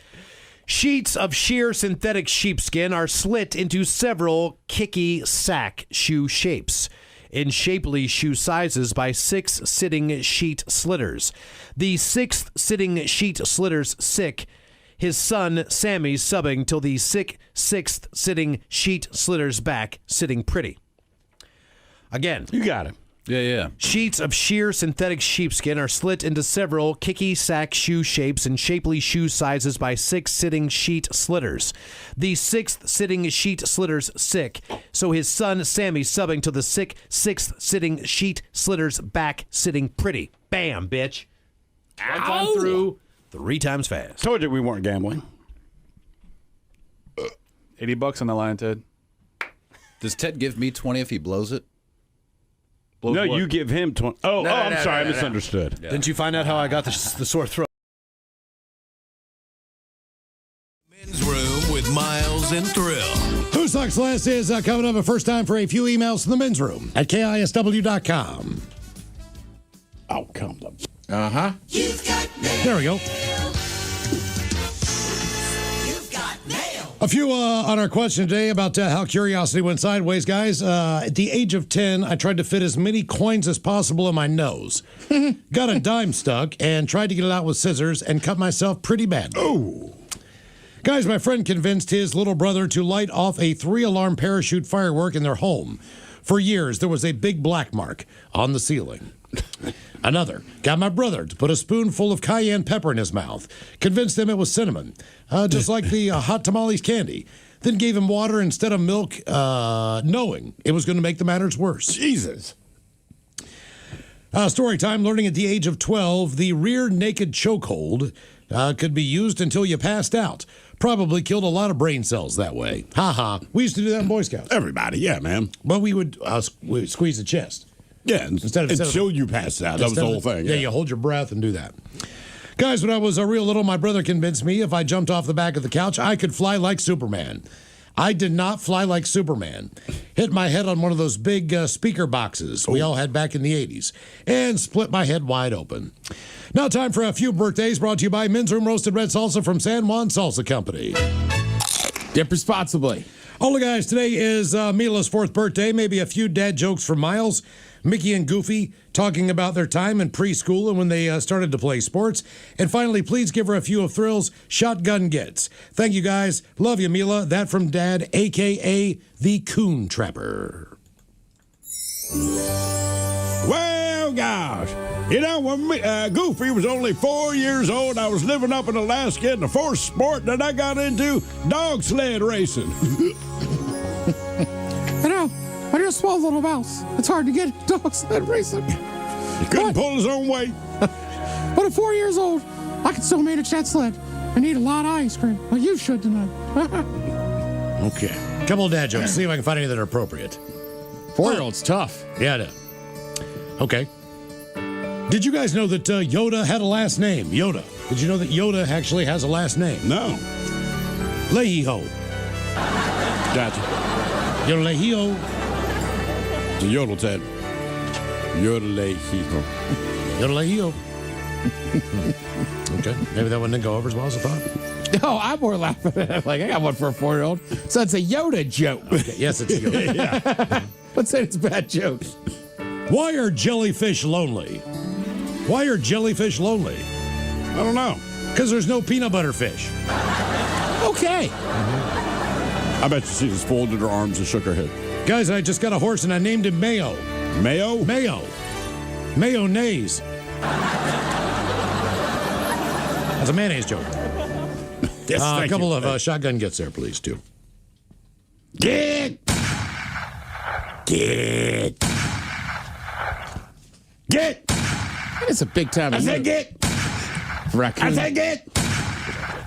Sheets of sheer synthetic sheepskin are slit into several kicky sack shoe shapes in shapely shoe sizes by 6 sitting sheet slitters. The 6th sitting sheet slitter's sick. His son, Sammy, subbing till the sick 6th sitting sheet slitter's back, sitting pretty. Again. You got it. Yeah. Sheets of sheer synthetic sheepskin are slit into several kicky sack shoe shapes and shapely shoe sizes by 6 sitting sheet slitters. The 6th sitting sheet slitter's sick, so his son Sammy subbing to the sick 6th sitting sheet slitter's back sitting pretty. Bam, bitch. One time through, 3 times fast. Told you we weren't gambling. $80 on the line, Ted. Does Ted give me 20 if he blows it? No, you give him 20. I'm sorry. I misunderstood. Yeah. Didn't you find out how I got the sore throat? Men's Room with Miles and Thrill. Who Sucks Less is coming up a first time for a few emails to the men's room at KISW.com. Oh, come on. Uh-huh. There we go. A few on our question today about how curiosity went sideways, guys. At the age of 10, I tried to fit as many coins as possible in my nose. Got a dime stuck and tried to get it out with scissors and cut myself pretty badly. Oh. Guys, my friend convinced his little brother to light off a 3-alarm parachute firework in their home. For years, there was a big black mark on the ceiling. Another got my brother to put a spoonful of cayenne pepper in his mouth, convinced him it was cinnamon, just like the hot tamales candy, then gave him water instead of milk, knowing it was going to make the matters worse. Jesus. Story time, learning at the age of 12, the rear naked chokehold could be used until you passed out. Probably killed a lot of brain cells that way. We used to do that in Boy Scouts. Everybody, yeah, man. But we would squeeze the chest. Yeah, until you pass out. That was the whole thing. Yeah, you hold your breath and do that. Guys, when I was real little, my brother convinced me if I jumped off the back of the couch, I could fly like Superman. I did not fly like Superman. Hit my head on one of those big speaker boxes we all had back in the 80s and split my head wide open. Now time for a few birthdays brought to you by Men's Room Roasted Red Salsa from San Juan Salsa Company. Dip responsibly. All the guys, today is Mila's 4th birthday. Maybe a few dad jokes from Miles. Mickey and Goofy talking about their time in preschool and when they started to play sports. And finally, please give her a few of Thrill's Shotgun Gets. Thank you, guys. Love you, Mila. That from Dad, a.k.a. the Coon Trapper. Well, gosh. You know, when Goofy was only 4 years old, I was living up in Alaska, and the first sport that I got into, dog sled racing. I know. I just small little mouse. It's hard to get dog sled racing. He couldn't pull his own weight. But at 4 years old, I could still manage that sled. I need a lot of ice cream. Well, you should tonight. Okay. Couple of dad jokes. See if I can find any that are appropriate. 4-year-old's tough. Yeah, I know. Okay. Did you guys know that Yoda had a last name? Yoda. Did you know that Yoda actually has a last name? No. Lehiho. Gotcha. Yoda-Lehiho. The yodel, Ted. Yoda-Lehiho. Yoda-Lehiho. Okay. Maybe that one didn't go over as well as I thought. No, I'm more laughing at it. Like, I got one for a 4-year-old. So it's a Yoda joke. Okay. Yes, it's a Yoda. Yeah. Let's say it's bad jokes. Why are jellyfish lonely? Why are jellyfish lonely? I don't know. Because there's no peanut butter fish. Okay. I bet she just folded her arms and shook her head. Guys, I just got a horse and I named him Mayo. Mayo? Mayo. Mayonnaise. That's a mayonnaise joke. Yes, a thank couple you. of shotgun gets there, please, too. Get. It's a big time. I said get. Raccoon. I said get.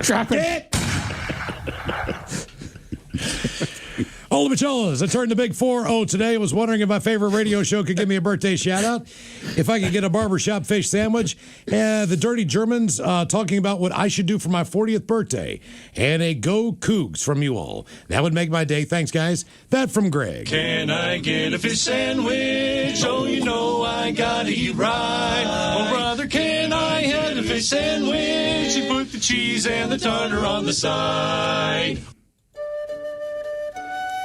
Drop it. Get. All the Michellas, I turned the big 4-0 today. I was wondering if my favorite radio show could give me a birthday shout out. If I could get a barbershop fish sandwich. The Dirty Germans talking about what I should do for my 40th birthday. And a Go Cougs from you all. That would make my day. Thanks, guys. That from Greg. Can I get a fish sandwich? Oh, you know I gotta eat right. Oh, brother, can I have a fish sandwich? You put the cheese and the tartar on the side.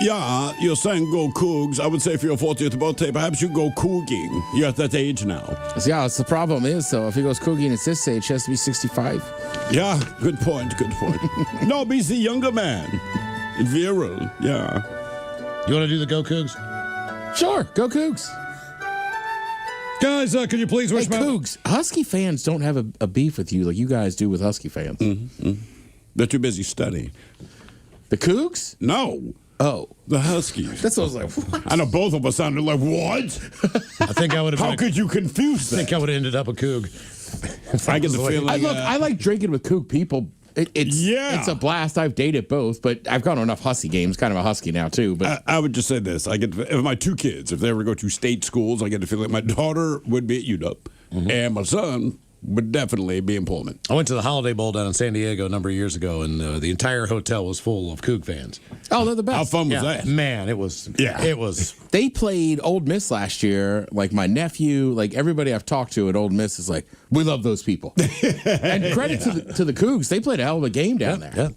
Yeah, you're saying go Cougs. I would say for your 40th birthday, perhaps you go Couging. You're at that age now. Yeah, it's the problem is, though, if he goes Couging at this age, he has to be 65. Yeah, good point, good point. No, but he's the younger man. Virile, yeah. You want to do the Go Cougs? Sure, go Cougs. Guys, could you please wish Hey, Cougs, Husky fans don't have a beef with you like you guys do with Husky fans. Mm-hmm. They're too busy studying. The Cougs? No. Oh. The Huskies. That's what I was like, what? I know both of us sounded like, what? I think I would have. How could you confuse that? I think I would have ended up a Coug. I get the feeling. I like drinking with Coug people. It's a blast. I've dated both, but I've gone to enough Husky games. Kind of a Husky now too. But I would just say this: if my two kids, if they ever go to state schools, I get the feeling my daughter would be at UW, and my son would definitely be in Pullman. I went to the Holiday Bowl down in San Diego a number of years ago, and the entire hotel was full of Coug fans. Oh, they're the best. How fun was that? Man, it was. Yeah, it was. They played Old Miss last year. Like my nephew, like everybody I've talked to at Old Miss is like, we love those people. And credit to the Cougs, they played a hell of a game down there. Yeah.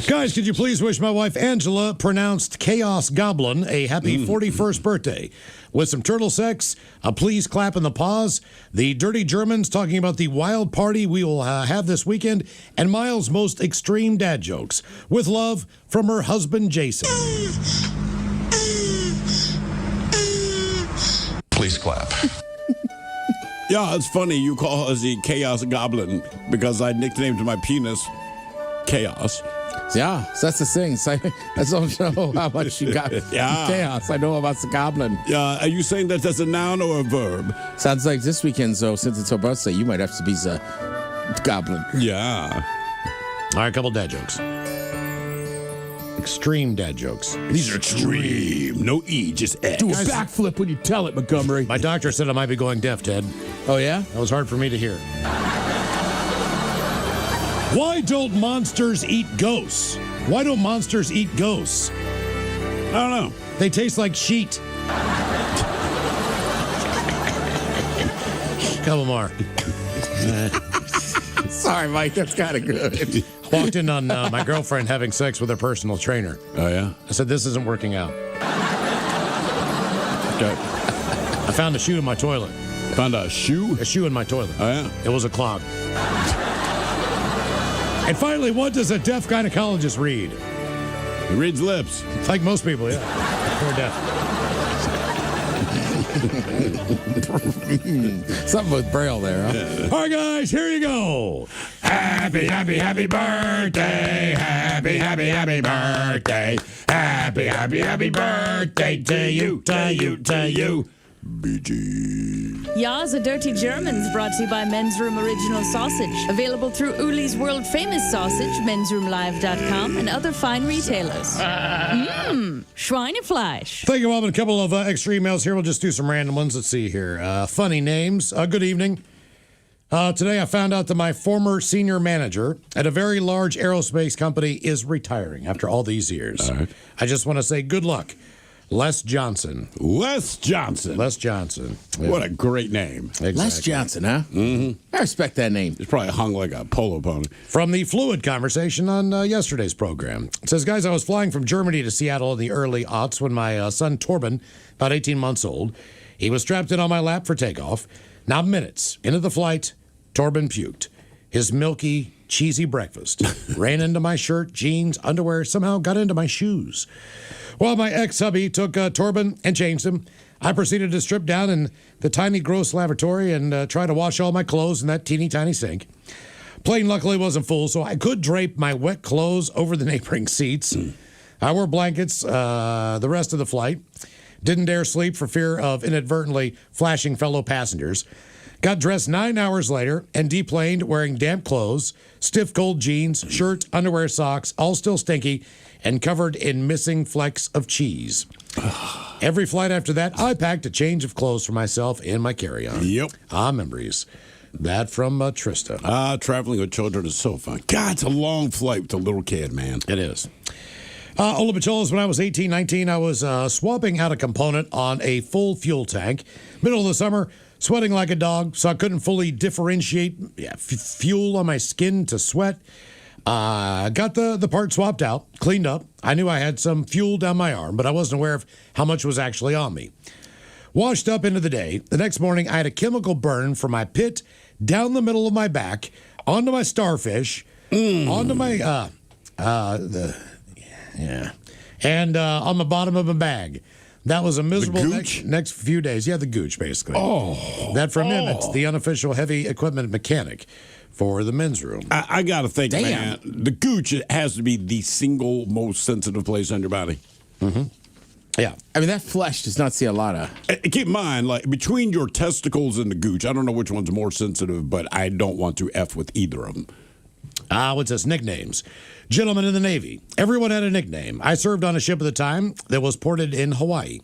Guys, could you please wish my wife Angela, pronounced Chaos Goblin, a happy 41st birthday? With some turtle sex, a please clap in the paws, the Dirty Germans talking about the wild party we will have this weekend, and Miles' most extreme dad jokes. With love from her husband, Jason. Please clap. Yeah, it's funny you call us the Chaos Goblin because I nicknamed my penis Chaos. Yeah, so that's the thing. So I don't know how much you got chaos. I know about the goblin. Yeah, are you saying that as a noun or a verb? Sounds like this weekend, so since it's her birthday, you might have to be the goblin. Yeah. All right, a couple dad jokes. Extreme dad jokes. These are extreme. No E, just X. Do a backflip when you tell it, Montgomery. My doctor said I might be going deaf, Ted. Oh, yeah? That was hard for me to hear. Why don't monsters eat ghosts? Why don't monsters eat ghosts? I don't know. They taste like sheet. Couple more. Sorry, Mike. That's kind of good. Walked in on my girlfriend having sex with her personal trainer. Oh, yeah? I said, this isn't working out. Okay. I found a shoe in my toilet. Found a shoe? A shoe in my toilet. Oh, yeah? It was a clog. And finally, what does a deaf gynecologist read? He reads lips. Like most people, yeah. Poor deaf. Something with Braille there, huh? All right, guys, here you go. Happy, happy, happy birthday. Happy, happy, happy birthday. Happy, happy, happy birthday to you, to you, to you. BG. Ya's a Dirty Germans brought to you by Men's Room Original Sausage. Available through Uli's World Famous Sausage, mensroomlive.com, and other fine retailers. Schweinefleisch. Thank you, Bob. And a couple of extra emails here. We'll just do some random ones. Let's see here. Funny names. Good evening. Today I found out that my former senior manager at a very large aerospace company is retiring after all these years. All right. I just want to say good luck. Les Johnson. Les Johnson. Les Johnson. Yeah. What a great name. Exactly. Les Johnson, huh? Mm-hmm. I respect that name. It's probably hung like a polo pony. From the fluid conversation on yesterday's program. It says, guys, I was flying from Germany to Seattle in the early aughts when my son Torben, about 18 months old, he was strapped in on my lap for takeoff. Not minutes into the flight, Torben puked. His milky, cheesy breakfast. Ran into my shirt, jeans, underwear, somehow got into my shoes. While my ex-hubby took Torben and changed him, I proceeded to strip down in the tiny, gross lavatory and try to wash all my clothes in that teeny tiny sink. Plane luckily wasn't full, so I could drape my wet clothes over the neighboring seats. I wore blankets the rest of the flight. Didn't dare sleep for fear of inadvertently flashing fellow passengers. Got dressed 9 hours later and deplaned wearing damp clothes, stiff cold jeans, shirt, underwear, socks, all still stinky and covered in missing flecks of cheese. Every flight after that, I packed a change of clothes for myself in my carry-on. Yep. Memories. That from Trista. Traveling with children is so fun. God, it's a long flight with a little kid, man. It is. Ola Bacholas, when I was 18, 19, I was swapping out a component on a full fuel tank. Middle of the summer, sweating like a dog, so I couldn't fully differentiate fuel on my skin to sweat. Got the part swapped out, cleaned up. I knew I had some fuel down my arm, but I wasn't aware of how much was actually on me. Washed up into the day. The next morning, I had a chemical burn from my pit down the middle of my back, onto my starfish, onto my, and on the bottom of my bag. That was a miserable next few days. Yeah, the gooch, basically. Oh. That from him, it's the unofficial heavy equipment mechanic for the men's room. I got to think, man, the gooch has to be the single most sensitive place on your body. Mm-hmm. Yeah. I mean, that flesh does not see a lot of... Keep in mind, like, between your testicles and the gooch, I don't know which one's more sensitive, but I don't want to F with either of them. What's this? Nicknames. Gentlemen in the Navy. Everyone had a nickname. I served on a ship at the time that was ported in Hawaii.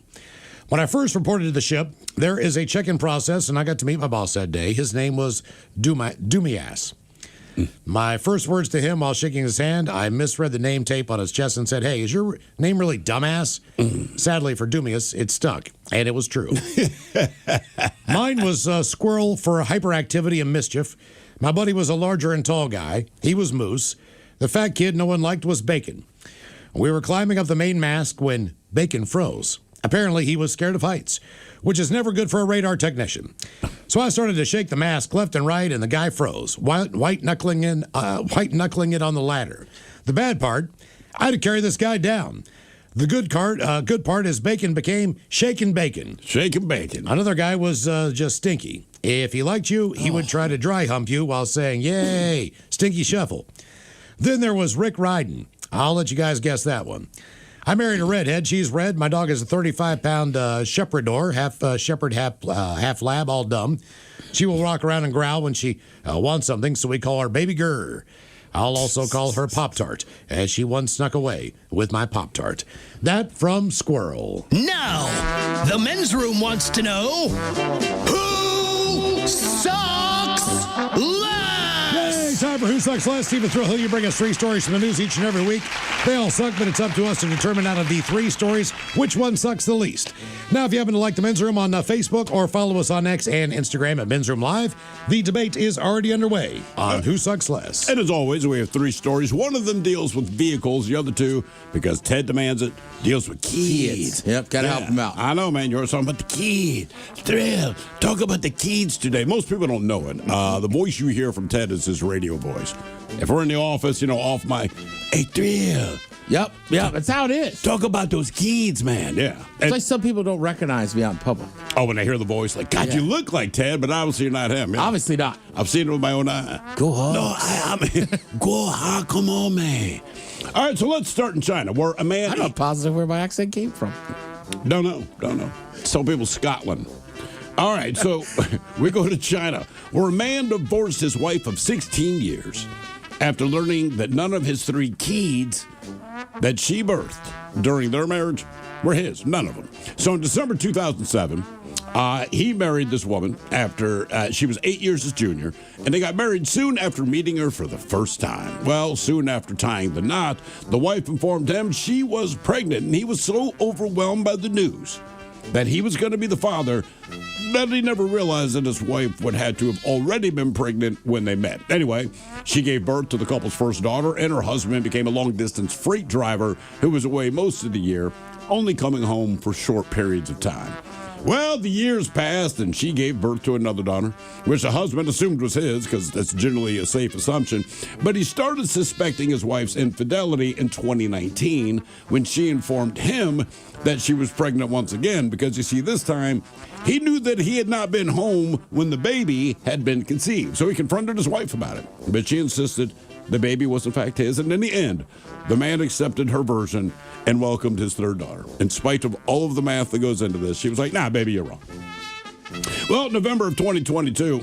When I first reported to the ship, there is a check-in process, and I got to meet my boss that day. His name was Doomy-ass. My first words to him while shaking his hand, I misread the name tape on his chest and said, "Hey, is your name really Dumbass?" Sadly for Doomius, it stuck, and it was true. Mine was Squirrel for hyperactivity and mischief. My buddy was a larger and tall guy. He was Moose. The fat kid no one liked was Bacon. We were climbing up the main mast when Bacon froze. Apparently, he was scared of heights, which is never good for a radar technician. So I started to shake the mask left and right, and the guy froze, white knuckling it on the ladder. The bad part, I had to carry this guy down. The good part is Bacon became Shakin' Bacon. Shakin' Bacon. Another guy was just Stinky. If he liked you, he would try to dry hump you while saying, "Yay, Stinky Shuffle." Then there was Rick Ryden. I'll let you guys guess that one. I married a redhead. She's red. My dog is a 35-pound Shepherdor, half shepherd, half lab, all dumb. She will rock around and growl when she wants something, so we call her Baby Grr. I'll also call her Pop-Tart, as she once snuck away with my Pop-Tart. That from Squirrel. Now, the men's room wants to know who sucks less. Yay, time for Who Sucks Less. Stephen Thrill, you bring us 3 stories from the news each and every week. They all suck, but it's up to us to determine out of the 3 stories which one sucks the least. Now, if you happen to like the Men's Room on Facebook or follow us on X and Instagram at Men's Room Live, the debate is already underway on Who Sucks Less. And as always, we have 3 stories. One of them deals with vehicles. The other 2, because Ted demands it, deals with kids. Yep, gotta help them out. I know, man. You're talking about the kid. Thrill. Talk about the kids today. Most people don't know it. The voice you hear from Ted is his radio voice. If we're in the office, off mic, "Hey, Thrill." Yep, that's how it is. Talk about those kids, man. Yeah. It's like some people don't recognize me out in public. Oh, when they hear the voice, like, God, you look like Ted, but obviously you're not him. Yeah. Obviously not. I've seen it with my own eye. Go Hawks. No, I mean, go Hawks, come on, man. All right, so let's start in China, where a man... I'm not positive where my accent came from. Don't know. Some people Scotland. All right, so we go to China, where a man divorced his wife of 16 years after learning that none of his 3 kids that she birthed during their marriage were his. None of them. So in December 2007, he married this woman after she was 8 years his junior, and they got married soon after meeting her for the first time. Well, soon after tying the knot, the wife informed him she was pregnant, and he was so overwhelmed by the news that he was going to be the father that he never realized that his wife would have to have already been pregnant when they met. Anyway, she gave birth to the couple's first daughter, and her husband became a long-distance freight driver who was away most of the year, only coming home for short periods of time. Well, the years passed, and she gave birth to another daughter, which the husband assumed was his, because that's generally a safe assumption. But he started suspecting his wife's infidelity in 2019 when she informed him that she was pregnant once again, because you see, this time he knew that he had not been home when the baby had been conceived. So he confronted his wife about it, but she insisted the baby was in fact his. And in the end, the man accepted her version and welcomed his third daughter. In spite of all of the math that goes into this, she was like, nah, baby, you're wrong. Well, November of 2022,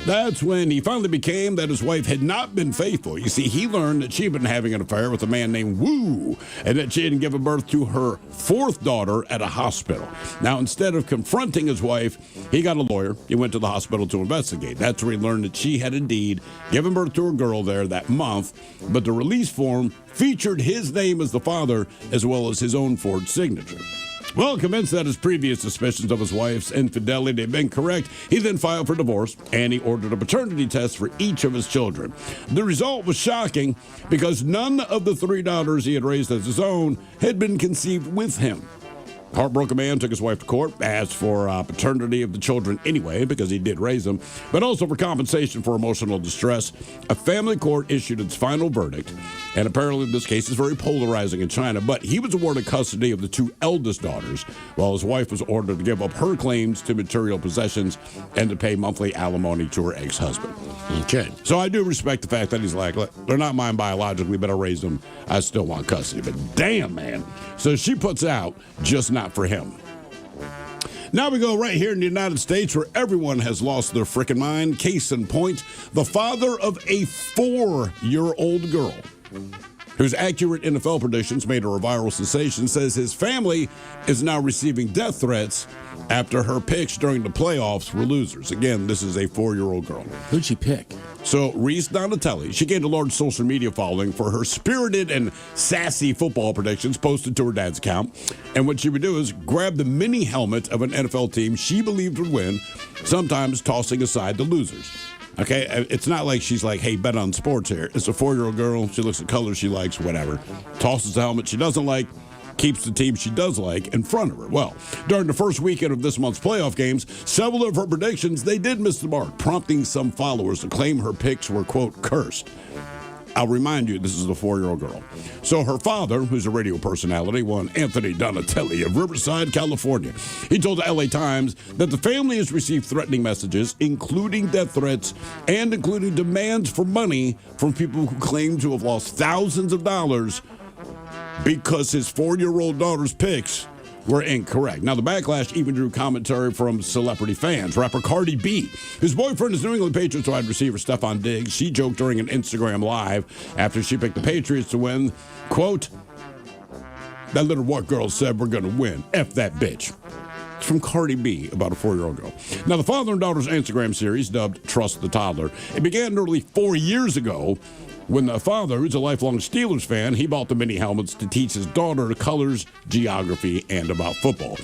that's when he finally became that his wife had not been faithful. You see, he learned that she had been having an affair with a man named Wu, and that she had given birth to her fourth daughter at a hospital. Now, instead of confronting his wife, he got a lawyer. He went to the hospital to investigate. That's where he learned that she had indeed given birth to a girl there that month, but the release form featured his name as the father as well as his own forged signature. Well, convinced that his previous suspicions of his wife's infidelity had been correct, he then filed for divorce, and he ordered a paternity test for each of his children. The result was shocking because none of the three daughters he had raised as his own had been conceived with him. Heartbroken man took his wife to court, asked for paternity of the children anyway because he did raise them, but also for compensation for emotional distress. A family court issued its final verdict, and apparently this case is very polarizing in China, but he was awarded custody of the two eldest daughters, while his wife was ordered to give up her claims to material possessions and to pay monthly alimony to her ex-husband. Okay. So I do respect the fact that he's like, look, they're not mine biologically, but I raised them. I still want custody. But damn, man. So she puts out, just not for him. Now we go right here in the United States where everyone has lost their frickin' mind. Case in point, the father of a 4-year-old girl whose accurate NFL predictions made her a viral sensation says his family is now receiving death threats after her picks during the playoffs were losers. Again, this is a 4-year-old girl. Who'd she pick? So, Reese Donatelli, she gained a large social media following for her spirited and sassy football predictions posted to her dad's account. And what she would do is grab the mini helmet of an NFL team she believed would win, sometimes tossing aside the losers. Okay, it's not like she's like, hey, bet on sports here. It's a 4-year-old girl. She looks at colors she likes, whatever. Tosses the helmet she doesn't like, keeps the team she does like in front of her. Well, during the first weekend of this month's playoff games, several of her predictions, they did miss the mark, prompting some followers to claim her picks were, quote, cursed. I'll remind you, this is a 4-year-old girl. So her father, who's a radio personality, one Anthony Donatelli of Riverside, California, he told the LA Times that the family has received threatening messages, including death threats and including demands for money from people who claim to have lost thousands of dollars because his 4-year-old daughter's picks were incorrect. Now, the backlash even drew commentary from celebrity fans. Rapper Cardi B, whose boyfriend is New England Patriots wide receiver Stephon Diggs, she joked during an Instagram Live after she picked the Patriots to win, quote, that little white girl said we're going to win. F that bitch. It's from Cardi B about a 4-year-old girl. Now, the father and daughter's Instagram series, dubbed Trust the Toddler, it began nearly 4 years ago when the father, who's a lifelong Steelers fan, he bought the mini helmets to teach his daughter colors, geography, and about football.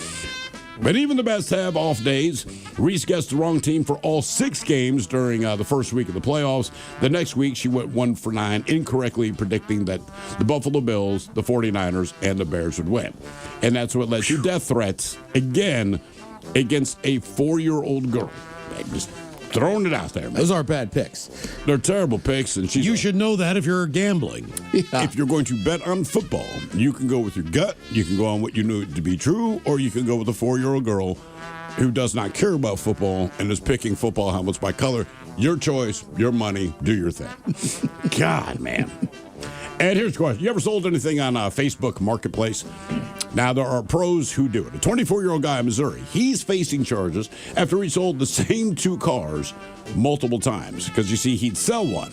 But even the best have off days. Reese guessed the wrong team for all 6 games during the first week of the playoffs. The next week, she went 1 for 9, incorrectly predicting that the Buffalo Bills, the 49ers, and the Bears would win. And that's what led to death threats, again, against a 4-year-old girl. Just throwing it out there, man. Those are bad picks. They're terrible picks, and you should know that if you're gambling. Yeah. If you're going to bet on football, you can go with your gut, you can go on what you know to be true, or you can go with a 4-year-old girl who does not care about football and is picking football helmets by color. Your choice, your money, do your thing. God, man. And here's the question. You ever sold anything on Facebook Marketplace? Now, there are pros who do it. A 24-year-old guy in Missouri, he's facing charges after he sold the same 2 cars multiple times. Because, you see, he'd sell one.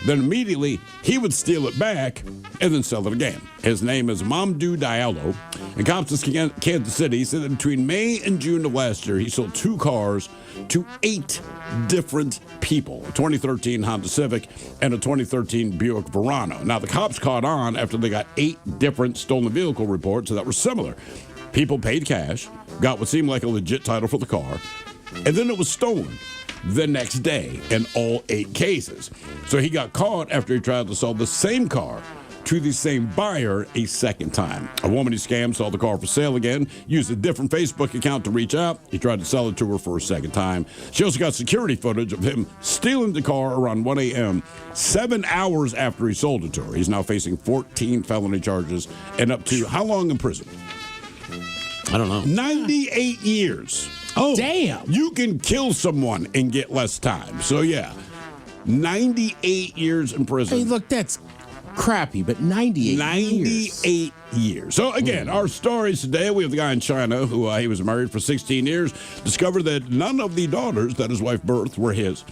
Then immediately, he would steal it back and then sell it again. His name is Mamdou Diallo. And cops in Kansas City said that between May and June of last year, he sold 2 cars to 8 different people, a 2013 Honda Civic and a 2013 Buick Verano. Now, the cops caught on after they got 8 different stolen vehicle reports that were similar. People paid cash, got what seemed like a legit title for the car, and then it was stolen the next day in all 8 cases. So he got caught after he tried to sell the same car to the same buyer a second time. A woman he scammed saw the car for sale again, used a different Facebook account to reach out. He tried to sell it to her for a second time. She also got security footage of him stealing the car around 1 a.m., 7 hours after he sold it to her. He's now facing 14 felony charges and up to how long in prison? I don't know. 98 years. Oh, damn. You can kill someone and get less time. So, yeah, 98 years in prison. Hey, look, that's crappy, but 98 years. So, again, our stories today, we have the guy in China who he was married for 16 years, discovered that none of the daughters that his wife birthed were his.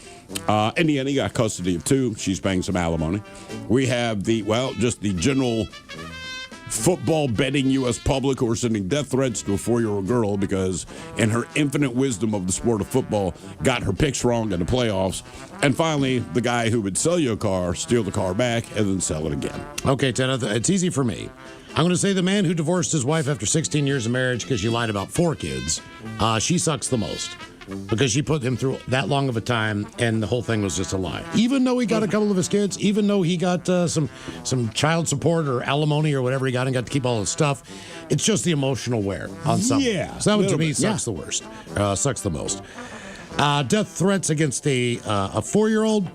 In the end, he got custody of 2. She's paying some alimony. We have just the general football betting U.S. public who are sending death threats to a 4-year-old girl because, in her infinite wisdom of the sport of football, got her picks wrong in the playoffs. And finally, the guy who would sell you a car, steal the car back, and then sell it again. Okay, Ted, it's easy for me. I'm going to say the man who divorced his wife after 16 years of marriage because she lied about 4 kids, she sucks the most. Because she put him through that long of a time, and the whole thing was just a lie. Even though he got a couple of his kids, even though he got some child support or alimony or whatever he got and got to keep all his stuff, it's just the emotional wear on something. Yeah. So that one to me sucks the worst, sucks the most. Death threats against a 4-year-old.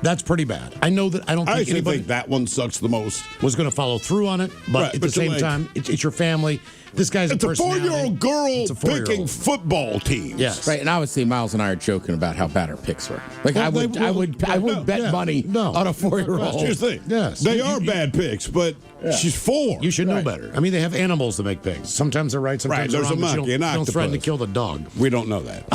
That's pretty bad. I know that I don't think anybody think that one sucks the most. Was going to follow through on it, but at the same time, it's your family. This guy's it's a 4-year-old girl picking football teams. Yes, right. And I would say Miles and I are joking about how bad her picks were. Like I would bet money on a 4-year-old. Here's the thing. Yes, they are bad picks, but she's 4. You should know better. I mean, they have animals that make picks. Sometimes they're right. Sometimes there's they're a wrong, monkey, you don't threaten to kill the dog. We don't know that.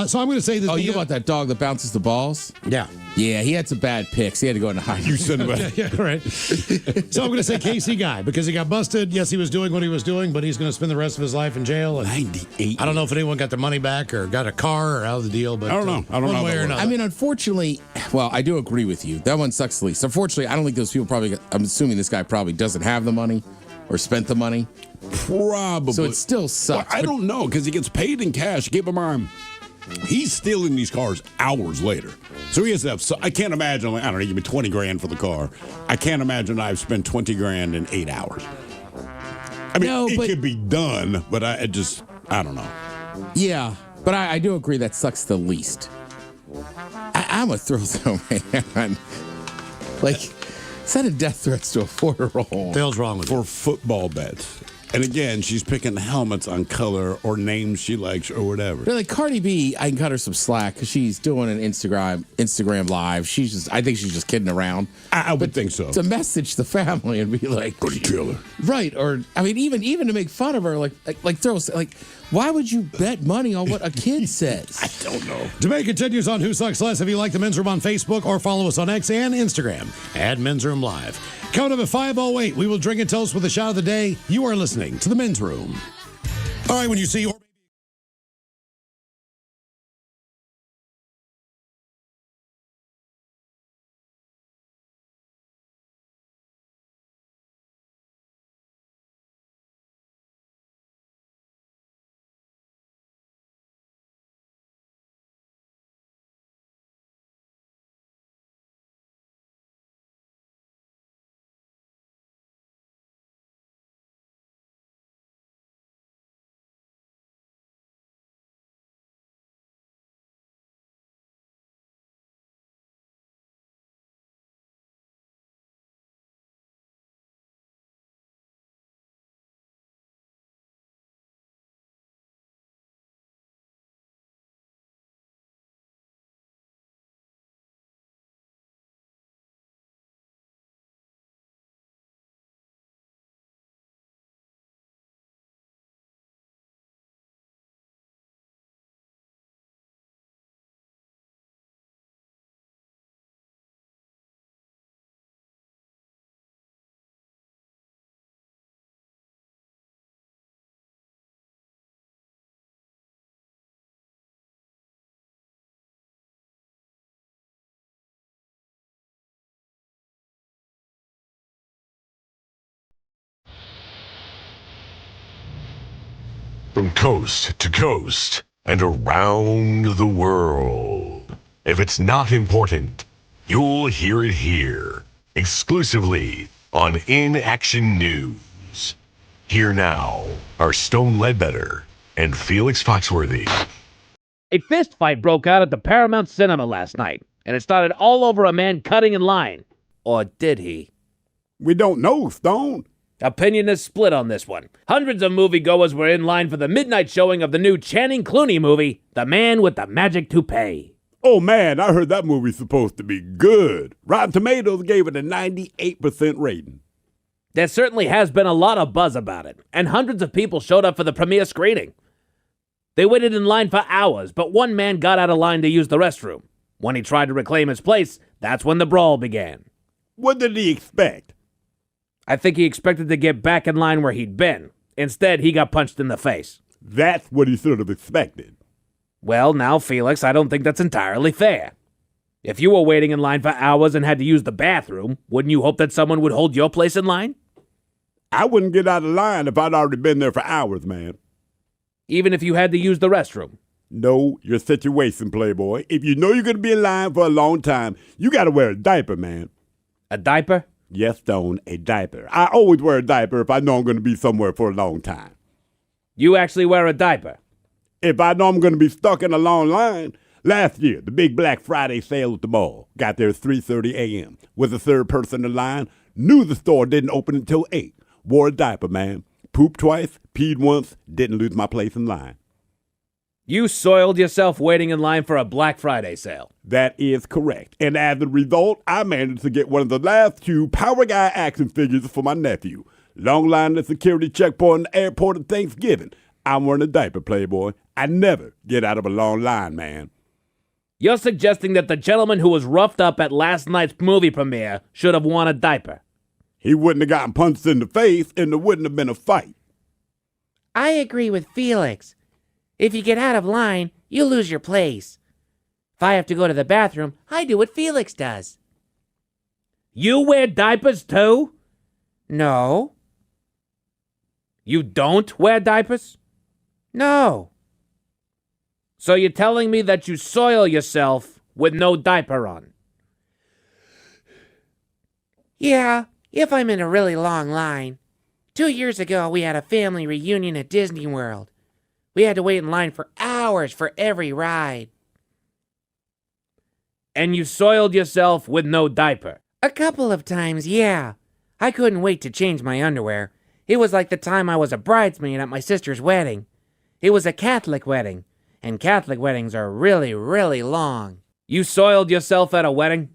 So I'm going to say that. Oh, you know about that dog that bounces the balls? Yeah. Yeah, he had some bad picks. He had to go into hiding. You said about yeah, right. So I'm going to say KC guy because he got busted. Yes, he was doing what he was doing, but he's going to spend the rest of his life in jail. And 98. I don't know if anyone got their money back or got a car or out of the deal, but I don't know. I don't know. One way or another. I mean, unfortunately, well, I do agree with you. That one sucks the least. Unfortunately, I don't think those people probably. I'm assuming this guy probably doesn't have the money or spent the money. Probably. So it still sucks. Well, I don't know because he gets paid in cash. Keep in mind, he's stealing these cars hours later. So he has to have. So I can't imagine. Like, I don't know. Give me $20,000 for the car. I can't imagine I've spent $20,000 in 8 hours. I mean, it could be done, but I don't know. Yeah, but I do agree that sucks the least. I'm a thrill though, man. Like, sending death threats to a 4-year-old. What the hell's wrong with for football bets? And again, she's picking helmets on color or names she likes or whatever. But like Cardi B, I can cut her some slack because she's doing an Instagram live. I think she's just kidding around. I would think so. To message the family and be like, "Go to kill her." Right? Or I mean, even to make fun of her, why would you bet money on what a kid says? I don't know. Debate continues on Who Sucks Less. If you like the Men's Room on Facebook or follow us on X and Instagram at Men's Room Live. Coming up at 5:08, we will drink and toast with a shot of the day. You are listening to the Men's Room. All right, when you see your From coast to coast and around the world. If it's not important, you'll hear it here. Exclusively on In Action News. Here now are Stone Ledbetter and Felix Foxworthy. A fist fight broke out at the Paramount Cinema last night, and it started all over a man cutting in line. Or did he? We don't know, Stone. Opinion is split on this one. Hundreds of moviegoers were in line for the midnight showing of the new Channing Clooney movie, The Man with the Magic Toupee. Oh man, I heard that movie's supposed to be good. Rotten Tomatoes gave it a 98% rating. There certainly has been a lot of buzz about it, and hundreds of people showed up for the premiere screening. They waited in line for hours, but one man got out of line to use the restroom. When he tried to reclaim his place, that's when the brawl began. What did he expect? I think he expected to get back in line where he'd been. Instead, he got punched in the face. That's what he should have expected. Well, now, Felix, I don't think that's entirely fair. If you were waiting in line for hours and had to use the bathroom, wouldn't you hope that someone would hold your place in line? I wouldn't get out of line if I'd already been there for hours, man. Even if you had to use the restroom? Know your situation, Playboy. If you know you're going to be in line for a long time, you got to wear a diaper, man. A diaper? Yes, Stone, a diaper. I always wear a diaper if I know I'm going to be somewhere for a long time. You actually wear a diaper? If I know I'm going to be stuck in a long line. Last year, the big Black Friday sale at the mall. Got there at 3:30 a.m. Was the third person in line. Knew the store didn't open until 8. Wore a diaper, man. Pooped twice, peed once, didn't lose my place in line. You soiled yourself waiting in line for a Black Friday sale. That is correct. And as a result, I managed to get one of the last 2 Power Guy action figures for my nephew. Long line at the security checkpoint in the airport at Thanksgiving. I'm wearing a diaper, Playboy. I never get out of a long line, man. You're suggesting that the gentleman who was roughed up at last night's movie premiere should have worn a diaper. He wouldn't have gotten punched in the face, and there wouldn't have been a fight. I agree with Felix. If you get out of line, you lose your place. If I have to go to the bathroom, I do what Felix does. You wear diapers too? No. You don't wear diapers? No. So you're telling me that you soil yourself with no diaper on? Yeah, if I'm in a really long line. 2 years ago, we had a family reunion at Disney World. We had to wait in line for hours for every ride. And you soiled yourself with no diaper? A couple of times, yeah. I couldn't wait to change my underwear. It was like the time I was a bridesmaid at my sister's wedding. It was a Catholic wedding, and Catholic weddings are really, really long. You soiled yourself at a wedding?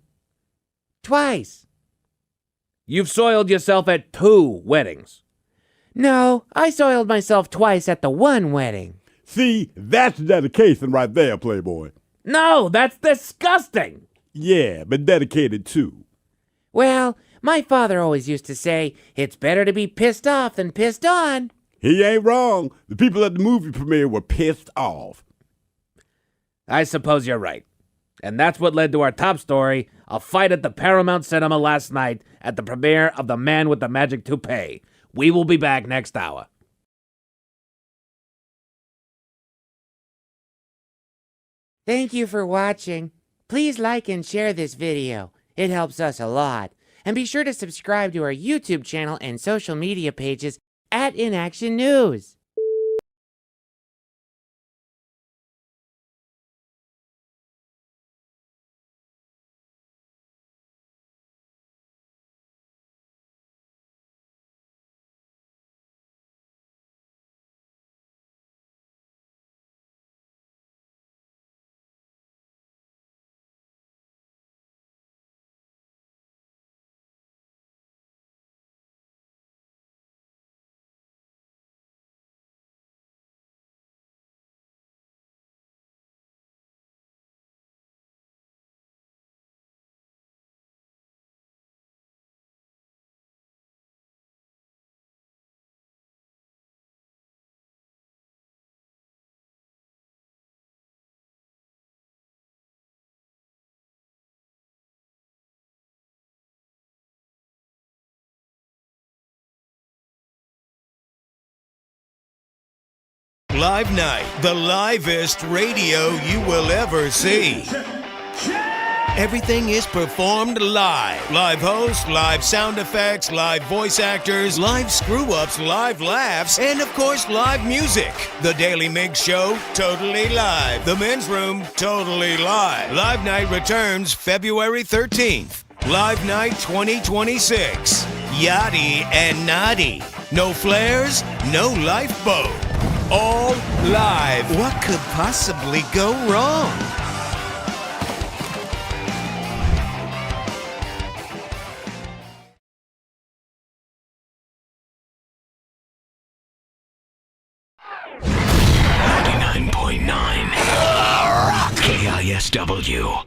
Twice. You've soiled yourself at 2 weddings? No, I soiled myself twice at the one wedding. See, that's dedication right there, Playboy. No, that's disgusting. Yeah, but dedicated too. Well, my father always used to say, it's better to be pissed off than pissed on. He ain't wrong. The people at the movie premiere were pissed off. I suppose you're right. And that's what led to our top story, a fight at the Paramount Cinema last night at the premiere of The Man with the Magic Toupee. We will be back next hour. Thank you for watching. Please like and share this video. It helps us a lot. And be sure to subscribe to our YouTube channel and social media pages at In Action News. Live Night, the livest radio you will ever see. Everything is performed live. Live hosts, live sound effects, live voice actors, live screw-ups, live laughs, and of course, live music. The Daily Mix Show, totally live. The Men's Room, totally live. Live Night returns February 13th. Live Night 2026. Yachty and naughty. No flares, no lifeboat. All live. What could possibly go wrong? KISW.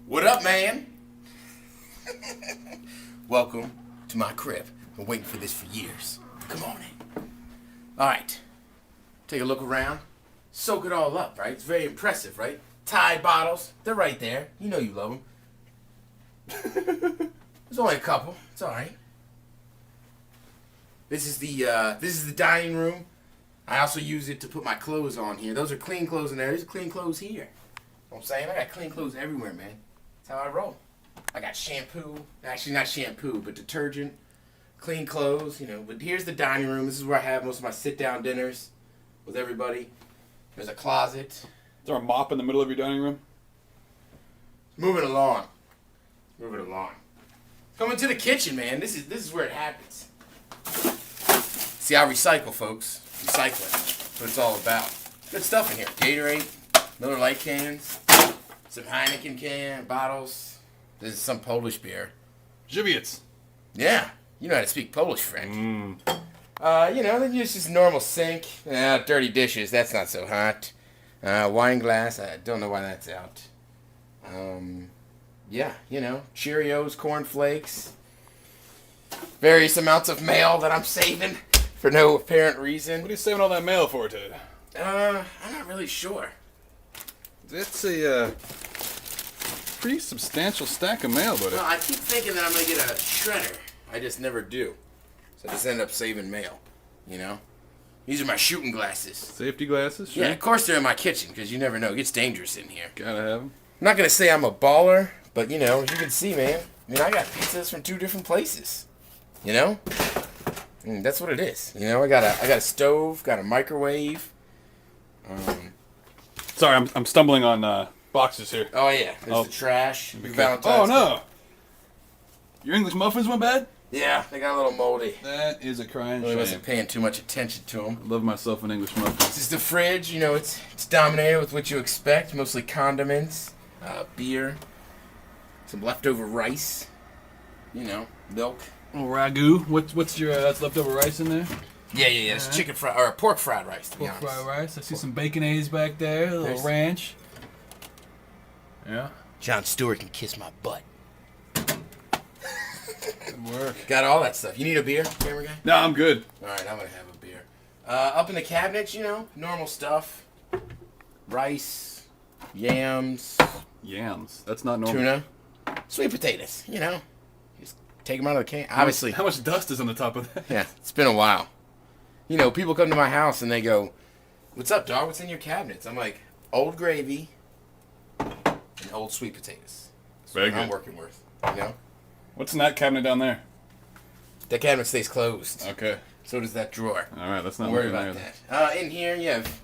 What up, man? Welcome to my crib. I've been waiting for this for years. Come on in. All right. Take a look around. Soak it all up, right? It's very impressive, right? Tide bottles. They're right there. You know you love them. There's only a couple. It's all right. This is the dining room. I also use it to put my clothes on here. Those are clean clothes in there. There's clean clothes here. You know what I'm saying? I got clean clothes everywhere, man. That's how I roll. I got shampoo. Actually, not shampoo, but detergent. Clean clothes, you know. But here's the dining room. This is where I have most of my sit-down dinners with everybody. There's a closet. Is there a mop in the middle of your dining room? Moving along. Coming to the kitchen, man. This is where it happens. See, I recycle, folks. Recycling. That's what it's all about. Good stuff in here. Gatorade, Miller Lite cans, some Heineken can bottles. This is some Polish beer. Żywiec. Yeah, you know how to speak Polish, friend. You know, then use just normal sink. Dirty dishes. That's not so hot. Wine glass. I don't know why that's out. Yeah, you know, Cheerios, cornflakes. Various amounts of mail that I'm saving for no apparent reason. What are you saving all that mail for, Ted? I'm not really sure. That's a pretty substantial stack of mail, buddy. Well, I keep thinking that I'm going to get a shredder. I just never do. So I just end up saving mail, you know? These are my shooting glasses. Safety glasses? Sure. Yeah, of course they're in my kitchen, because you never know. It gets dangerous in here. Gotta have them. I'm not going to say I'm a baller, but, you know, as you can see, man, I mean, I got pizzas from 2 different places, you know? That's what it is. You know, I got a stove, got a microwave. Sorry, I'm stumbling on boxes here. Oh, yeah. There's the trash. Oh, no. Your English muffins went bad? Yeah, they got a little moldy. That is a crying I shame. wasn't paying too much attention to them. I love myself an English muffin. This is the fridge. You know, it's dominated with what you expect. Mostly condiments, beer, some leftover rice, you know, milk. Oh, ragu. What's your that's leftover rice in there? Yeah. It's chicken fried or pork fried rice. To be honest. Fried rice. I see some bacon eggs back there. A little ranch. Yeah. Jon Stewart can kiss my butt. Good work. Got all that stuff. You need a beer, camera guy? No, I'm good. All right, I'm gonna have a beer. Up in the cabinets, you know, normal stuff. Rice, yams. Yams. That's not normal. Tuna, sweet potatoes. You know, just take them out of the can. Obviously. How much dust is on the top of that? Yeah, it's been a while. You know, people come to my house and they go, "What's up, dog? What's in your cabinets?" I'm like, "Old gravy and old sweet potatoes." That's Very what good. I'm working with. You know. What's in that cabinet down there? That cabinet stays closed. Okay. So does that drawer. All right, let's not Don't worry look in about there. that. In here, you have,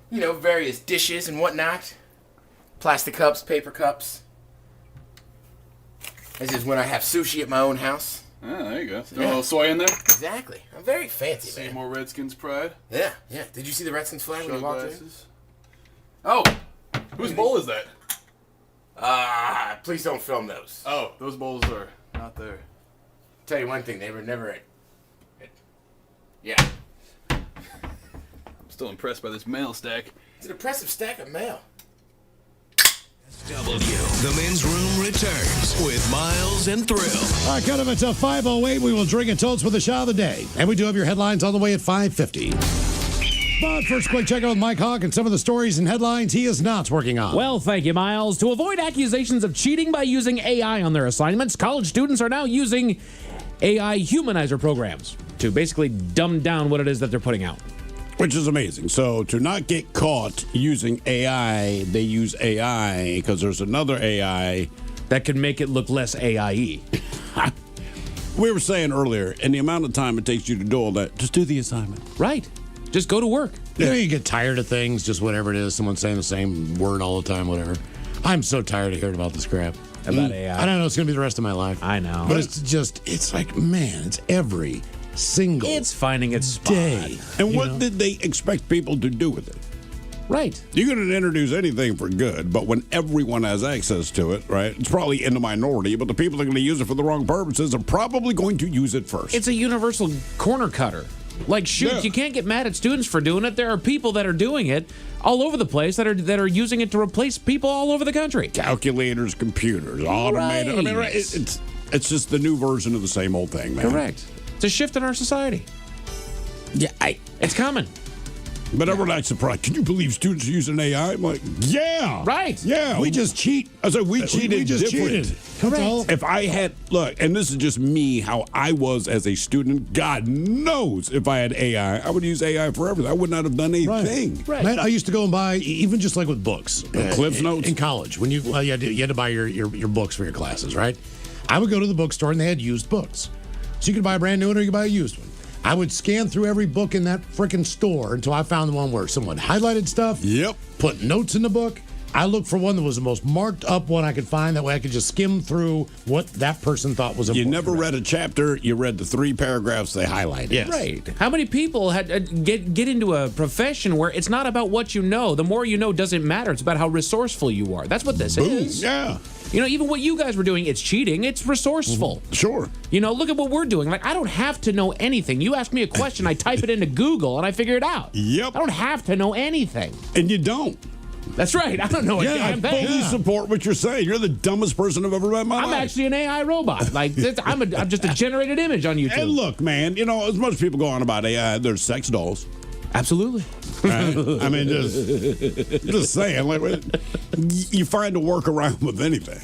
you know, various dishes and whatnot. Plastic cups, paper cups. This is when I have sushi at my own house. Oh, there you go. Throw Yeah. a little soy in there. Exactly. I'm very fancy, man. Seymour Redskins pride. Yeah. Did you see the Redskins flag when you walked in? Glasses. Oh, whose bowl is that? Please don't film those. Oh, those bowls are not there. Tell you one thing, they were never at yeah. I'm still impressed by this mail stack. It's an impressive stack of mail. The Men's Room returns with Miles and Thrill. All right, cut him. It's a 5:08. We will drink and toast with the shot of the day. And we do have your headlines on the way at 5:50. But first, quick check out with Mike Hawk and some of the stories and headlines he is not working on. Well, thank you, Miles. To avoid accusations of cheating by using AI on their assignments, college students are now using AI humanizer programs to basically dumb down what it is that they're putting out. Which is amazing. So to not get caught using AI, they use AI because there's another AI that can make it look less AI-y. We were saying earlier, and the amount of time it takes you to do all that, just do the assignment. Right. Just go to work. You know, you get tired of things, just whatever it is, someone saying the same word all the time, whatever. I'm so tired of hearing about this crap. About AI. I don't know, it's going to be the rest of my life. I know. But it's like, man, it's every single It's finding its spot. day. And what did they expect people to do with it? Right. You couldn't introduce anything for good, but when everyone has access to it, right, it's probably in the minority, but the people that are going to use it for the wrong purposes are probably going to use it first. It's a universal corner cutter. Like, shoot, Yeah. you can't get mad at students for doing it. There are people that are doing it all over the place that are using it to replace people all over the country. Calculators, computers, automated. I mean, right, it's just the new version of the same old thing, man. Correct. It's a shift in our society. Yeah, it's coming. But everyone acts surprised. Can you believe students are using AI? I'm like, yeah. Right. Yeah. We just cheat. I said, we cheated. We just different. cheated. Correct. If I had, look, and this is just me, how I was as a student, God knows if I had AI, I would use AI for everything. I would not have done anything. Right. Man, I used to go and buy, even just like with books. Cliff Notes? In college, when you had to buy your books for your classes, right? I would go to the bookstore and they had used books. So you could buy a brand new one or you could buy a used one. I would scan through every book in that freaking store until I found the one where someone highlighted stuff. Yep. Put notes in the book. I looked for one that was the most marked up one I could find. That way I could just skim through what that person thought was important. You never read a chapter. You read the 3 paragraphs they highlighted. Yes. Right. How many people had get into a profession where it's not about what you know. The more you know doesn't matter. It's about how resourceful you are. That's what this is. Yeah. You know, even what you guys were doing, it's cheating. It's resourceful. Sure. You know, look at what we're doing. Like, I don't have to know anything. You ask me a question, I type it into Google, and I figure it out. Yep. I don't have to know anything. And you don't. That's right. I don't know a I damn thing. fully support what you're saying. You're the dumbest person I've ever met in my I'm life. actually an AI robot. Like, I'm just a generated image on YouTube. And look, man, you know, as much as people go on about AI, there's sex dolls. Absolutely. Right? I mean, just saying. Like, you find a workaround with anything.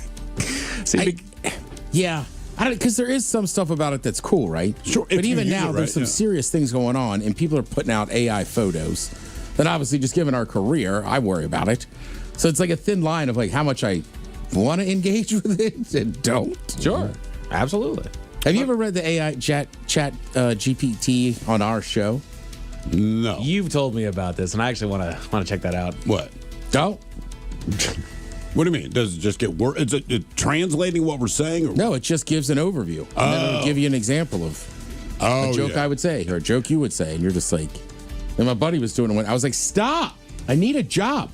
Yeah. Because there is some stuff about it that's cool, right? Sure. But even now, there's some serious things going on, and people are putting out AI photos that obviously, just given our career, I worry about it. So it's like a thin line of like how much I want to engage with it and don't. Sure. Absolutely. Have you ever read the AI chat GPT on our show? No. You've told me about this, and I actually want to check that out. What? No. What do you mean? Does it just get worse? Is it translating what we're saying? Or? No, it just gives an overview. And then it'll give you an example of a joke I would say or a joke you would say. And you're just like, and my buddy was doing it. I was like, stop. I need a job.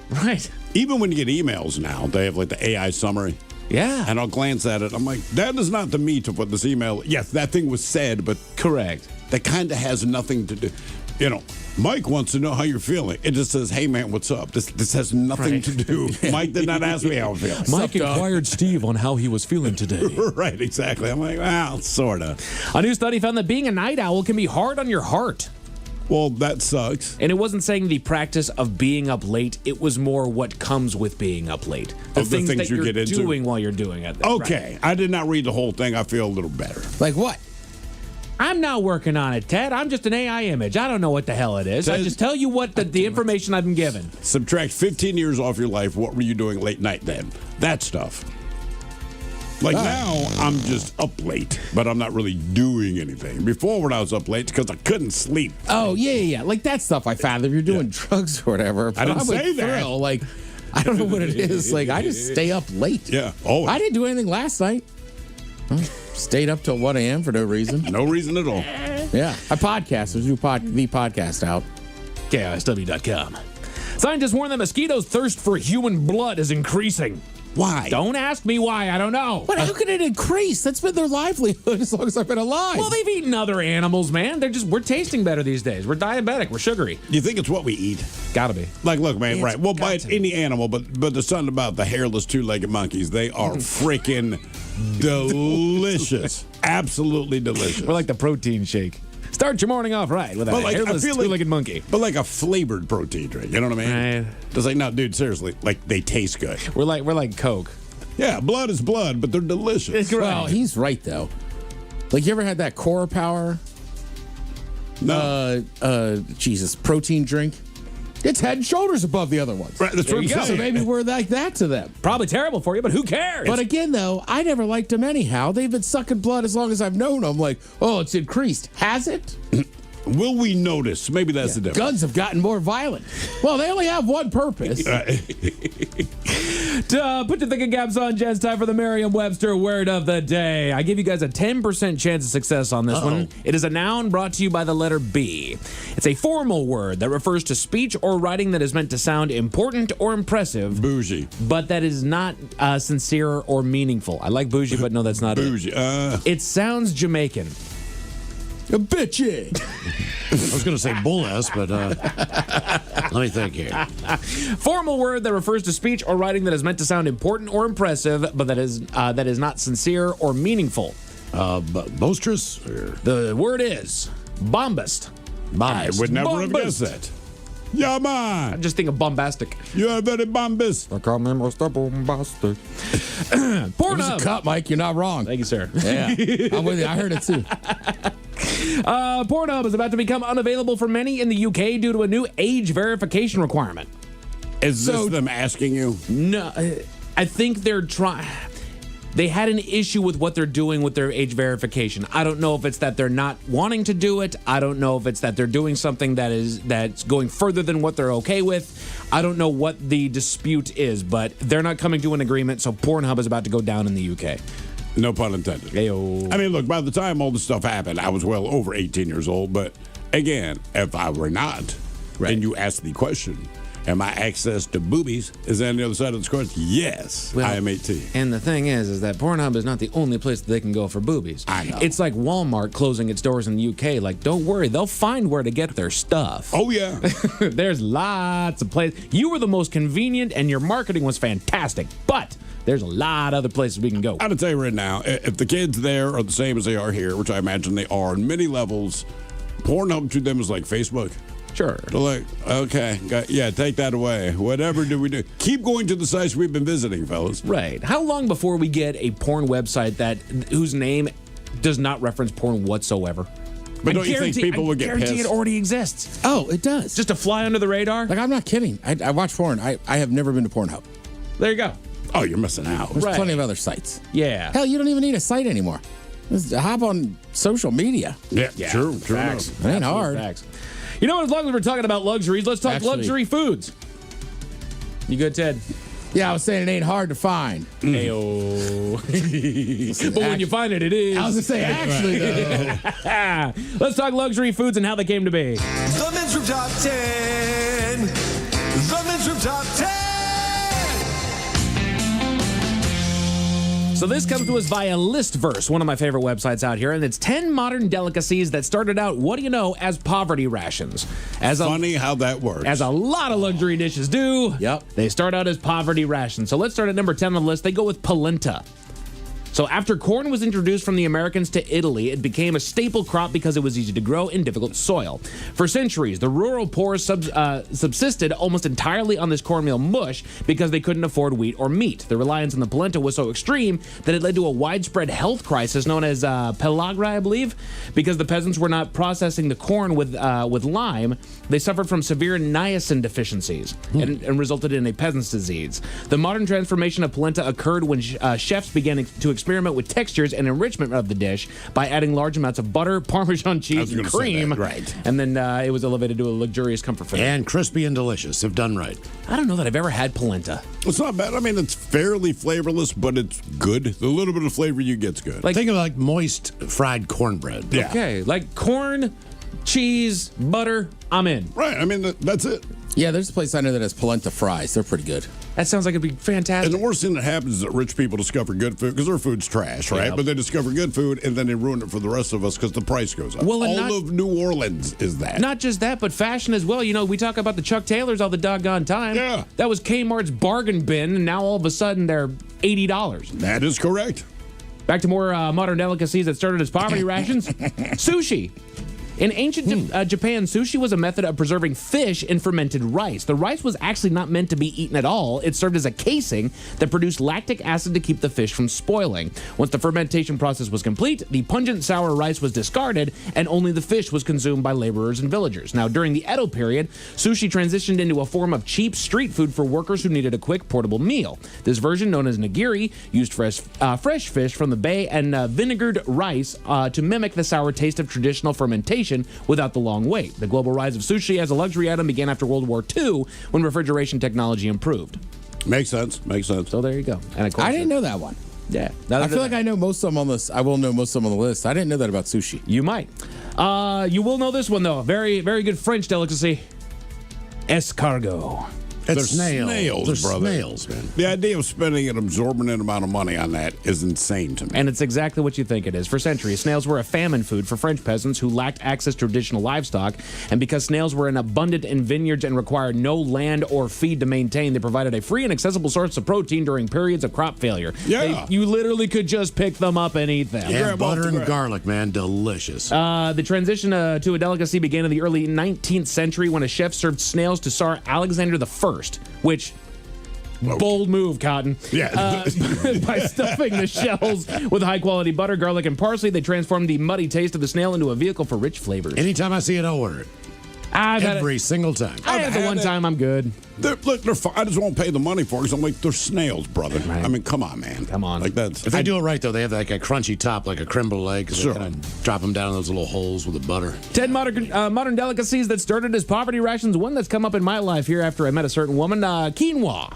Right. Even when you get emails now, they have like the AI summary. Yeah. And I'll glance at it. I'm like, that is not the meat of what this email. Yes, that thing was said, but correct. That kind of has nothing to do. You know, Mike wants to know how you're feeling. It just says, hey, man, what's up? This has nothing to do. Mike did not ask me how I'm feeling. Mike inquired Steve on how he was feeling today. Right, exactly. I'm like, well, sort of. A new study found that being a night owl can be hard on your heart. Well, that sucks. And it wasn't saying the practice of being up late. It was more what comes with being up late. The things that you you're get into. doing while you're doing it. Okay. Right. I did not read the whole thing. I feel a little better. Like what? I'm not working on it, Ted. I'm just an AI image. I don't know what the hell it is. I just tell you what the information I've been given. Subtract 15 years off your life. What were you doing late night then? That stuff. Like now, I'm just up late, but I'm not really doing anything. Before, when I was up late, because I couldn't sleep. Oh, yeah. Like that stuff I found. If you're doing drugs or whatever. I didn't say that. Like, I don't know what it is. Like, I just stay up late. Yeah. Oh, I didn't do anything last night. Stayed up till 1 a.m. for no reason. No reason at all. Yeah. I podcast. There's the podcast out. KISW.com. Scientists warn that mosquitoes' thirst for human blood is increasing. Why? Don't ask me why. I don't know. But how can it increase? That's been their livelihood as long as I've been alive. Well, they've eaten other animals, man. We're tasting better these days. We're diabetic. We're sugary. You think it's what we eat? Gotta be. Like, look, man, right. We'll bite any animal, but there's something about the hairless two-legged monkeys. They are freaking delicious. Absolutely delicious. We're like the protein shake. Start your morning off right with a hairless two-legged monkey. But like a flavored protein drink, you know what I mean? Right. It's like, no, dude, seriously, like they taste good. We're like Coke. Yeah, blood is blood, but they're delicious. Well, he's right though. Like, you ever had that Core Power? No. Jesus, protein drink. It's head and shoulders above the other ones. Right, that's what I'm saying. So maybe we're like that to them. Probably terrible for you, but who cares? But again, though, I never liked them anyhow. They've been sucking blood as long as I've known them. Like, oh, it's increased. Has it? Will we notice? Maybe that's the difference. Guns have gotten more violent. Well, they only have one purpose. Put your thinking caps on, Jen. It's time for the Merriam-Webster word of the day. I give you guys a 10% chance of success on this one. It is a noun brought to you by the letter B. It's a formal word that refers to speech or writing that is meant to sound important or impressive. Bougie. But that is not sincere or meaningful. I like bougie, but no, that's not bougie. It sounds Jamaican. A bitchy. I was going to say bull ass, but let me think here. Formal word that refers to speech or writing that is meant to sound important or impressive, but that is not sincere or meaningful. Boisterous? The word is bombast. I would never have guessed that. Yeah, man. I just think of bombastic. You are very bombast. I call me Mr. Bombastic. It was a cut, Mike. You're not wrong. Thank you, sir. Yeah, I'm with you. I heard it too. Pornhub is about to become unavailable for many in the UK due to a new age verification requirement. Is this them asking you? No, I think they're trying. They had an issue with what they're doing with their age verification. I don't know if it's that they're not wanting to do it. I don't know if it's that they're doing something that's going further than what they're okay with. I don't know what the dispute is, but they're not coming to an agreement, so Pornhub is about to go down in the UK. No pun intended. Ayo. I mean, look, by the time all this stuff happened, I was well over 18 years old. But again, if I were not, and you asked the question, am I access to boobies? Is that on the other side of this question? Yes, I am 18. And the thing is that Pornhub is not the only place that they can go for boobies. I know. It's like Walmart closing its doors in the UK. Like, don't worry, they'll find where to get their stuff. Oh, yeah. There's lots of places. You were the most convenient, and your marketing was fantastic. But there's a lot of other places we can go. I'll tell you right now, if the kids there are the same as they are here, which I imagine they are on many levels, Pornhub to them is like Facebook. Sure. They're like, okay, yeah, take that away. Whatever do we do? Keep going to the sites we've been visiting, fellas. Right. How long before we get a porn website whose name does not reference porn whatsoever? But don't you think people would get pissed? I guarantee it already exists. Oh, it does. Just to fly under the radar? Like, I'm not kidding. I watch porn. I have never been to Pornhub. There you go. Oh, you're missing out. There's plenty of other sites. Yeah. Hell, you don't even need a site anymore. Just hop on social media. Yeah, true. Facts. It ain't hard. Facts. You know what? As long as we're talking about luxuries, let's talk luxury foods. You good, Ted? Yeah, I was saying it ain't hard to find. Ayo. But when you find it, it is. I was going to say, actually, though. Let's talk luxury foods and how they came to be. The Men's Room Top 10. The Men's Room Top 10. So this comes to us via Listverse, one of my favorite websites out here, and it's 10 modern delicacies that started out, what do you know, as poverty rations. Funny how that works. As a lot of luxury dishes do. Yep. They start out as poverty rations. So let's start at number 10 on the list. They go with polenta. So after corn was introduced from the Americans to Italy, it became a staple crop because it was easy to grow in difficult soil. For centuries, the rural poor subsisted almost entirely on this cornmeal mush because they couldn't afford wheat or meat. The reliance on the polenta was so extreme that it led to a widespread health crisis known as pellagra, I believe, because the peasants were not processing the corn with lime. They suffered from severe niacin deficiencies and resulted in a peasant's disease. The modern transformation of polenta occurred when chefs began to experiment with textures and enrichment of the dish by adding large amounts of butter, Parmesan cheese, and cream. Right. And then it was elevated to a luxurious comfort food. And crispy and delicious, if done right. I don't know that I've ever had polenta. It's not bad. I mean, it's fairly flavorless, but it's good. The little bit of flavor you get's good. Think of like moist fried cornbread. Yeah. Okay, like corn, cheese, butter, I'm in. Right. I mean, that's it. Yeah, there's a place I know that has polenta fries. They're pretty good. That sounds like it'd be fantastic. And the worst thing that happens is that rich people discover good food because their food's trash, right? Yep. But they discover good food and then they ruin it for the rest of us because the price goes up. Well, and all of New Orleans is that. Not just that, but fashion as well. You know, we talk about the Chuck Taylors all the doggone time. Yeah. That was Kmart's bargain bin, and now all of a sudden they're $80. That is correct. Back to more modern delicacies that started as poverty rations. Sushi. In ancient Japan, sushi was a method of preserving fish in fermented rice. The rice was actually not meant to be eaten at all. It served as a casing that produced lactic acid to keep the fish from spoiling. Once the fermentation process was complete, the pungent sour rice was discarded, and only the fish was consumed by laborers and villagers. Now, during the Edo period, sushi transitioned into a form of cheap street food for workers who needed a quick, portable meal. This version, known as nigiri, used fresh fish from the bay and vinegared rice to mimic the sour taste of traditional fermentation without the long wait. The global rise of sushi as a luxury item began after World War II when refrigeration technology improved. Makes sense. Makes sense. So there you go. And of course, I didn't know that one. Yeah. I feel like I know most of them on this. I will know most of them on the list. I didn't know that about sushi. You might. You will know this one, though. Very, very good French delicacy. Escargot. They're snails. They're brother. snails, man. The idea of spending an absorbent amount of money on that is insane to me. And it's exactly what you think it is. For centuries, snails were a famine food for French peasants who lacked access to traditional livestock. And because snails were abundant in vineyards and required no land or feed to maintain, they provided a free and accessible source of protein during periods of crop failure. Yeah. You literally could just pick them up and eat them. Yeah, butter and garlic, man. Delicious. The transition to a delicacy began in the early 19th century when a chef served snails to Tsar Alexander I, which... bold move, Cotton. Yeah. By stuffing the shells with high-quality butter, garlic, and parsley, they transformed the muddy taste of the snail into a vehicle for rich flavors. Anytime I see it, I'll order it. Every single time. I had the one time. I'm good. They're fine. I just won't pay the money for it because I'm like, they're snails, brother. Right. I mean, come on, man. Come on. Like that's. If they do it right, though, they have like a crunchy top, like a creme brulee. Sure. They kind of drop them down in those little holes with the butter. 10 modern delicacies that started as poverty rations. One that's come up in my life here after I met a certain woman, quinoa.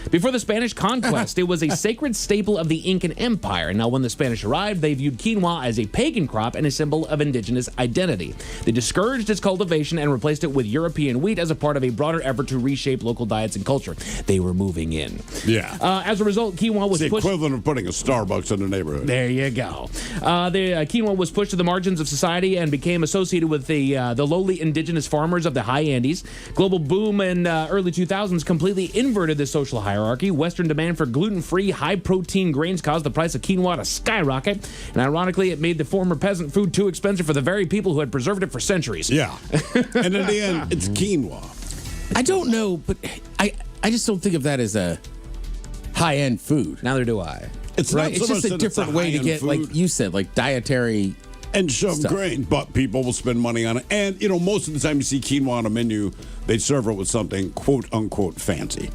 Before the Spanish conquest, it was a sacred staple of the Incan Empire. Now, when the Spanish arrived, they viewed quinoa as a pagan crop and a symbol of indigenous identity. They discouraged its cultivation and replaced it with European wheat as a part of a broader effort to reshape local diets and culture. They were moving in. Yeah. As a result, quinoa was the pushed... equivalent of putting a Starbucks in the neighborhood. There you go. The quinoa was pushed to the margins of society and became associated with the lowly indigenous farmers of the high Andes. Global boom in early 2000s completely inverted this social hierarchy. Western demand for gluten-free, high-protein grains caused the price of quinoa to skyrocket. And ironically, it made the former peasant food too expensive for the very people who had preserved it for centuries. Yeah. And in the end, it's quinoa. I don't know, but I just don't think of that as a high-end food. Neither do I. It's right. not so It's just much a that it's different way to get, food. like you said, like dietary and some stuff. grain, but people will spend money on it. And, you know, most of the time you see quinoa on a menu, they serve it with something quote-unquote fancy.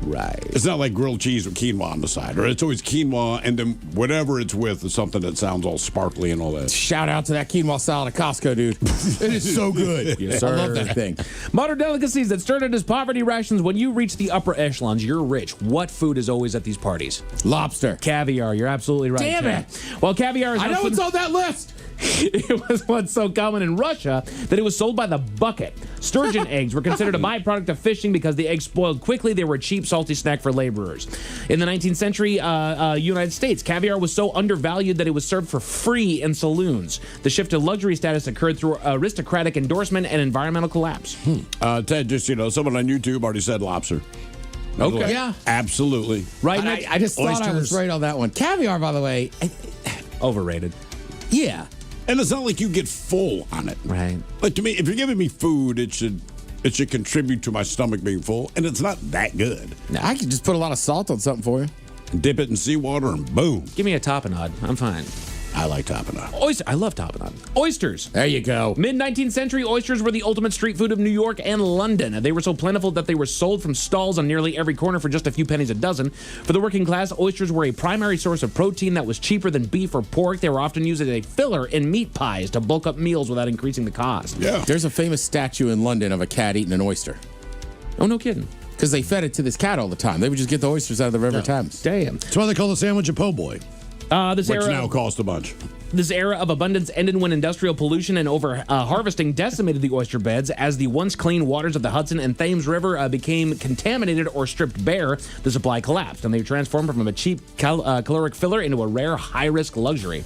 Right. It's not like grilled cheese with quinoa on the side, or it's always quinoa and then whatever it's with is something that sounds all sparkly and all that. Shout out to that quinoa salad at Costco, dude. It is so good. Yes, I sir. love that thing. Modern delicacies that started as poverty rations. When you reach the upper echelons, you're rich. What food is always at these parties? Lobster. Caviar. You're absolutely right. Damn Ted. it. Well, caviar is... I know it's on that list. It was once so common in Russia that it was sold by the bucket. Sturgeon eggs were considered a byproduct of fishing because the eggs spoiled quickly. They were a cheap, salty snack for laborers. In the 19th century United States, caviar was so undervalued that it was served for free in saloons. The shift to luxury status occurred through aristocratic endorsement and environmental collapse. Ted, just, you know, someone on YouTube already said lobster. Okay. Yeah. Absolutely. Right. I just thought I was right on that one. Caviar, by the way. Overrated. Yeah. And it's not like you get full on it. Right. Like, to me, if you're giving me food, it should contribute to my stomach being full, and it's not that good. Now, I could just put a lot of salt on something for you. Dip it in seawater and boom. Give me a tapenade. I'm fine. I like tapenade. Oyster. I love tapenade. Oysters. There you go. Mid-19th century, oysters were the ultimate street food of New York and London. They were so plentiful that they were sold from stalls on nearly every corner for just a few pennies a dozen. For the working class, oysters were a primary source of protein that was cheaper than beef or pork. They were often used as a filler in meat pies to bulk up meals without increasing the cost. Yeah. There's a famous statue in London of a cat eating an oyster. Oh, no kidding. Because they fed it to this cat all the time. They would just get the oysters out of the River Thames. Damn. That's why they call the sandwich a po' boy. Which now cost a bunch. This era of abundance ended when industrial pollution and over-harvesting decimated the oyster beds. As the once clean waters of the Hudson and Thames River became contaminated or stripped bare, the supply collapsed, and they transformed from a cheap caloric filler into a rare, high-risk luxury.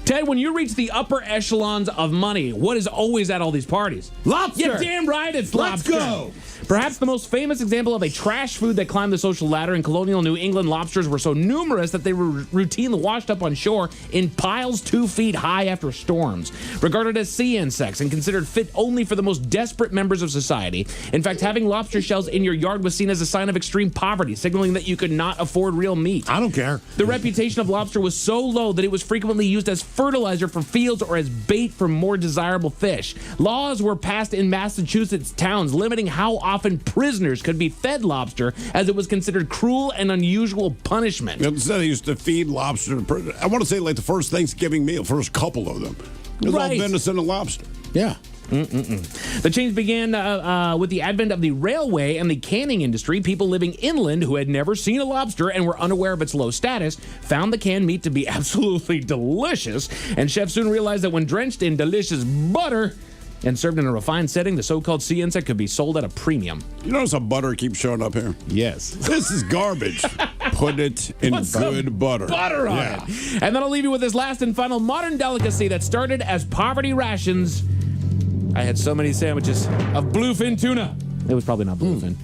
Ted, when you reach the upper echelons of money, what is always at all these parties? Lobster. You're damn right, it's Let's lobster. go. Perhaps the most famous example of a trash food that climbed the social ladder in colonial New England, lobsters were so numerous that they were routinely washed up on shore in piles 2 feet high after storms. Regarded as sea insects and considered fit only for the most desperate members of society. In fact, having lobster shells in your yard was seen as a sign of extreme poverty, signaling that you could not afford real meat. I don't care. The reputation of lobster was so low that it was frequently used as fertilizer for fields or as bait for more desirable fish. Laws were passed in Massachusetts towns limiting how often prisoners could be fed lobster, as it was considered cruel and unusual punishment. Instead, they used to feed lobster. I want to say like the first Thanksgiving meal, first couple of them. It was all venison and lobster. Yeah. The change began with the advent of the railway and the canning industry. People living inland who had never seen a lobster and were unaware of its low status found the canned meat to be absolutely delicious, and chefs soon realized that when drenched in delicious butter and served in a refined setting, the so-called sea insect could be sold at a premium. You notice how butter keeps showing up here? Yes. This is garbage. Put it in Put some good butter. Butter on it. And then I'll leave you with this last and final modern delicacy that started as poverty rations. I had so many sandwiches of bluefin tuna. It was probably not bluefin.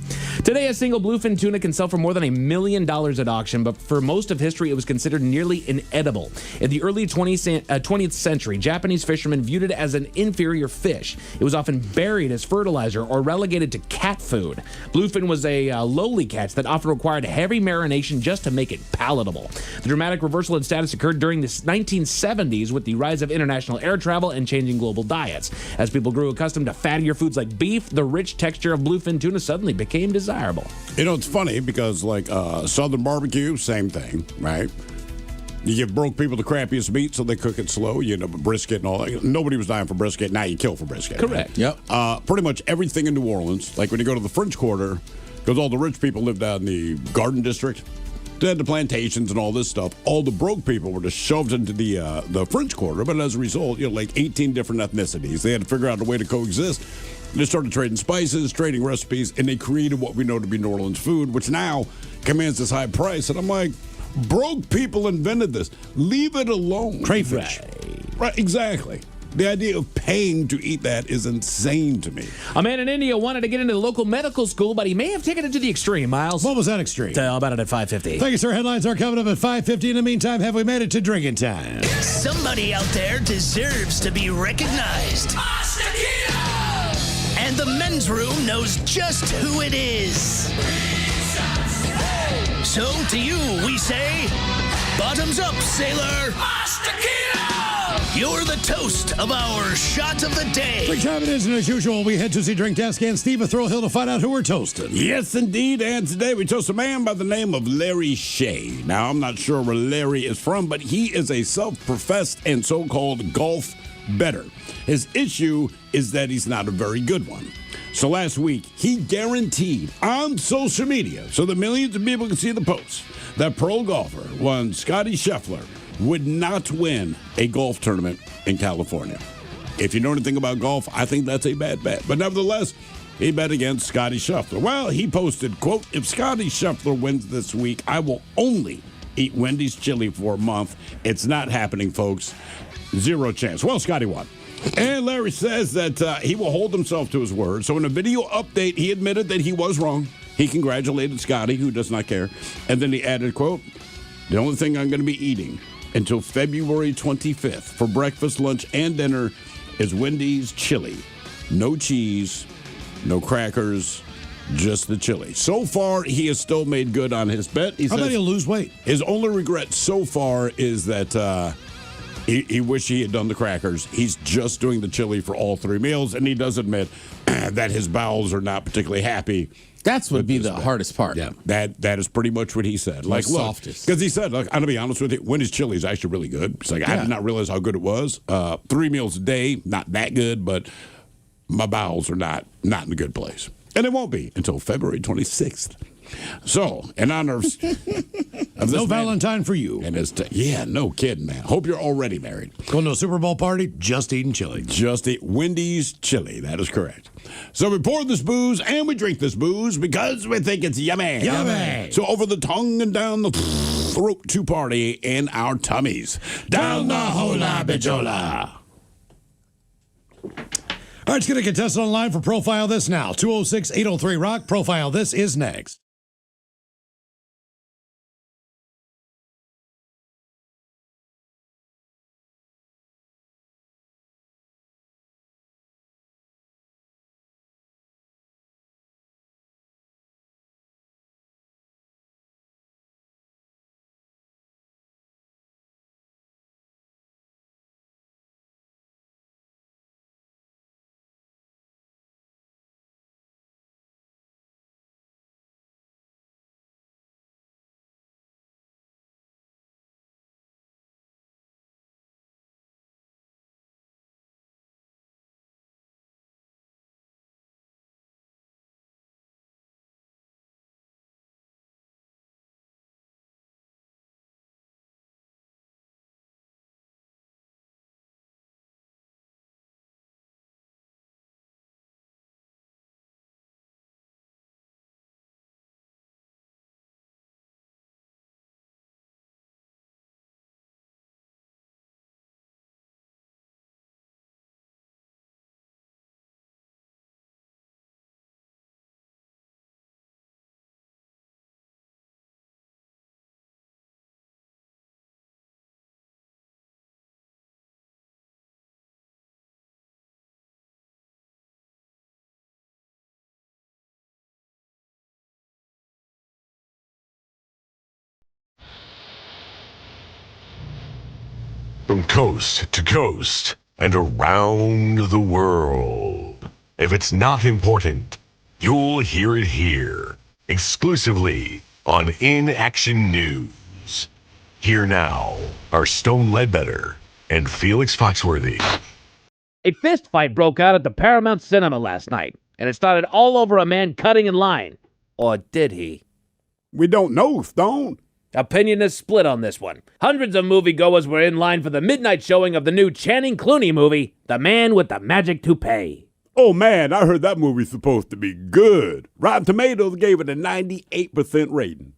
Today, a single bluefin tuna can sell for more than $1 million at auction, but for most of history, it was considered nearly inedible. In the early 20th century, Japanese fishermen viewed it as an inferior fish. It was often buried as fertilizer or relegated to cat food. Bluefin was a lowly catch that often required heavy marination just to make it palatable. The dramatic reversal in status occurred during the 1970s with the rise of international air travel and changing global diets. As people grew accustomed to fattier foods like beef, the rich texture of bluefin tuna suddenly became desirable. You know, it's funny because, like, Southern barbecue, same thing, right? You give broke people the crappiest meat, so they cook it slow. You end up with brisket and all that. Nobody was dying for brisket. Now you kill for brisket. Correct. Right? Yep. Pretty much everything in New Orleans, like when you go to the French Quarter, because all the rich people lived out in the Garden District, they had the plantations and all this stuff. All the broke people were just shoved into the French Quarter, but as a result, you know, like 18 different ethnicities. They had to figure out a way to coexist. They started trading spices, trading recipes, and they created what we know to be New Orleans food, which now commands this high price. And I'm like, broke people invented this. Leave it alone. Crayfish. Right, exactly. The idea of paying to eat that is insane to me. A man in India wanted to get into the local medical school, but he may have taken it to the extreme, Miles. What was that extreme? Tell about it at 5:50. Thank you, sir. Headlines are coming up at 5:50. In the meantime, have we made it to drinking time? Somebody out there deserves to be recognized. And the men's room knows just who it is. So to you, we say, bottoms up, sailor. You're the toast of our shot of the day. Drink time it is, and as usual, we head to the drink desk and Steve Throwhill to find out who we're toasting. Yes, indeed. And today we toast a man by the name of Larry Shea. Now, I'm not sure where Larry is from, but he is a self-professed and so-called golf bettor. His issue is that he's not a very good one. So last week, he guaranteed on social media, so that millions of people can see the posts, that pro golfer, one Scotty Scheffler, would not win a golf tournament in California. If you know anything about golf, I think that's a bad bet. But nevertheless, he bet against Scotty Scheffler. Well, he posted, quote, if Scotty Scheffler wins this week, I will only eat Wendy's chili for a month. It's not happening, folks. Zero chance. Well, Scotty won. And Larry says that he will hold himself to his word. So in a video update, he admitted that he was wrong. He congratulated Scotty, who does not care. And then he added, quote, the only thing I'm going to be eating until February 25th for breakfast, lunch, and dinner is Wendy's chili. No cheese, no crackers, just the chili. So far, he has still made good on his bet. He I bet he'll lose weight. His only regret so far is that he wished he had done the crackers. He's just doing the chili for all three meals, and he does admit that his bowels are not particularly happy. That's would be the hardest part. Yeah, that is pretty much what he said. Like, look, softest. because he said, look, I'm gonna be honest with you, Wendy's chili is actually really good. It's like I did not realize how good it was. 3 meals a day, not that good, but my bowels are not in a good place, and it won't be until February 26th. So, in honor of this no Valentine for you. And yeah, no kidding, man. Hope you're already married. Going to a Super Bowl party, just eating chili. Just eat Wendy's chili. That is correct. So we pour this booze and we drink this booze because we think it's yummy. Yummy. So over the tongue and down the throat to party in our tummies. Down the hola bijola. All right, let's get a contestant online for Profile This now. 206-803-ROCK. Profile This is next. From coast to coast and around the world. If it's not important, you'll hear it here. Exclusively on In Action News. Here now are Stone Ledbetter and Felix Foxworthy. A fist fight broke out at the Paramount Cinema last night, and it started all over a man cutting in line. Or did he? We don't know, Stone. Opinion is split on this one. Hundreds of moviegoers were in line for the midnight showing of the new Channing Clooney movie, The Man with the Magic Toupee. Oh man, I heard that movie's supposed to be good. Rotten Tomatoes gave it a 98% rating.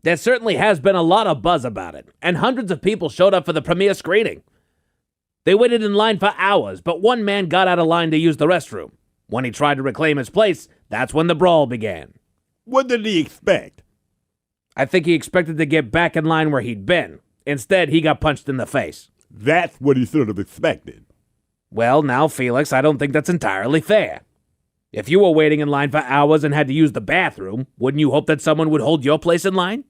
There certainly has been a lot of buzz about it, and hundreds of people showed up for the premiere screening. They waited in line for hours, but one man got out of line to use the restroom. When he tried to reclaim his place, that's when the brawl began. What did he expect? I think he expected to get back in line where he'd been. Instead, he got punched in the face. That's what he should have expected. Well, now, Felix, I don't think that's entirely fair. If you were waiting in line for hours and had to use the bathroom, wouldn't you hope that someone would hold your place in line?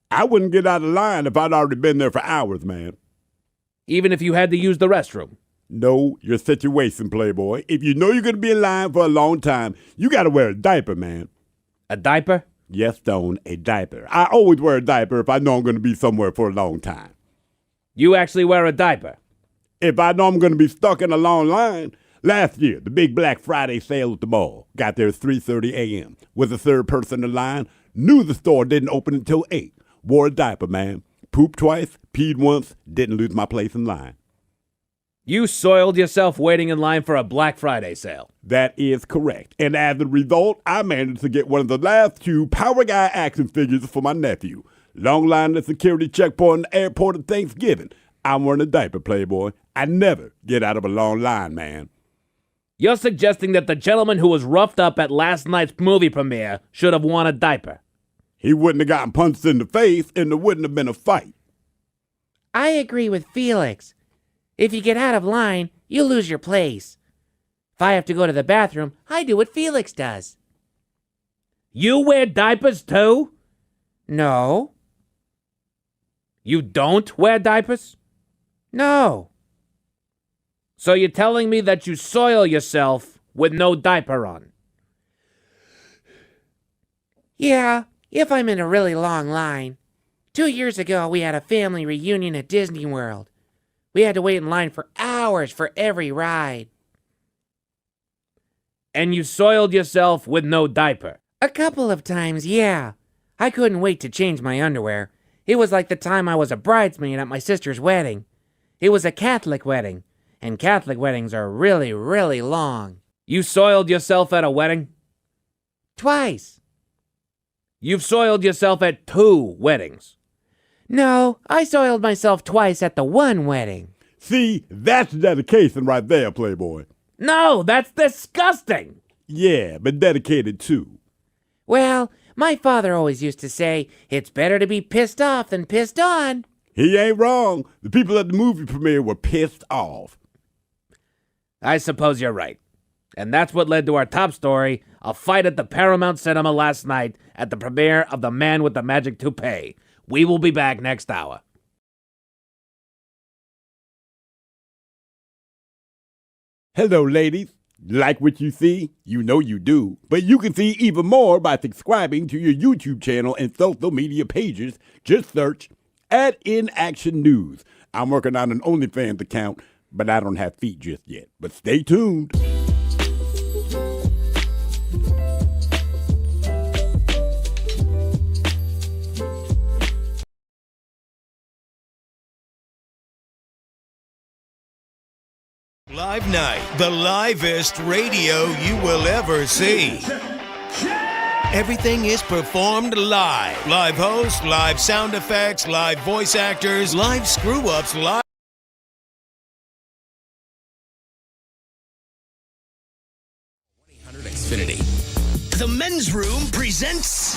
I wouldn't get out of line if I'd already been there for hours, man. Even if you had to use the restroom? Know your situation, Playboy. If you know you're going to be in line for a long time, you got to wear a diaper, man. A diaper? Yes, Stone, a diaper. I always wear a diaper if I know I'm going to be somewhere for a long time. You actually wear a diaper? If I know I'm going to be stuck in a long line. Last year, the big Black Friday sale at the mall. Got there at 3:30 a.m. Was the third person in line. Knew the store didn't open until 8. Wore a diaper, man. Pooped twice, peed once, didn't lose my place in line. You soiled yourself waiting in line for a Black Friday sale. That is correct. And as a result, I managed to get one of the last 2 Power Guy action figures for my nephew. Long line at security checkpoint in the airport at Thanksgiving. I'm wearing a diaper, Playboy. I never get out of a long line, man. You're suggesting that the gentleman who was roughed up at last night's movie premiere should have worn a diaper. He wouldn't have gotten punched in the face, and there wouldn't have been a fight. I agree with Felix. If you get out of line, you lose your place. If I have to go to the bathroom, I do what Felix does. You wear diapers too? No. You don't wear diapers? No. So you're telling me that you soil yourself with no diaper on? Yeah, if I'm in a really long line. 2 years ago, we had a family reunion at Disney World. We had to wait in line for hours for every ride. And you soiled yourself with no diaper? A couple of times, yeah. I couldn't wait to change my underwear. It was like the time I was a bridesmaid at my sister's wedding. It was a Catholic wedding, and Catholic weddings are really, really long. You soiled yourself at a wedding? Twice. You've soiled yourself at 2 weddings. No, I soiled myself twice at the one wedding. See, that's dedication right there, Playboy. No, that's disgusting. Yeah, but dedicated too. Well, my father always used to say, it's better to be pissed off than pissed on. He ain't wrong. The people at the movie premiere were pissed off. I suppose you're right. And that's what led to our top story, a fight at the Paramount Cinema last night at the premiere of The Man with the Magic Toupee. We will be back next hour. Hello, ladies. Like what you see? You know you do. But you can see even more by subscribing to your YouTube channel and social media pages. Just search In Action News. I'm working on an OnlyFans account, but I don't have feet just yet. But stay tuned. Live Night, the livest radio you will ever see. Everything is performed live. Live hosts, live sound effects, live voice actors, live screw-ups, live... Xfinity. The Men's Room presents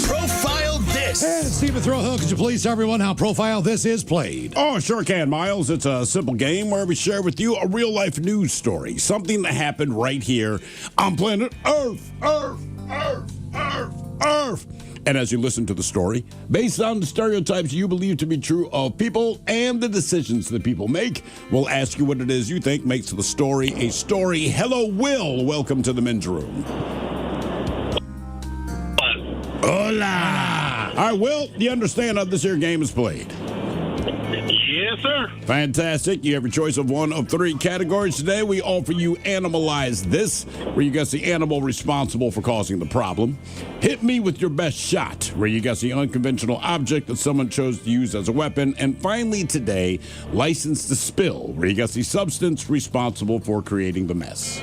Profile This. And Stephen Throwhill, could you please tell everyone how Profile This is played? Oh, sure can, Miles. It's a simple game where we share with you a real-life news story, something that happened right here on planet Earth. And as you listen to the story, based on the stereotypes you believe to be true of people and the decisions that people make, we'll ask you what it is you think makes the story a story. Hello, Will. Welcome to the Men's Room. Hola. All right, Will, do you understand how this here game is played? Yes, sir. Fantastic. You have your choice of one of three categories today. We offer you Animalize This, where you guess the animal responsible for causing the problem. Hit Me With Your Best Shot, where you guess the unconventional object that someone chose to use as a weapon. And finally today, License to Spill, where you guess the substance responsible for creating the mess.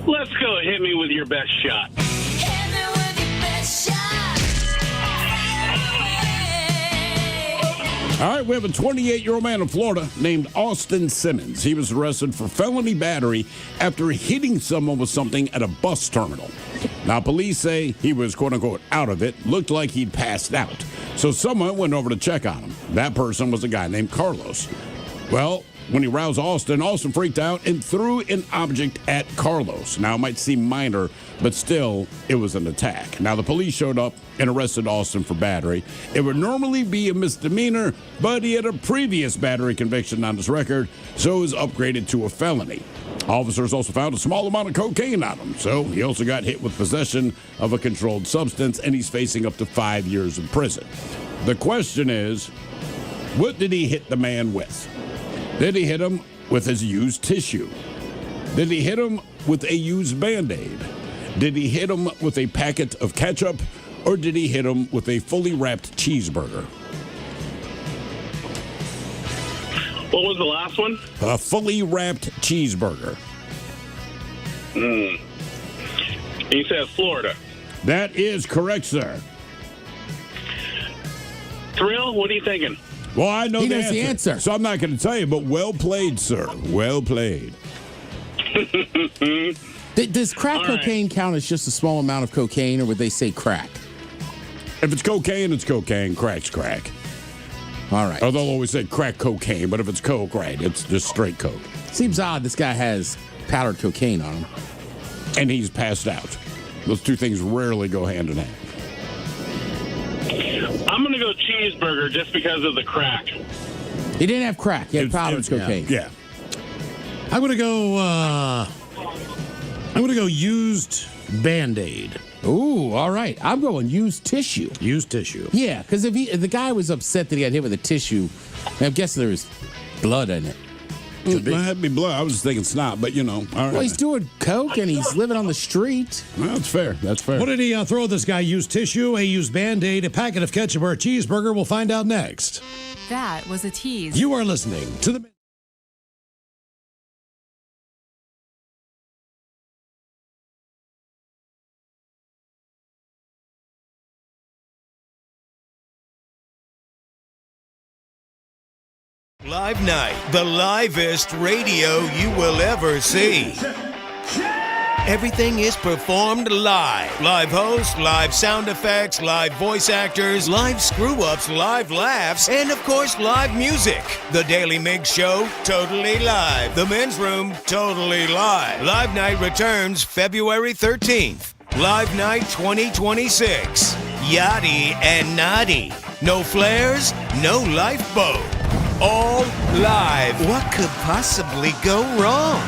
Let's go. Hit me with your best shot. All right, we have a 28-year-old man in Florida named Austin Simmons. He was arrested for felony battery after hitting someone with something at a bus terminal. Now, police say he was, quote-unquote, out of it, looked like he'd passed out. So someone went over to check on him. That person was a guy named Carlos. Well, when he roused Austin freaked out and threw an object at Carlos. Now, it might seem minor, but still, it was an attack. Now, the police showed up and arrested Austin for battery. It would normally be a misdemeanor, but he had a previous battery conviction on his record, so it was upgraded to a felony. Officers also found a small amount of cocaine on him, so he also got hit with possession of a controlled substance, and he's facing up to 5 years in prison. The question is, what did he hit the man with? Did he hit him with his used tissue? Did he hit him with a used Band-Aid? Did he hit him with a packet of ketchup? Or did he hit him with a fully wrapped cheeseburger? What was the last one? A fully wrapped cheeseburger. You said Florida. That is correct, sir. Thrill, what are you thinking? Well, I know He the knows answer, the answer. so I'm not going to tell you, but well played, sir. Well played. Does crack cocaine count as just a small amount of cocaine, or would they say crack? If it's cocaine, it's cocaine. Crack's crack. All right. Or they'll always say crack cocaine, but if it's coke, right, it's just straight coke. Seems odd this guy has powdered cocaine on him. And he's passed out. Those two things rarely go hand in hand. I'm going to go cheeseburger just because of the crack. He didn't have crack. He had powdered cocaine. Yeah. I'm going to go used Band-Aid. Ooh, all right. I'm going used tissue. Used tissue. Yeah, because if the guy was upset that he got hit with a tissue, I'm guessing there was blood in it. It had to be blood. I was just thinking snot, but you know. All right. Well, he's doing coke and he's living on the street. Well, that's fair. That's fair. What did he throw this guy? Used tissue, a used Band-Aid, a packet of ketchup, or a cheeseburger? We'll find out next. That was a tease. You are listening to the Live Night, the livest radio you will ever see. Everything is performed live. Live hosts, live sound effects, live voice actors, live screw-ups, live laughs, and of course, live music. The Daily Mix Show, totally live. The Men's Room, totally live. Live Night returns February 13th. Live Night 2026. Yachty and naughty. No flares, no lifeboat. All live. What could possibly go wrong?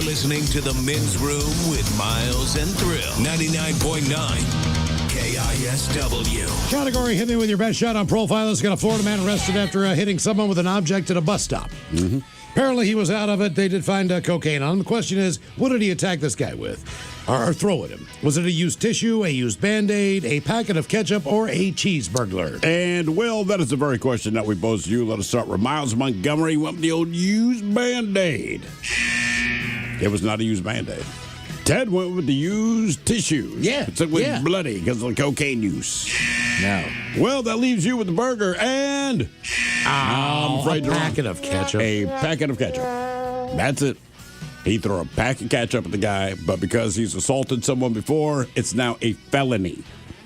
Listening to the Men's Room with Miles and Thrill. 99.9 KISW. Category, hit me with your best shot on Profile. Has got a Florida man arrested after hitting someone with an object at a bus stop. Mm-hmm. Apparently he was out of it. They did find cocaine on him. The question is, what did he attack this guy with? Or throw at him? Was it a used tissue, a used Band-Aid, a packet of ketchup, or a cheese burglar? And, well, that is the very question that we posed to you. Let us start with Miles Montgomery. Went with the old used Band-Aid. It was not a used Band-Aid. Ted went with the used tissue. Yeah. It was bloody because of the cocaine use. No. Well, that leaves you with the burger and I'm afraid a packet of ketchup. A packet of ketchup. That's it. He threw a pack of ketchup at the guy, but because he's assaulted someone before, it's now a felony.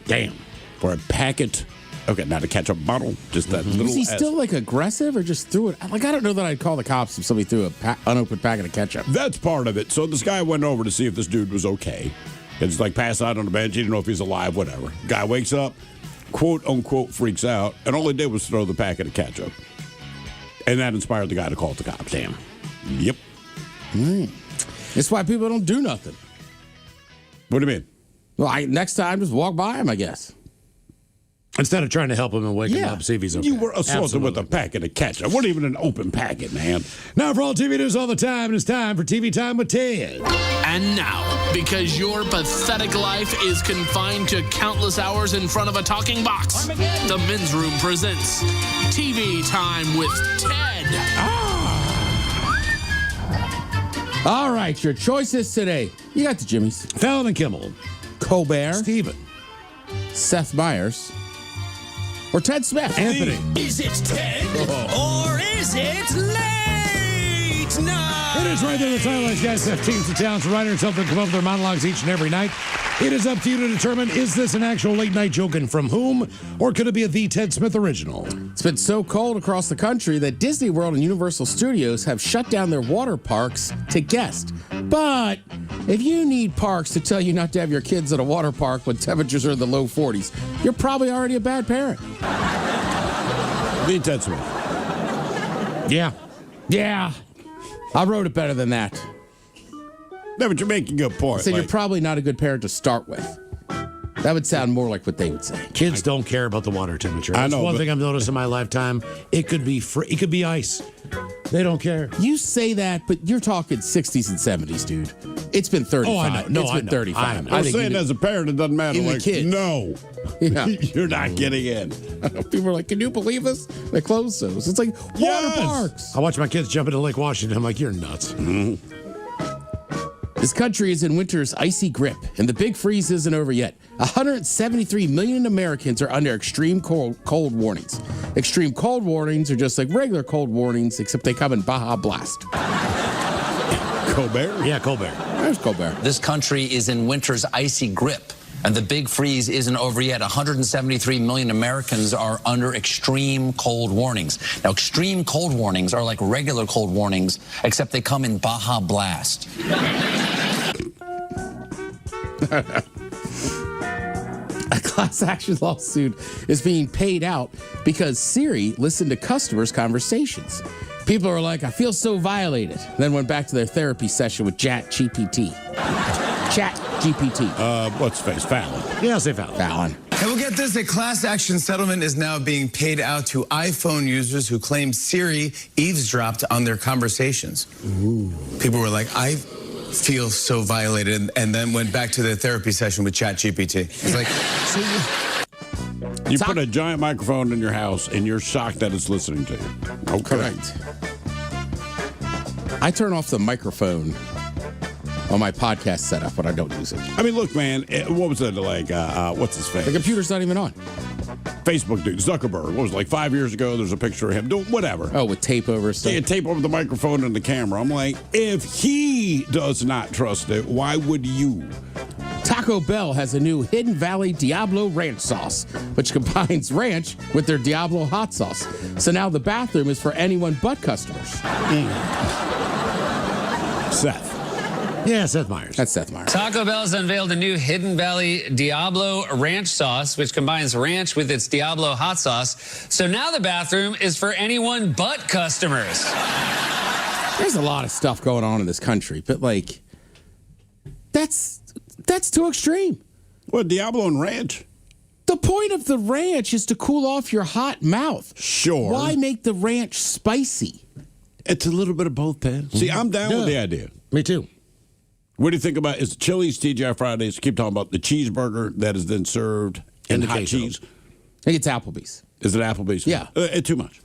Damn. For a packet. Okay, not a ketchup bottle, just that little. Was he still like aggressive or just threw it? Like, I don't know that I'd call the cops if somebody threw a unopened packet of ketchup. That's part of it. So this guy went over to see if this dude was okay. It's like passed out on the bench. He didn't know if he's alive, whatever. Guy wakes up, quote unquote, freaks out, and all he did was throw the packet of ketchup. And that inspired the guy to call the cops. Damn. Yep. That's why people don't do nothing. What do you mean? Well, next time, just walk by him, I guess. Instead of trying to help him and wake him up, see if he's okay. You were assaulted with a packet of ketchup. It wasn't even an open packet, man. Now, for all TV news all the time, it's time for TV Time with Ted. And now, because your pathetic life is confined to countless hours in front of a talking box, the Men's Room presents TV Time with Ted. All right, your choices today. You got the Jimmys. Fallon and Kimmel. Colbert. Steven. Seth Meyers. Or Ted Smith. Anthony. Is it Ted or is it late night? It is right there. The title guys have teams of talents, writers help them come up with their monologues each and every night. It is up to you to determine, is this an actual late night joke and from whom, or could it be a The Ted Smith original? It's been so cold across the country that Disney World and Universal Studios have shut down their water parks to guests. But if you need parks to tell you not to have your kids at a water park when temperatures are in the low 40s, you're probably already a bad parent. The Ted Smith. Yeah. I wrote it better than that. No, but you're making a good point. I said you're probably not a good parent to start with. That would sound more like what they would say. Kids don't care about the water temperature. I That's know, one but- thing I've noticed in my lifetime. It could be free. It could be ice. They don't care. You say that, but you're talking 60s and 70s, dude. It's been 35. Oh, I know. No, it's I been know. 35. I know. I'm think saying you as a parent, it doesn't matter. Even Like, kids. no, Yeah. you're not getting in. People are like, can you believe this? They closed those. It's like water Yes. parks. I watch my kids jump into Lake Washington. I'm like, you're nuts. This country is in winter's icy grip, and the big freeze isn't over yet. 173 million Americans are under extreme cold warnings. Extreme cold warnings are just like regular cold warnings, except they come in Baja Blast. Colbert? Yeah, Colbert. There's Colbert. This country is in winter's icy grip, and the big freeze isn't over yet. 173 million Americans are under extreme cold warnings. Now, extreme cold warnings are like regular cold warnings, except they come in Baja Blast. A class action lawsuit is being paid out because Siri listened to customers' conversations. People are like, I feel so violated. Then went back to their therapy session with ChatGPT. What's face? Fallon. Yeah, I'll say Fallon. Fallon. And we'll get this, a class action settlement is now being paid out to iPhone users who claim Siri eavesdropped on their conversations. Ooh. People were like, I feel so violated, and then went back to their therapy session with ChatGPT. It's like, You put a giant microphone in your house and you're shocked that it's listening to you. Okay. Correct. I turn off the microphone on my podcast setup when I don't use it. I mean, look, man, what was it like? What's his face? The computer's not even on. Facebook dude, Zuckerberg. What was it, like 5 years ago? There's a picture of him doing whatever. Oh, with tape over stuff. Yeah, tape over the microphone and the camera. I'm like, if he does not trust it, why would you? Taco Bell has a new Hidden Valley Diablo Ranch sauce, which combines ranch with their Diablo hot sauce. So now the bathroom is for anyone but customers. Seth. Yeah, Seth Meyers. That's Seth Meyers. Taco Bell has unveiled a new Hidden Valley Diablo Ranch sauce, which combines ranch with its Diablo hot sauce. So now the bathroom is for anyone but customers. There's a lot of stuff going on in this country, but like, that's too extreme. What, Diablo and ranch? The point of the ranch is to cool off your hot mouth. Sure. Why make the ranch spicy? It's a little bit of both, Ted. See, I'm down with the idea. Me too. What do you think about is Chili's TGI Fridays? Keep talking about the cheeseburger that is then served in hot cheese. I think it's Applebee's. Is it Applebee's? Yeah. It's too much.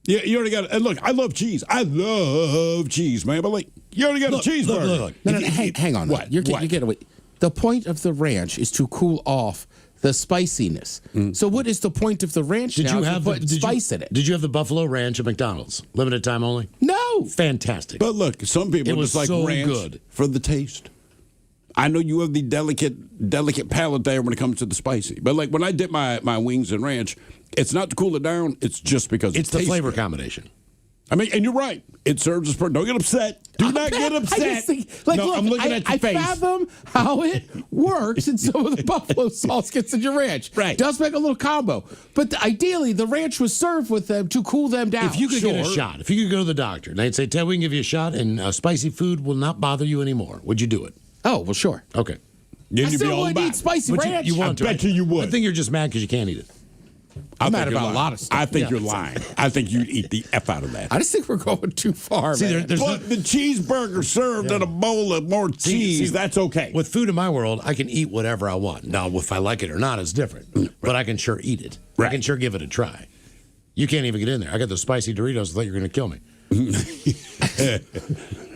Yeah, you already got it. And look, I love cheese. I love cheese, man. But like, you already got a cheeseburger. Look. No, hang on. What? You're getting away. The point of the ranch is to cool off the spiciness. So what is the point of the ranch Did now you to have put spice in it? Did you have the Buffalo Ranch at McDonald's? Limited time only? No. Fantastic. But look, some people It was just like so ranch good. for the taste. I know you have the delicate palate there when it comes to the spicy. But like when I dip my wings in ranch, it's not to cool it down. It's just because It's the tastes flavor good. combination. I mean, and you're right. It serves as per. Don't get upset. Do not get upset. I just think, like, no, look, I'm looking at your I face. fathom how it works, and some of the buffalo sauce gets in your ranch. Right. Does make a little combo, but ideally, the ranch was served with them to cool them down. If you could get a shot, if you could go to the doctor and they'd say, Ted, we can give you a shot and spicy food will not bother you anymore, would you do it? Oh, well, sure. Okay. Then I you'd still be all wouldn't about eat spicy But ranch. you want to. I bet you would. I think you're just mad because you can't eat it. I'm mad about a lot of stuff. I think Yeah. you're lying. I think you'd eat the F out of that. I just think we're going too far, See, man. But the cheeseburger served in a bowl of more cheese, that's okay. With food in my world, I can eat whatever I want. Now, if I like it or not is different, but I can sure eat it. I can sure give it a try. You can't even get in there. I got those spicy Doritos. I thought you were going to kill me.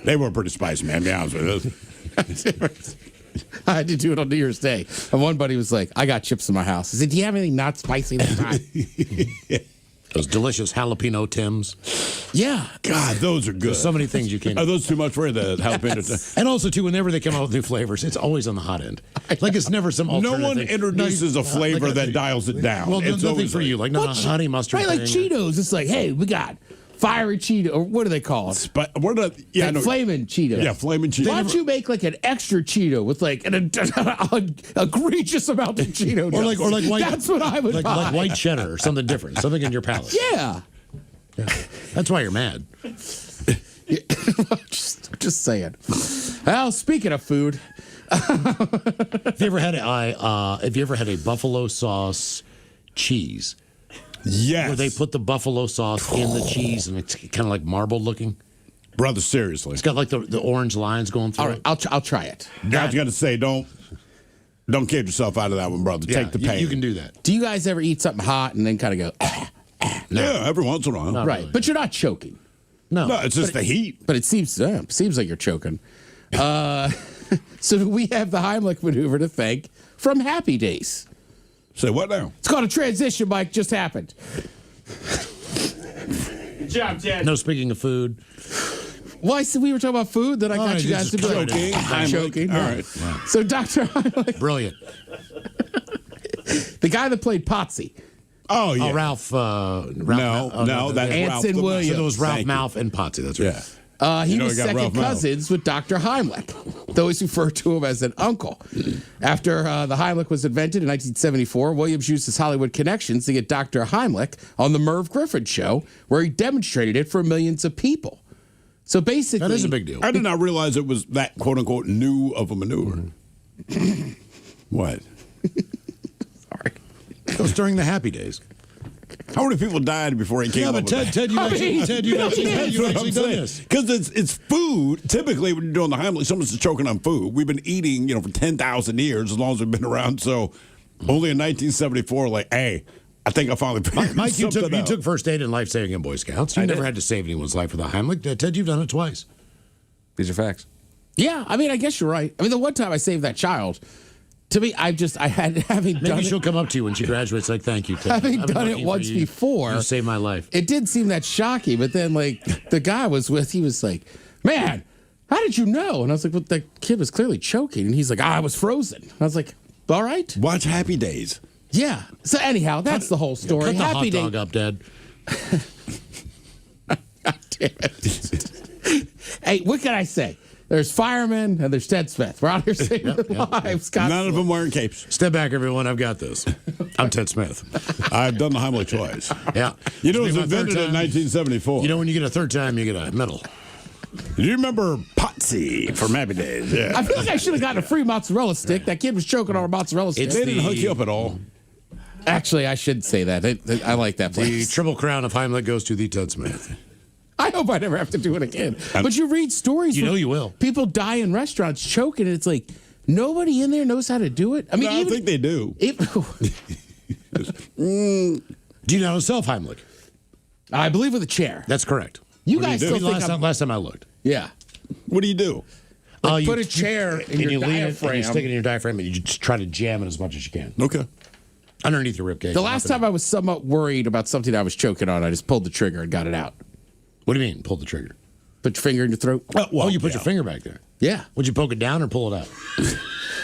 They were pretty spicy, man. Be honest with you. I had to do it on New Year's Day. And one buddy was like, I got chips in my house. I said, do you have anything not spicy this time? Those delicious jalapeno Tims. Yeah. God, those are good. There's so many things you can't. Are those too much for you, the jalapeno? And also, too, whenever they come out with new flavors, it's always on the hot end. Like it's never some No alternative one thing. introduces a flavor that dials it down. Well, It's nothing always for like- you. Like not honey mustard. Right, like thing. Cheetos. It's like, hey, we got fiery Cheeto, or what do they call it? What are the, yeah, Like no, flaming Cheetos. Yeah, flaming Cheetos. Why don't you make like an extra Cheeto with like an egregious amount of Cheeto? Or like white. That's what I would buy. like white cheddar or something different, something in your palate. Yeah. That's why you're mad. just saying. Well, speaking of food, Have you ever had a buffalo sauce cheese? Yes. Where they put the buffalo sauce in the cheese and it's kind of like marble looking. Brother, seriously. It's got like the orange lines going through. all right, I'll try it. I was going to say, don't kid yourself out of that one, brother. Take the pain. You can do that. Do you guys ever eat something hot and then kind of go, Yeah, every once in a while. right? But you're not choking. No, it's just the heat. But it seems like you're choking. So we have the Heimlich maneuver to thank from Happy Days. Say what now? It's called a transition, Mike. Just happened. Good job, Ted. No, speaking of food. Well, I said we were talking about food. Then I got right, you guys to just be like, choking. I'm choking. All Yeah. right. So Dr. Heimlich, Brilliant. the guy that played Potsy. Oh, yeah. Oh, Ralph. No, that's Anson Ralph the- Williams. So there was Ralph Thank you. Malph and Potsy. That's right. Yeah. He You know was he got second Ralph Malph. cousins with Dr. Heimlich, though he's referred to him as an uncle. After the Heimlich was invented in 1974, Williams used his Hollywood connections to get Dr. Heimlich on the Merv Griffin show, where he demonstrated it for millions of people. So basically, That is a big deal. I did not realize it was that quote unquote new of a maneuver. What? It was during the Happy Days. How many people died before he came Yeah, up but with that? Ted, you've actually done this. Because it's food. Typically, when you're doing the Heimlich, someone's choking on food. We've been eating, for 10,000 years, as long as we've been around. So only in 1974, like, hey, I think I finally figured Mike, you something out. took first aid and life saving in Boy Scouts. You never had to save anyone's life with a Heimlich. Ted, you've done it twice. These are facts. yeah, I mean, I guess you're right. I mean, the one time I saved that child, to me, I had having done Maybe she'll it, come up to you when she graduates, like, thank you, Ted. having I've been done it looking for once you. before. You saved my life. It did seem that shocking, but then like the guy I was with, he was like, "Man, how did you know?" And I was like, "Well, the kid was clearly choking," and he's like, "I was frozen." And I was like, "All right, Watch Happy Days. yeah." So anyhow, that's the whole story. Cut the Happy hot dog Day. up, Dad. God damn it. Hey, what can I say? There's firemen and there's Ted Smith. We're out here saving lives. None of them wearing capes. Step back, everyone. I've got this. I'm Ted Smith. I've done the Heimlich twice. Yeah. You know, it was This will be my invented third in time. 1974. You know, when you get a third time, you get a medal. Do you remember Potsy from Happy Days? Yeah. I feel like I should have gotten a free mozzarella stick. That kid was choking on a mozzarella stick. They didn't hook you up at all. Actually, I should say that. I like that The place. Triple Crown of Heimlich goes to the Ted Smith. I hope I never have to do it again. But you read stories. You know where you will. People die in restaurants choking, and it's like nobody in there knows how to do it. I mean, No, I think they do. Do you know self Heimlich? I believe with a chair. That's correct. You What do you guys do? still think I'm... Last time I looked. Yeah. What do you do? Like you put a chair in and your you lean it, and diaphragm. you stick it in your diaphragm, and you just try to jam it as much as you can. Okay. Underneath your ribcage. The last time I was somewhat worried about something I was choking on, I just pulled the trigger and got it out. What do you mean, pull the trigger? Put your finger in your throat. Oh, you put your finger back there. Yeah. Would you poke it down or pull it out?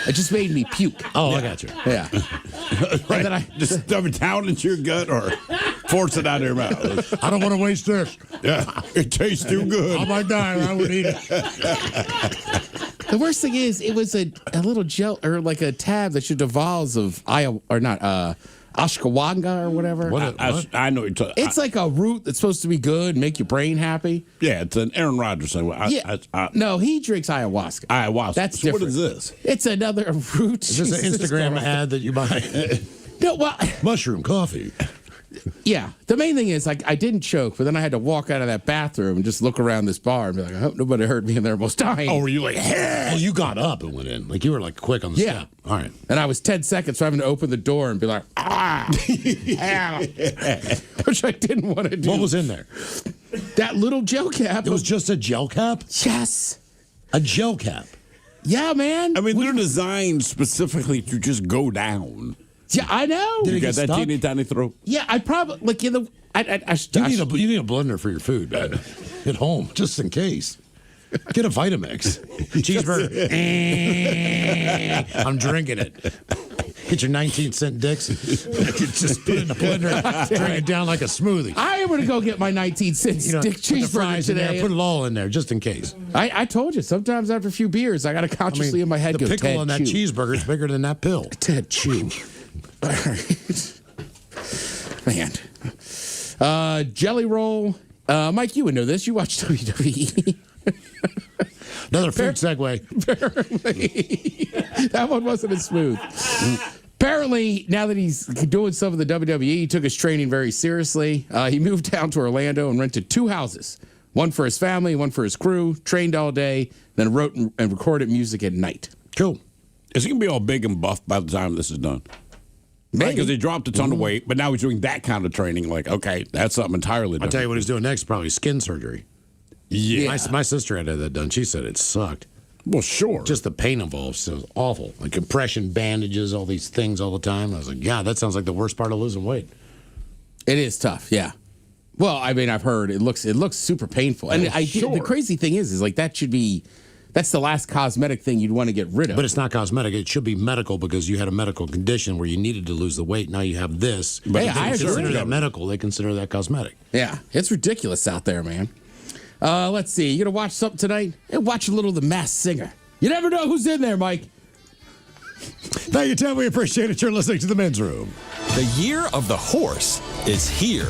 It just made me puke. Oh, I got you. Yeah. Right. And then I just stuff it down into your gut or force it out of your mouth. I don't want to waste this. Yeah, it tastes too good. I might die or I would eat it. The worst thing is, it was a little gel or like a tab that you devolves of ashwagandha or whatever. I know what you're talking. It's like a root that's supposed to be good, make your brain happy. Yeah, it's an Aaron Rodgers thing. No, he drinks ayahuasca. Ayahuasca. That's So what different. is this? It's another root. Is this an Jesus Instagram Christ. ad that you buy? No, well, Mushroom coffee. Yeah, the main thing is like I didn't choke, but then I had to walk out of that bathroom and just look around this bar and be like, I hope nobody heard me and they're almost dying. Oh, were you like, Oh, you got up and went in. Like you were like quick on the Yeah. step. All right. And I was 10 seconds from having to open the door and be like, ow, which I didn't want to do. What was in there? That little gel cap. It was just a gel cap? Yes. A gel cap. Yeah, man. I mean, they're designed specifically to just go down. Yeah, I know. You got that teeny tiny throat. Yeah, I probably like in the. You need a blender for your food, man. At home, just in case. Get a Vitamix. Cheeseburger. I'm drinking it. Get your 19-cent dicks. Just put it in a blender. Drink it down like a smoothie. I am going to go get my 19-cent stick put the cheeseburger fries in today. there. Put it all in there, just in case. I told you, sometimes after a few beers, I got to consciously in my head the go, pickle Ted, on that chew. cheeseburger is bigger than that pill. Ted, chew. All right. Man. Jelly roll. Mike, you would know this. You watch WWE. Another food segue. Apparently, that one wasn't as smooth. Apparently, now that he's doing some of the WWE, he took his training very seriously. He moved down to Orlando and rented 2 houses. One for his family, one for his crew. Trained all day, then wrote and recorded music at night. Cool. Is he going to be all big and buff by the time this is done? Maybe. Because he dropped a ton of weight, but now he's doing that kind of training. Like, okay, that's something entirely different. I'll tell you what he's doing next, probably skin surgery. Yeah. My sister had that done. She said it sucked. Well, sure. Just the pain involved was awful. Like compression bandages, all these things all the time. I was like, yeah, that sounds like the worst part of losing weight. It is tough, yeah. Well, I mean, I've heard it looks super painful. And the crazy thing is like that's the last cosmetic thing you'd want to get rid of. But it's not cosmetic. It should be medical because you had a medical condition where you needed to lose the weight. Now you have this. But But hey, I they consider agree. that medical. They consider that cosmetic. Yeah, it's ridiculous out there, man. Let's see. You gonna watch something tonight? Hey, watch a little of The Masked Singer. You never know who's in there, Mike. Thank you, Tim. We appreciate it. You're listening to The Men's Room. The year of the horse is here.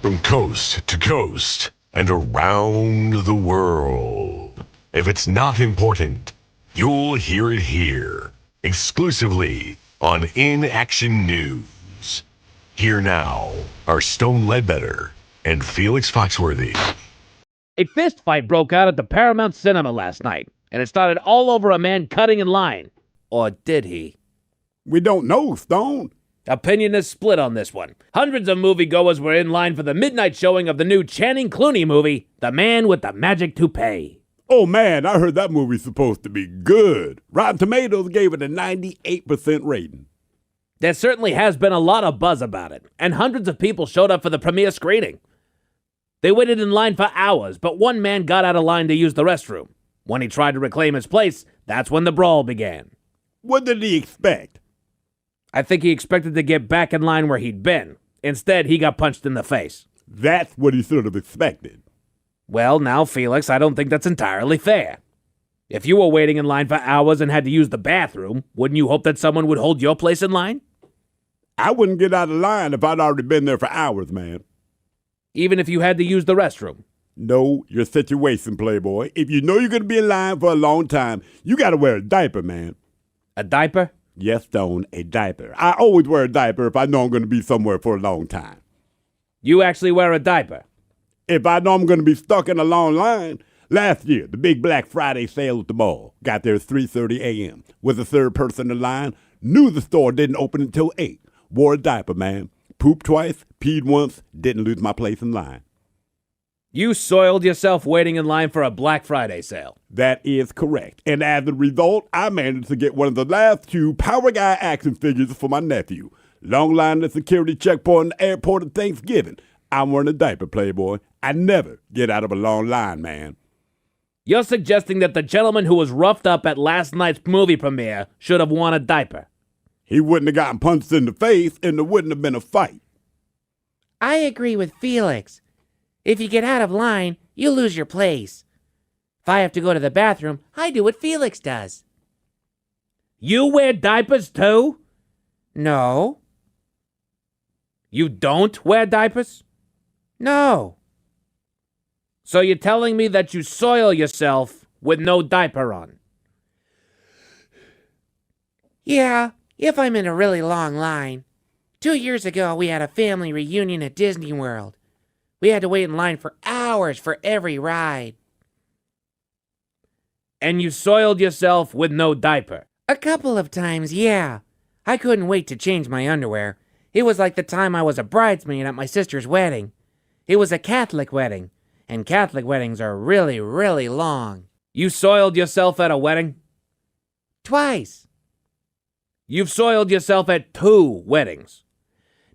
From coast to coast and around the world. If it's not important, you'll hear it here. Exclusively on In Action News. Here now are Stone Ledbetter and Felix Foxworthy. A fist fight broke out at the Paramount Cinema last night, and it started all over a man cutting in line. Or did he? We don't know, Stone. Opinion is split on this one. Hundreds of moviegoers were in line for the midnight showing of the new Channing Clooney movie, The Man with the Magic Toupee. Oh man, I heard that movie's supposed to be good. Rotten Tomatoes gave it a 98% rating. There certainly has been a lot of buzz about it, and hundreds of people showed up for the premiere screening. They waited in line for hours, but one man got out of line to use the restroom. When he tried to reclaim his place, that's when the brawl began. What did he expect? I think he expected to get back in line where he'd been. Instead, he got punched in the face. That's what he should have expected. Well, now, Felix, I don't think that's entirely fair. If you were waiting in line for hours and had to use the bathroom, wouldn't you hope that someone would hold your place in line? I wouldn't get out of line if I'd already been there for hours, man. Even if you had to use the restroom? Know your situation, Playboy. If you know you're going to be in line for a long time, you got to wear a diaper, man. A diaper? Yes, Stone, a diaper. I always wear a diaper if I know I'm going to be somewhere for a long time. You actually wear a diaper? If I know I'm going to be stuck in a long line. Last year, the big Black Friday sale at the mall. Got there at 3:30 a.m. Was the third person in line. Knew the store didn't open until 8. Wore a diaper, man. Pooped twice, peed once, didn't lose my place in line. You soiled yourself waiting in line for a Black Friday sale. That is correct. And as a result, I managed to get one of the last 2 Power Guy action figures for my nephew. Long line at the security checkpoint in the airport at Thanksgiving. I'm wearing a diaper, Playboy. I never get out of a long line, man. You're suggesting that the gentleman who was roughed up at last night's movie premiere should have worn a diaper. He wouldn't have gotten punched in the face, and there wouldn't have been a fight. I agree with Felix. If you get out of line, you lose your place. If I have to go to the bathroom, I do what Felix does. You wear diapers too? No. You don't wear diapers? No. So you're telling me that you soil yourself with no diaper on? Yeah, if I'm in a really long line. 2 years ago, we had a family reunion at Disney World. We had to wait in line for hours for every ride. And you soiled yourself with no diaper? A couple of times, yeah. I couldn't wait to change my underwear. It was like the time I was a bridesmaid at my sister's wedding. It was a Catholic wedding, and Catholic weddings are really, really long. You soiled yourself at a wedding? Twice. You've soiled yourself at 2 weddings?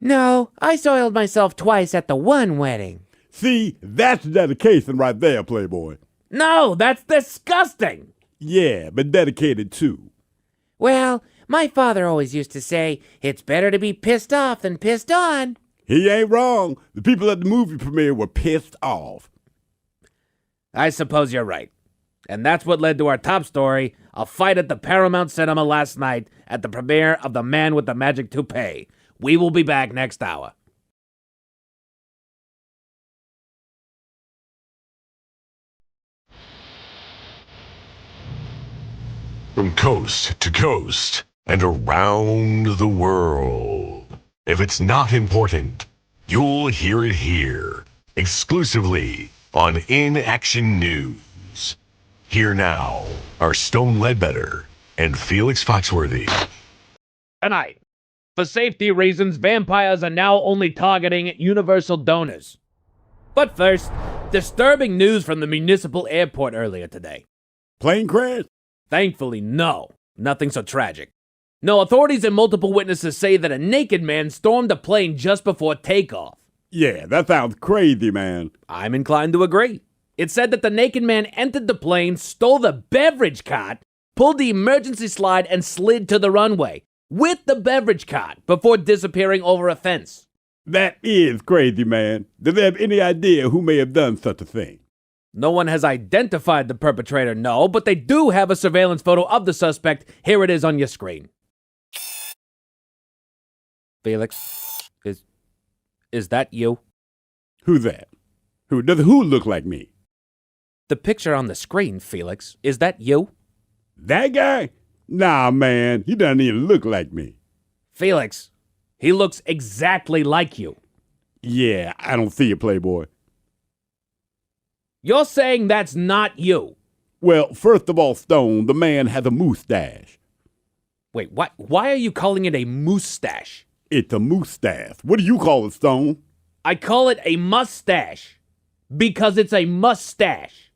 No, I soiled myself twice at the one wedding. See, that's dedication right there, Playboy. No, that's disgusting. Yeah, but dedicated too. Well, my father always used to say, it's better to be pissed off than pissed on. He ain't wrong. The people at the movie premiere were pissed off. I suppose you're right. And that's what led to our top story, a fight at the Paramount Cinema last night at the premiere of The Man with the Magic Toupee. We will be back next hour. From coast to coast and around the world. If it's not important, you'll hear it here. Exclusively on In Action News. Here now are Stone Ledbetter and Felix Foxworthy. Tonight, for safety reasons, vampires are now only targeting universal donors. But first, disturbing news from the municipal airport earlier today. Plane crash? Thankfully, no. Nothing so tragic. No, authorities and multiple witnesses say that a naked man stormed a plane just before takeoff. Yeah, that sounds crazy, man. I'm inclined to agree. It said that the naked man entered the plane, stole the beverage cart, pulled the emergency slide, and slid to the runway with the beverage cart before disappearing over a fence. That is crazy, man. Do they have any idea who may have done such a thing? No one has identified the perpetrator, no, but they do have a surveillance photo of the suspect. Here it is on your screen. Felix, is that you? Who's that? Who does who look like me? The picture on the screen, Felix, is that you? That guy? Nah, man, he doesn't even look like me. Felix, he looks exactly like you. Yeah, I don't see it, Playboy. You're saying that's not you? Well, first of all, Stone, the man has a mustache. Wait, what? Why are you calling it a mustache? It's a mustache. What do you call it, Stone? I call it a mustache because it's a mustache.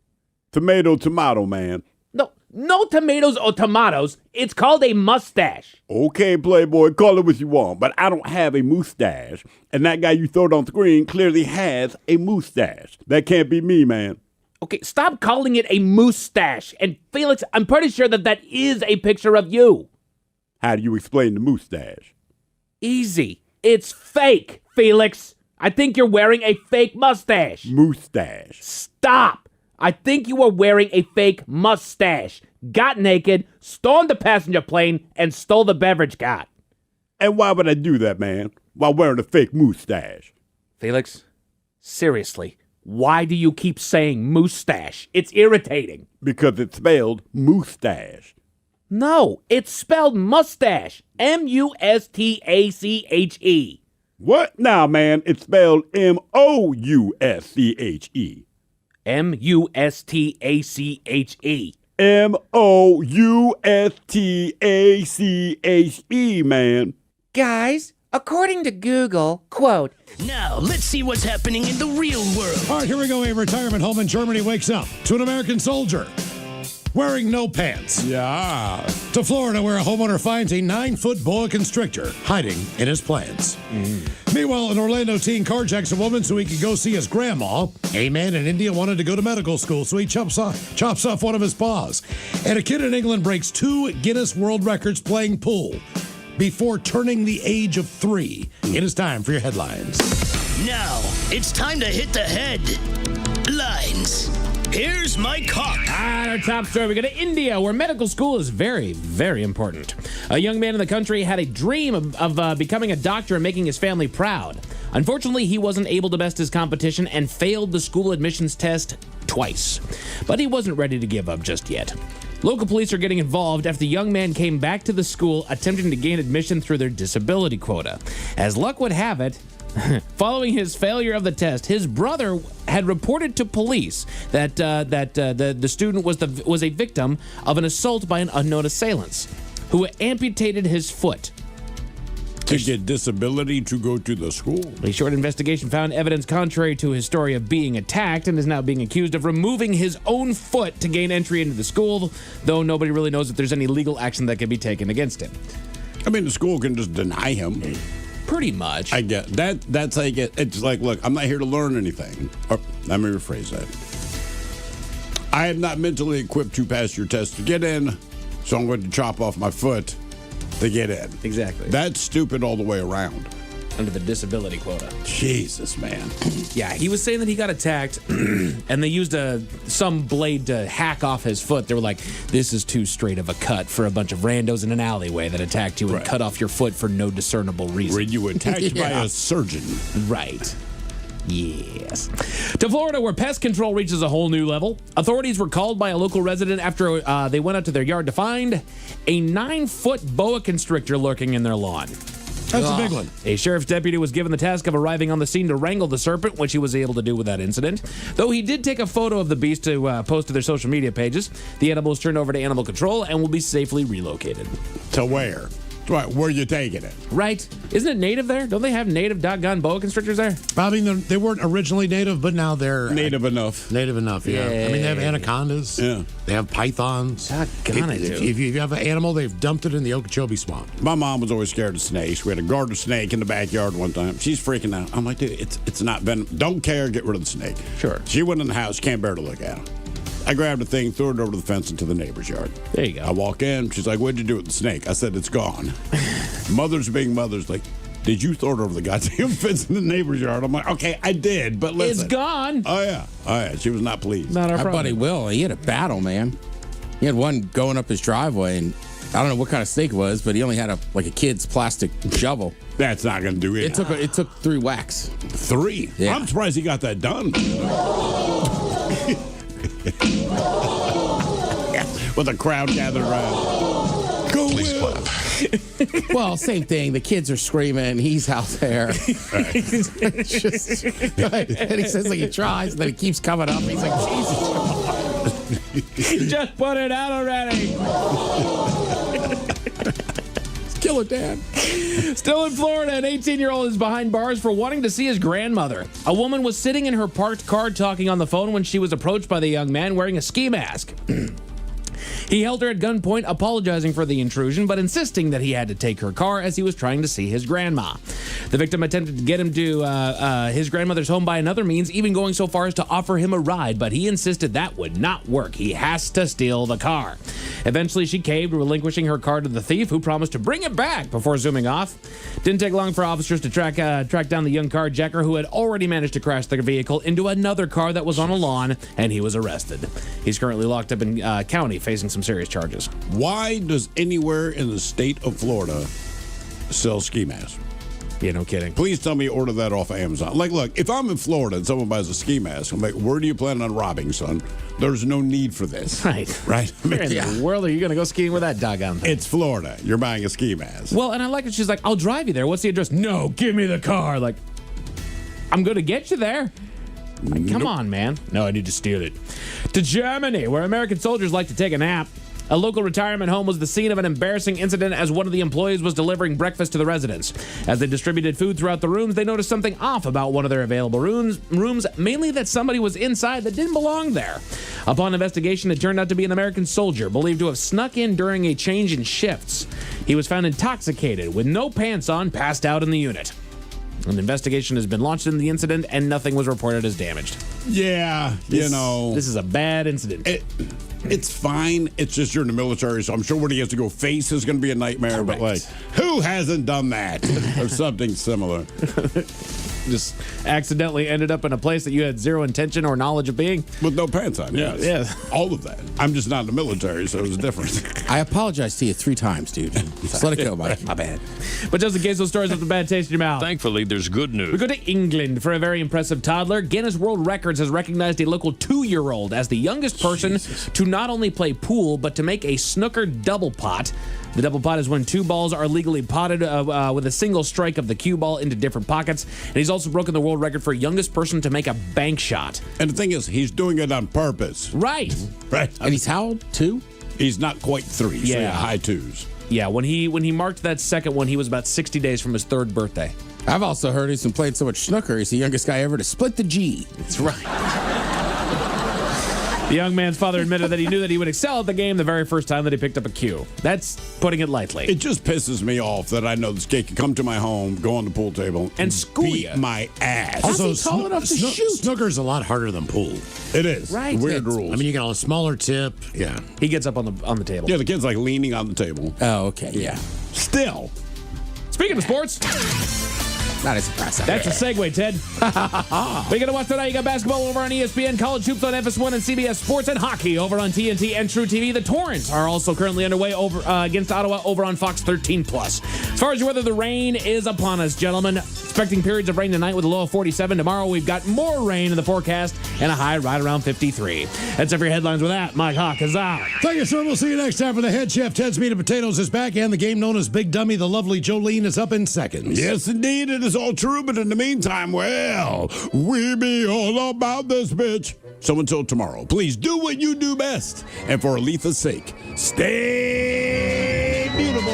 Tomato, man. No tomatoes or tomatoes. It's called a mustache. Okay, Playboy, call it what you want, but I don't have a mustache. And that guy you throwed on screen clearly has a mustache. That can't be me, man. Okay, stop calling it a mustache. And Felix, I'm pretty sure that is a picture of you. How do you explain the mustache? Easy. It's fake, Felix. I think you're wearing a fake mustache. Mustache. Stop. I think you were wearing a fake mustache, got naked, stormed the passenger plane, and stole the beverage cart. And why would I do that, man? While wearing a fake mustache? Felix, seriously, why do you keep saying mustache? It's irritating. Because it's spelled mustache. No, it's spelled mustache. M-U-S-T-A-C-H-E. What? Nah, man, it's spelled M-O-U-S-C-H-E. M-U-S-T-A-C-H-E. M-O-U-S-T-A-C-H-E, man. Guys, according to Google, quote, Now, let's see what's happening in the real world. All right, here we go. A retirement home in Germany wakes up to an American soldier wearing no pants. Yeah. To Florida, where a homeowner finds a 9-foot boa constrictor hiding in his plants. Meanwhile, an Orlando teen carjacks a woman so he could go see his grandma. A man in India wanted to go to medical school, so he chops off one of his paws. And a kid in England breaks 2 Guinness World Records playing pool before turning the age of 3. It is time for your headlines. Now, it's time to hit the headlines. Here's my cock. Our top story, we go to India, where medical school is very, very important. A young man in the country had a dream of becoming a doctor and making his family proud. Unfortunately, he wasn't able to best his competition and failed the school admissions test twice. But he wasn't ready to give up just yet. Local police are getting involved after the young man came back to the school attempting to gain admission through their disability quota. As luck would have it, following his failure of the test, his brother had reported to police that the student was a victim of an assault by an unknown assailant who amputated his foot. To get disability to go to the school. A short investigation found evidence contrary to his story of being attacked and is now being accused of removing his own foot to gain entry into the school, though nobody really knows if there's any legal action that can be taken against him. I mean, the school can just deny him. Pretty much. I get that. That's how you get. It's like, look, I'm not here to learn anything. Or, let me rephrase that. I am not mentally equipped to pass your test to get in, so I'm going to chop off my foot to get in. Exactly. That's stupid all the way around. Under the disability quota. Jesus, man. Yeah, he was saying that he got attacked, and they used some blade to hack off his foot. They were like, this is too straight of a cut for a bunch of randos in an alleyway that attacked you and cut off your foot for no discernible reason. Were you attacked by a surgeon? Right. Yes. To Florida, where pest control reaches a whole new level. Authorities were called by a local resident after they went out to their yard to find a 9-foot boa constrictor lurking in their lawn. That's a big one. A sheriff's deputy was given the task of arriving on the scene to wrangle the serpent, which he was able to do without incident. Though he did take a photo of the beast to post to their social media pages, the animal was turned over to animal control and will be safely relocated. To where? Right, where you taking it? Right. Isn't it native there? Don't they have native doggone boa constrictors there? I mean, they weren't originally native, but now they're native enough. Native enough, yeah. I mean, they have anacondas. Yeah. They have pythons. If you have an animal, they've dumped it in the Okeechobee Swamp. My mom was always scared of snakes. We had a garter snake in the backyard one time. She's freaking out. I'm like, dude, it's not venom. Don't care. Get rid of the snake. Sure. She went in the house. Can't bear to look at it. I grabbed the thing, threw it over the fence into the neighbor's yard. There you go. I walk in. She's like, what'd you do with the snake? I said, it's gone. Mothers being mothers, like, did you throw it over the goddamn fence in the neighbor's yard? I'm like, okay, I did, but listen. It's gone. Oh, yeah. Oh, yeah. She was not pleased. Not our My problem. buddy Will, he had a battle, man. He had one going up his driveway, and I don't know what kind of snake it was, but he only had a kid's plastic shovel. That's not going to do it. It took 3 whacks. 3? Yeah. I'm surprised he got that done. With a crowd gathered around. Go Please clap. Well, same thing. The kids are screaming. He's out there. And he says he tries, and then he keeps coming up. He's like, Jesus. Just put it out already. Kill it, Dad. Still in Florida, an 18-year-old is behind bars for wanting to see his grandmother. A woman was sitting in her parked car talking on the phone when she was approached by the young man wearing a ski mask. He held her at gunpoint, apologizing for the intrusion, but insisting that he had to take her car as he was trying to see his grandma. The victim attempted to get him to his grandmother's home by another means, even going so far as to offer him a ride, but he insisted that would not work. He has to steal the car. Eventually, she caved, relinquishing her car to the thief, who promised to bring it back before zooming off. Didn't take long for officers to track down the young carjacker, who had already managed to crash their vehicle into another car that was on a lawn, and he was arrested. He's currently locked up in county, facing some serious charges. Why does anywhere in the state of Florida sell ski masks? Yeah, no kidding. Please tell me you order that off of Amazon. Like, look, if I'm in Florida and someone buys a ski mask, I'm like, where do you plan on robbing, son? There's no need for this. Right. Right? I mean, Where in the world are you going to go skiing with that doggone thing? It's Florida. You're buying a ski mask. Well, and I like it. She's like, I'll drive you there. What's the address? No, give me the car. Like, I'm going to get you there. Like, come on, man. No, I need to steal it. To Germany, where American soldiers like to take a nap. A local retirement home was the scene of an embarrassing incident as one of the employees was delivering breakfast to the residents. As they distributed food throughout the rooms, they noticed something off about one of their available rooms, mainly that somebody was inside that didn't belong there. Upon investigation, it turned out to be an American soldier, believed to have snuck in during a change in shifts. He was found intoxicated, with no pants on, passed out in the unit. An investigation has been launched in the incident, and nothing was reported as damaged. Yeah, This is a bad incident. It's fine. It's just you're in the military, so I'm sure when he has to go face is going to be a nightmare. Correct. But, like, who hasn't done that or something similar? Just accidentally ended up in a place that you had zero intention or knowledge of being? With no pants on, yes. Yeah. All of that. I'm just not in the military, so it's different. I apologize to you 3 times, dude. Just let it go, Mike. My bad. But just in case those stories have a bad taste in your mouth. Thankfully, there's good news. We go to England for a very impressive toddler. Guinness World Records has recognized a local 2-year-old as the youngest person to not only play pool, but to make a snooker double pot. The double pot is when 2 balls are legally potted with a single strike of the cue ball into different pockets. And he's also broken the world record for youngest person to make a bank shot. And the thing is, he's doing it on purpose. Right. Right. And he's how old? 2? He's not quite 3, so yeah, high 2s. Yeah, when he marked that second one, he was about 60 days from his 3rd birthday. I've also heard he's been playing so much snooker, he's the youngest guy ever to split the G. That's right. The young man's father admitted that he knew that he would excel at the game the very first time that he picked up a cue. That's putting it lightly. It just pisses me off that I know this kid can come to my home, go on the pool table, and school beat my ass. Also, tall enough to shoot? Snooker's a lot harder than pool. It is. Right. Weird rules. I mean, you got a smaller tip. Yeah. He gets up on the table. Yeah, the kid's like leaning on the table. Oh, okay. Yeah. Still. Speaking of sports. Not as impressive. That's a segue, Ted. What are you going to watch tonight? You got basketball over on ESPN, college hoops on FS1 and CBS Sports, and hockey over on TNT and True TV. The Torrents are also currently underway over against Ottawa over on Fox 13+. As far as your weather, the rain is upon us, gentlemen. Expecting periods of rain tonight with a low of 47. Tomorrow we've got more rain in the forecast and a high right around 53. That's it for your headlines with that. Mike Hawk is out. Thank you, sir. We'll see you next time for the head chef. Ted's Meat and Potatoes is back, and the game known as Big Dummy, the lovely Jolene, is up in seconds. Yes, indeed. It is all true, but in the meantime, well, we be all about this bitch. So until tomorrow, please do what you do best. And for Aletha's sake, stay beautiful.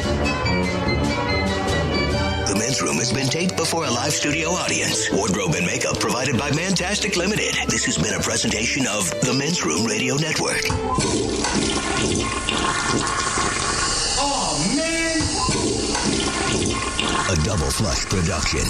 The Men's Room has been taped before a live studio audience. Wardrobe and makeup provided by Mantastic Limited. This has been a presentation of the Men's Room Radio Network. Oh, man! A Double Flush production.